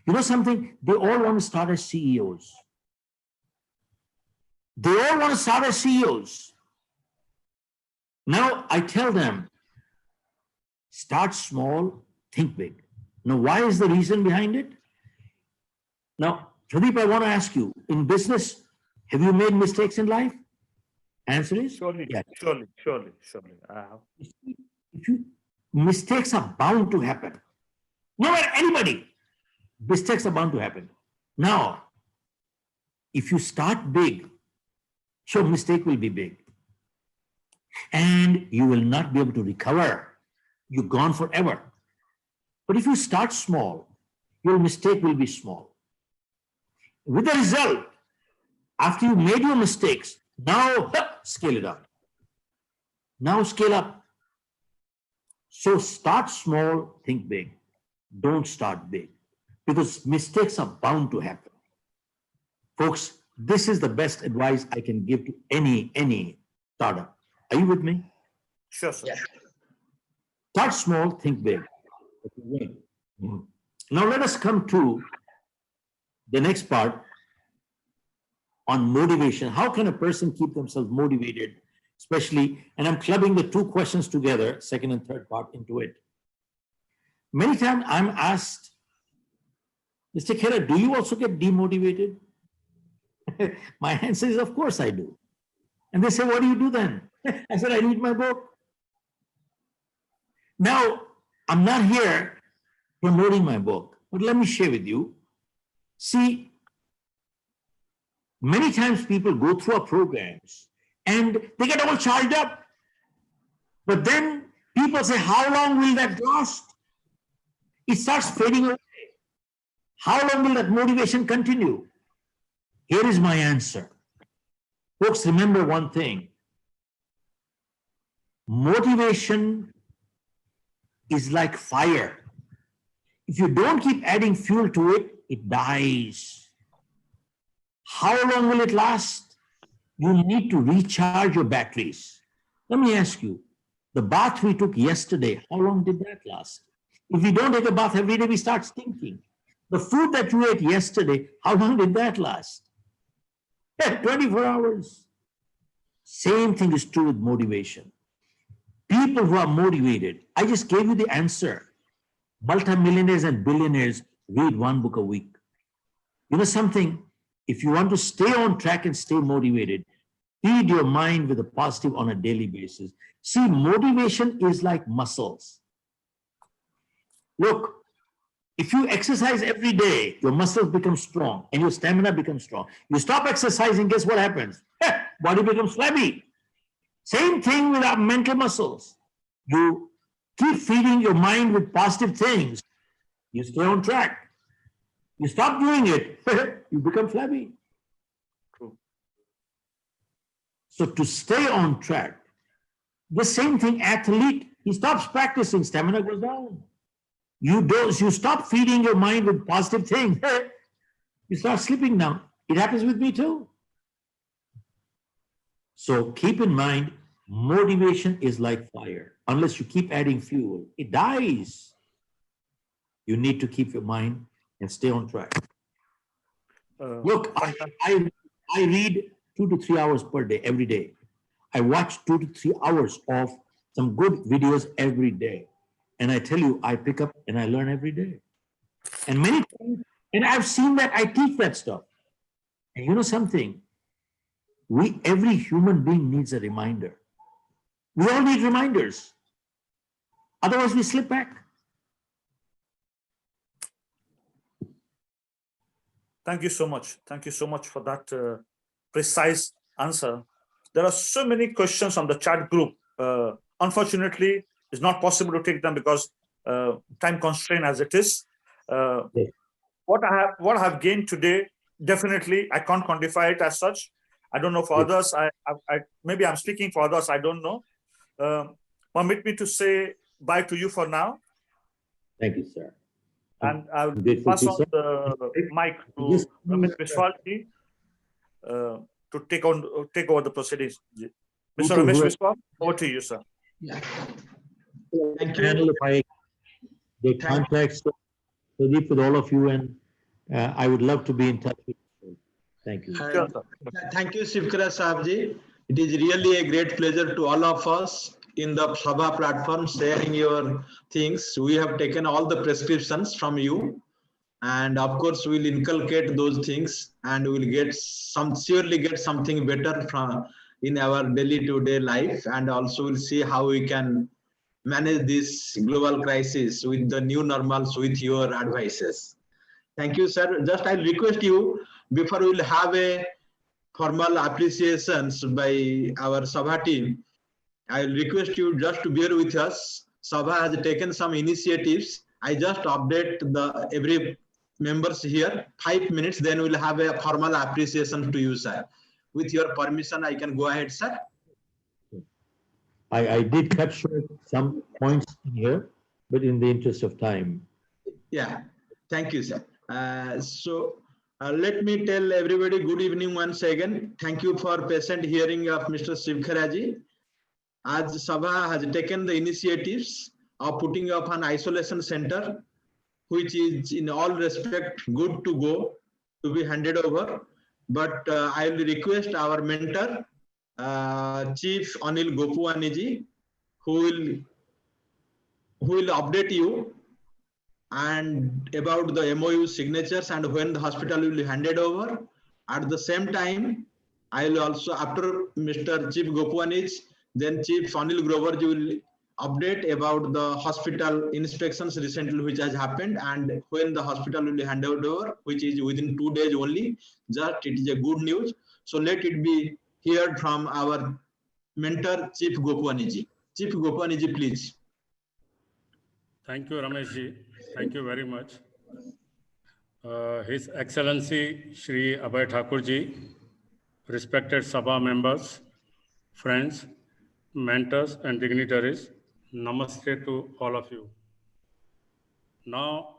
You know something? They all want to start as CEOs. They all want to start as CEOs. Now, I tell them, start small, think big. Now, why is the reason behind it? Now, Pradeep, I want to ask you, in business, have you made mistakes in life? Answer is? Surely, yes. surely. I have. Mistakes are bound to happen. No matter anybody, mistakes are bound to happen. Now, if you start big, your mistake will be big. And you will not be able to recover. You're gone forever. But if you start small, your mistake will be small. With the result, after you made your mistakes, now scale it up. Now scale up. So start small, think big. Don't start big, because mistakes are bound to happen. Folks, this is the best advice I can give to any startup. Are you with me? Sure, sir. Yeah. Start small, think big. Now let us come to the next part on motivation. How can a person keep themselves motivated, especially, and I'm clubbing the 2 questions together, second and third part into it. Many times I'm asked, Mr. Khera, do you also get demotivated? My answer is, of course I do. And they say, what do you do then? I said, I read my book. Now, I'm not here promoting my book, but let me share with you. See, many times people go through our programs and they get all charged up. But then people say, how long will that last? It starts fading away. How long will that motivation continue? Here is my answer. Folks, remember one thing. Motivation is like fire. If you don't keep adding fuel to it, it dies. How long will it last? You need to recharge your batteries. Let me ask you, the bath we took yesterday, how long did that last? If we don't take a bath every day, we start stinking. The food that you ate yesterday, how long did that last? 24 hours. Same thing is true with motivation. People who are motivated, I just gave you the answer. Multimillionaires and billionaires read 1 book a week. You know something? If you want to stay on track and stay motivated, feed your mind with a positive on a daily basis. See, motivation is like muscles. Look, if you exercise every day, your muscles become strong and your stamina becomes strong. You stop exercising, guess what happens? Body becomes flabby. Same thing with our mental muscles. You keep feeding your mind with positive things, you stay on track. You stop doing it, you become flabby. True. So to stay on track, the same thing, athlete, he stops practicing, stamina goes down. You stop feeding your mind with positive things, you start slipping down. It happens with me too. So keep in mind, motivation is like fire. Unless you keep adding fuel, it dies. You need to keep your mind and stay on track. Look, I read 2 to 3 hours per day, every day. I watch 2 to 3 hours of some good videos every day. And I tell you, I pick up and I learn every day. And many times, and I've seen that, I teach that stuff. And you know something? Every human being needs a reminder. We all need reminders. Otherwise, we slip back. Thank you so much. Thank you so much for that precise answer. There are so many questions on the chat group. Unfortunately, it's not possible to take them because time constraint as it is. Yes. What I have gained today, definitely, I can't quantify it as such. I don't know for others. Maybe I'm speaking for others. I don't know. Permit me to say bye to you for now. Thank you, sir. And I'll pass on the mic to Ramesh Vishwalji to take over the proceedings. Mr. Ramesh Vishwal, over to you, sir. Yeah. Thank you. The contacts, Pradeep, with all of you, and I would love to be in touch with you. Thank you. Sure, sir. Thank you, Shivkara Saabji. It is really a great pleasure to all of us in the SABHA platform sharing your things. We have taken all the prescriptions from you, and of course we'll inculcate those things, and we'll surely get something better from in our day-to-day life, and also we'll see how we can manage this global crisis with the new normals with your advices. Thank you, sir. Just I'll request you, before we'll have a formal appreciations by our SABHA team, I'll request you just to bear with us. SABHA has taken some initiatives. I just update every members here 5 minutes, then we'll have a formal appreciation to you, sir. With your permission, I can go ahead, sir. I did cut short some points in here, but in the interest of time. Yeah, thank you, sir. Let me tell everybody good evening once again. Thank you for patient hearing of Mr. Shivkharaji. As SABHA has taken the initiatives of putting up an isolation center, which is in all respect good to go, to be handed over. But I will request our mentor, Chief Anil Gopuaniji, who will update you and about the MOU signatures and when the hospital will be handed over. At the same time, I will also, after Mr. Chief Gopuanij, then Chief Anil Groverji will update about the hospital inspections recently which has happened and when the hospital will be handed over, which is within 2 days only. Just it is a good news. So let it be heard from our mentor, Chief Gopuaniji. Chief Gopuaniji, please. Thank you, Rameshji. Thank you very much. His Excellency Shri Abhay Thakurji, respected SABHA members, friends, mentors and dignitaries, namaste to all of you. Now,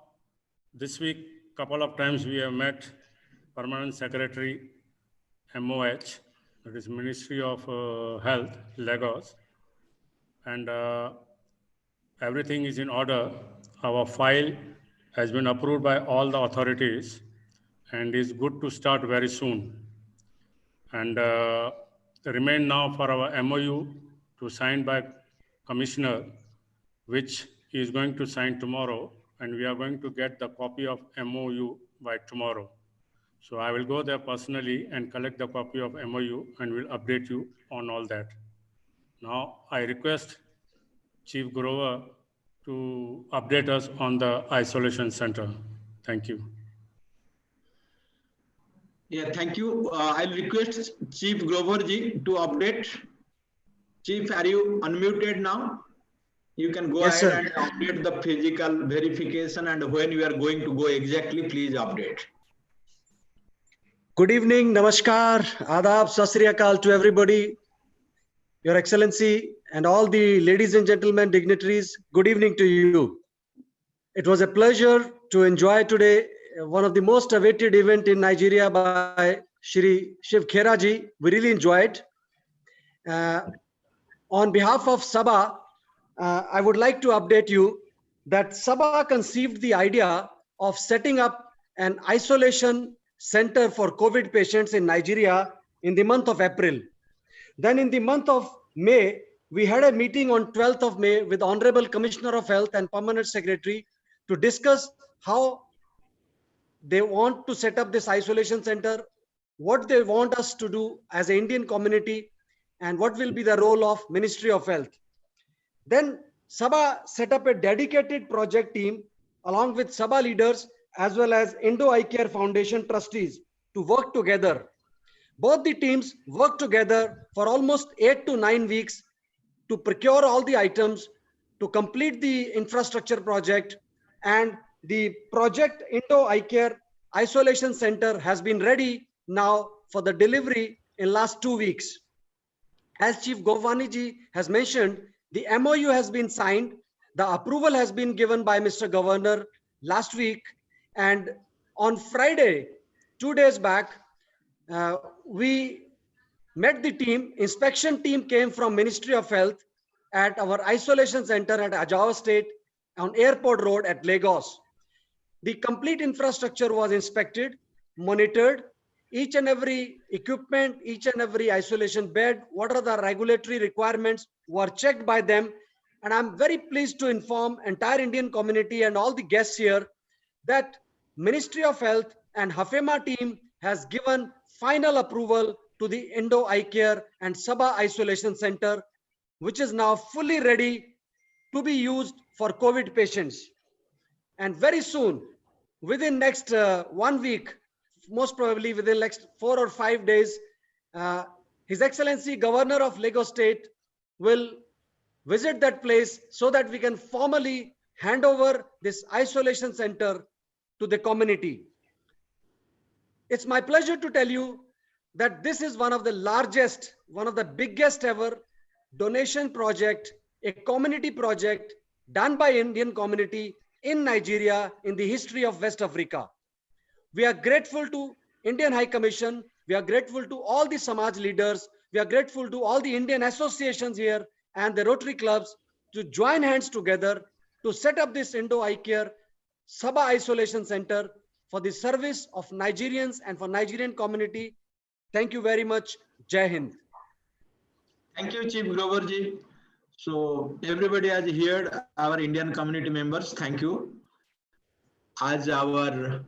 this week, couple of times we have met Permanent Secretary MOH, that is Ministry of Health, Lagos, and everything is in order. Our file has been approved by all the authorities and is good to start very soon. And remain now for our MOU to sign by Commissioner, which he is going to sign tomorrow, and we are going to get the copy of MOU by tomorrow. So I will go there personally and collect the copy of MOU and will update you on all that. Now I request Chief Grover to update us on the isolation center. Thank you. Yeah, thank you. I'll request Chief Groverji to update. Chief, are you unmuted now? You can go ahead and update the physical verification and when you are going to go exactly, please update. Good evening, namaskar, adab, sat sri akal to everybody. Your Excellency and all the ladies and gentlemen, dignitaries, good evening to you. It was a pleasure to enjoy today one of the most awaited event in Nigeria by Shri Shivkharaji. We really enjoyed. On behalf of SABHA, I would like to update you that SABHA conceived the idea of setting up an isolation center for COVID patients in Nigeria in the month of April. Then in the month of May, we had a meeting on 12th of May with Honorable Commissioner of Health and Permanent Secretary to discuss how they want to set up this isolation center, what they want us to do as an Indian community, and what will be the role of Ministry of Health. Then SABHA set up a dedicated project team along with SABHA leaders as well as Indo Eye Care Foundation trustees to work together. Both the teams worked together for almost 8 to 9 weeks to procure all the items, to complete the infrastructure project, and the project Indo Eye Care Isolation Center has been ready now for the delivery in last 2 weeks. As Chief Govani ji has mentioned, the MOU has been signed, the approval has been given by Mr. Governor last week, and on Friday, 2 days back, we met the team. Inspection team came from Ministry of Health at our isolation center at Ajawa State on Airport Road at Lagos. The complete infrastructure was inspected, monitored, each and every equipment, each and every isolation bed, what are the regulatory requirements were checked by them. And I'm very pleased to inform entire Indian community and all the guests here that Ministry of Health and HAFEMA team has given final approval to the Indo Eye Care and SABHA Isolation Center, which is now fully ready to be used for COVID patients. And very soon, within next 1 week, most probably within next 4 or 5 days, His Excellency Governor of Lagos State will visit that place so that we can formally hand over this isolation center to the community. It's my pleasure to tell you that this is one of the largest, one of the biggest ever donation project, a community project done by Indian community in Nigeria in the history of West Africa. We are grateful to Indian High Commission. We are grateful to all the Samaj leaders. We are grateful to all the Indian associations here and the Rotary clubs to join hands together to set up this Indo Eye Care SABHA Isolation Center for the service of Nigerians and for Nigerian community. Thank you very much. Jai Hind. Thank you, Chief Grover ji. So everybody has heard our Indian community members. Thank you. As our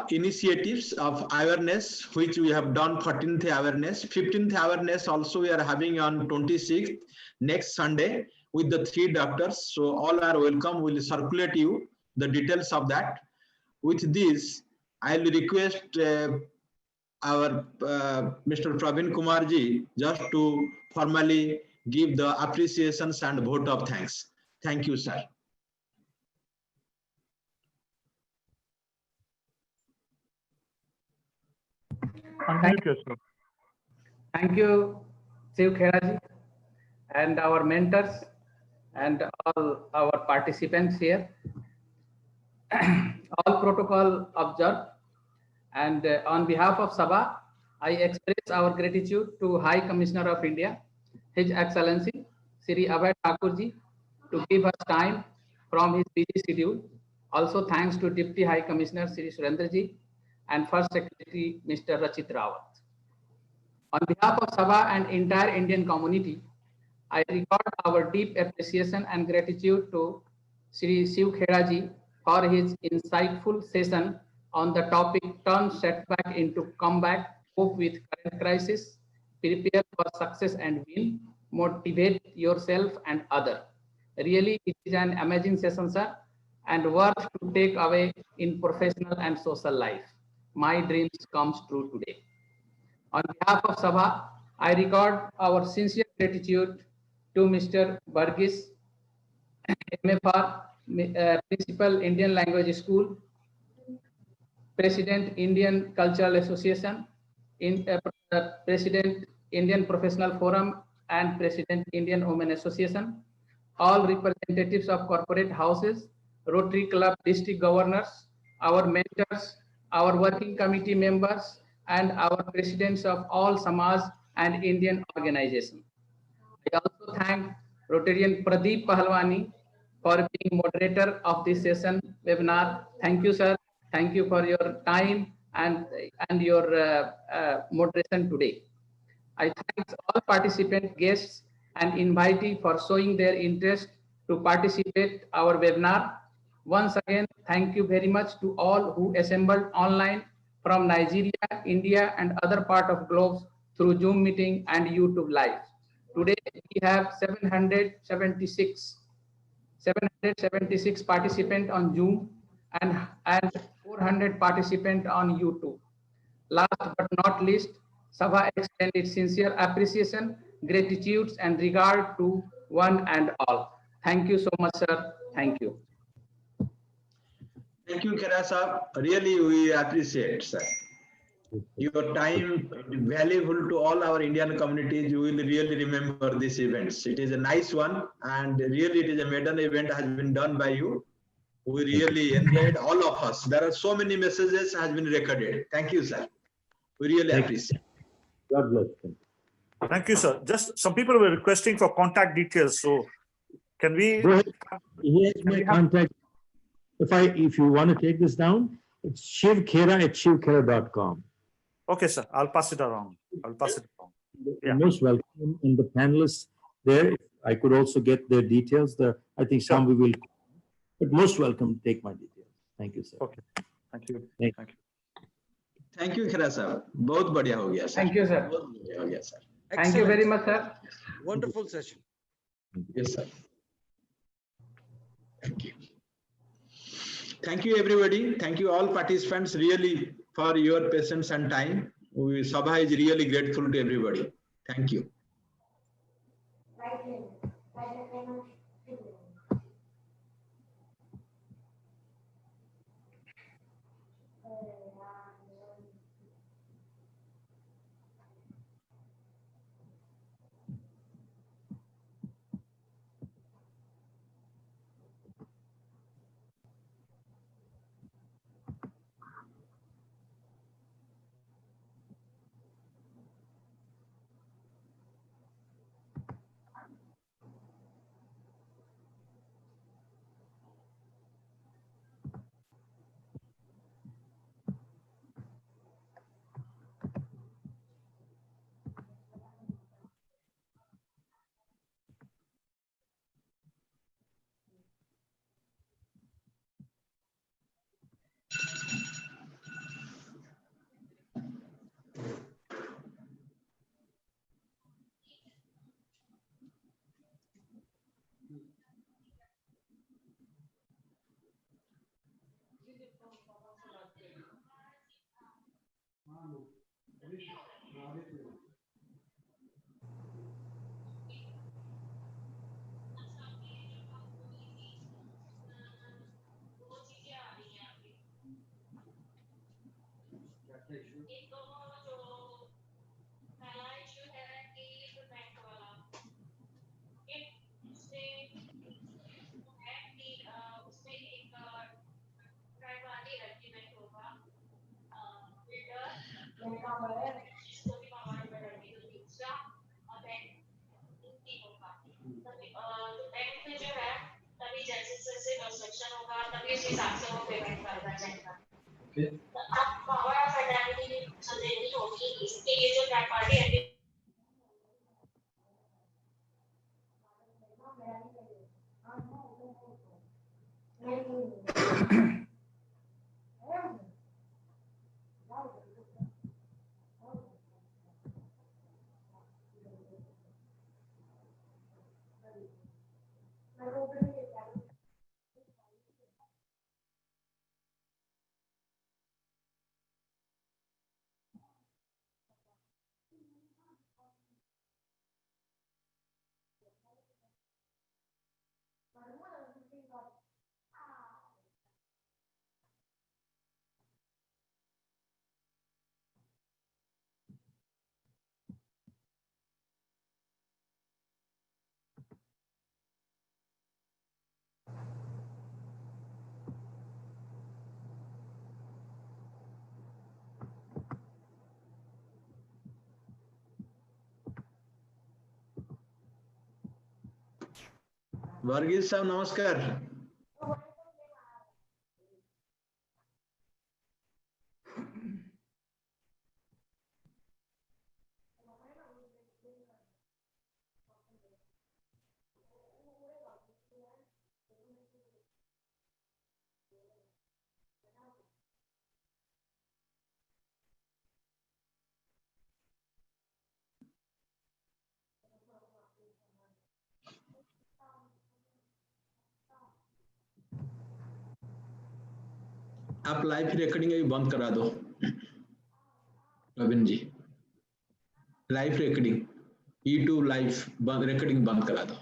initiatives of awareness, which we have done 14th awareness, 15th awareness also we are having on 26th next Sunday with the 3 doctors. So all are welcome. We will circulate you the details of that. With this, I will request our Mr. Praveen Kumar ji just to formally give the appreciations and vote of thanks. Thank you, sir. Thank you, Shiv Khera ji, and our mentors and all our participants here. All protocol observed. And on behalf of SABHA, I express our gratitude to High Commissioner of India, His Excellency Shri Abhay Thakur ji, to give us time from his busy schedule. Also thanks to Deputy High Commissioner Shri Surendra ji and First Secretary Mr. Rachit Rawat. On behalf of SABHA and entire Indian community, I record our deep appreciation and gratitude to Shri Shiv Khera ji for his insightful session on the topic turn setback into comeback, cope with current crisis, prepare for success and win, motivate yourself and other. Really, it is an amazing session, sir, and worth to take away in professional and social life. My dreams comes true today. On behalf of SABHA, I record our sincere gratitude to Mr. Burgess, MFR, Principal Indian Language School, President Indian Cultural Association, President Indian Professional Forum, and President Indian Women Association, all representatives of corporate houses, Rotary Club district governors, our mentors, our working committee members, and our presidents of all Samaj and Indian organizations. I also thank Rotarian Pradeep Pahalwani for being moderator of this session webinar. Thank you, sir. Thank you for your time and your moderation today. I thank all participant guests and invitees for showing their interest to participate our webinar. Once again, thank you very much to all who assembled online from Nigeria, India, and other part of globes through Zoom meeting and YouTube live. Today we have 776 participants on Zoom and 400 participants on YouTube. Last but not least, SABHA extends its sincere appreciation, gratitude, and regard to one and all. Thank you so much, sir. Thank you. Thank you, Khera sir. Really, we appreciate, sir. Your time valuable to all our Indian communities. You will really remember these events. It is a nice one, and really it is a maiden event has been done by you. We really enjoyed, all of us. There are so many messages has been recorded. Thank you, sir. We really appreciate. God bless you. Thank you, sir. Just some people were requesting for contact details. So can we? Go ahead. Here's my contact. If you want to take this down, it's shivkhera@shivkhera.com. Okay, sir. I'll pass it around. I'll pass it around. You're most welcome. And the panelists there, I could also get their details. I think some we will, but most welcome to take my details. Thank you, sir. Okay. Thank you. Thank you. Thank you, Khera sir. बहुत बढ़िया हो गया, sir. Thank you, sir. बहुत बढ़िया हो गया, sir. Thank you very much, sir. Wonderful session. Yes, sir. Thank you. Thank you, everybody. Thank you, all participants, really, for your patience and time. SABHA is really grateful to everybody. Thank you. Varghese साहब नमस्कार. आप live recording भी बंद करा दो Ravindra ji, live recording YouTube live recording बंद करा दो।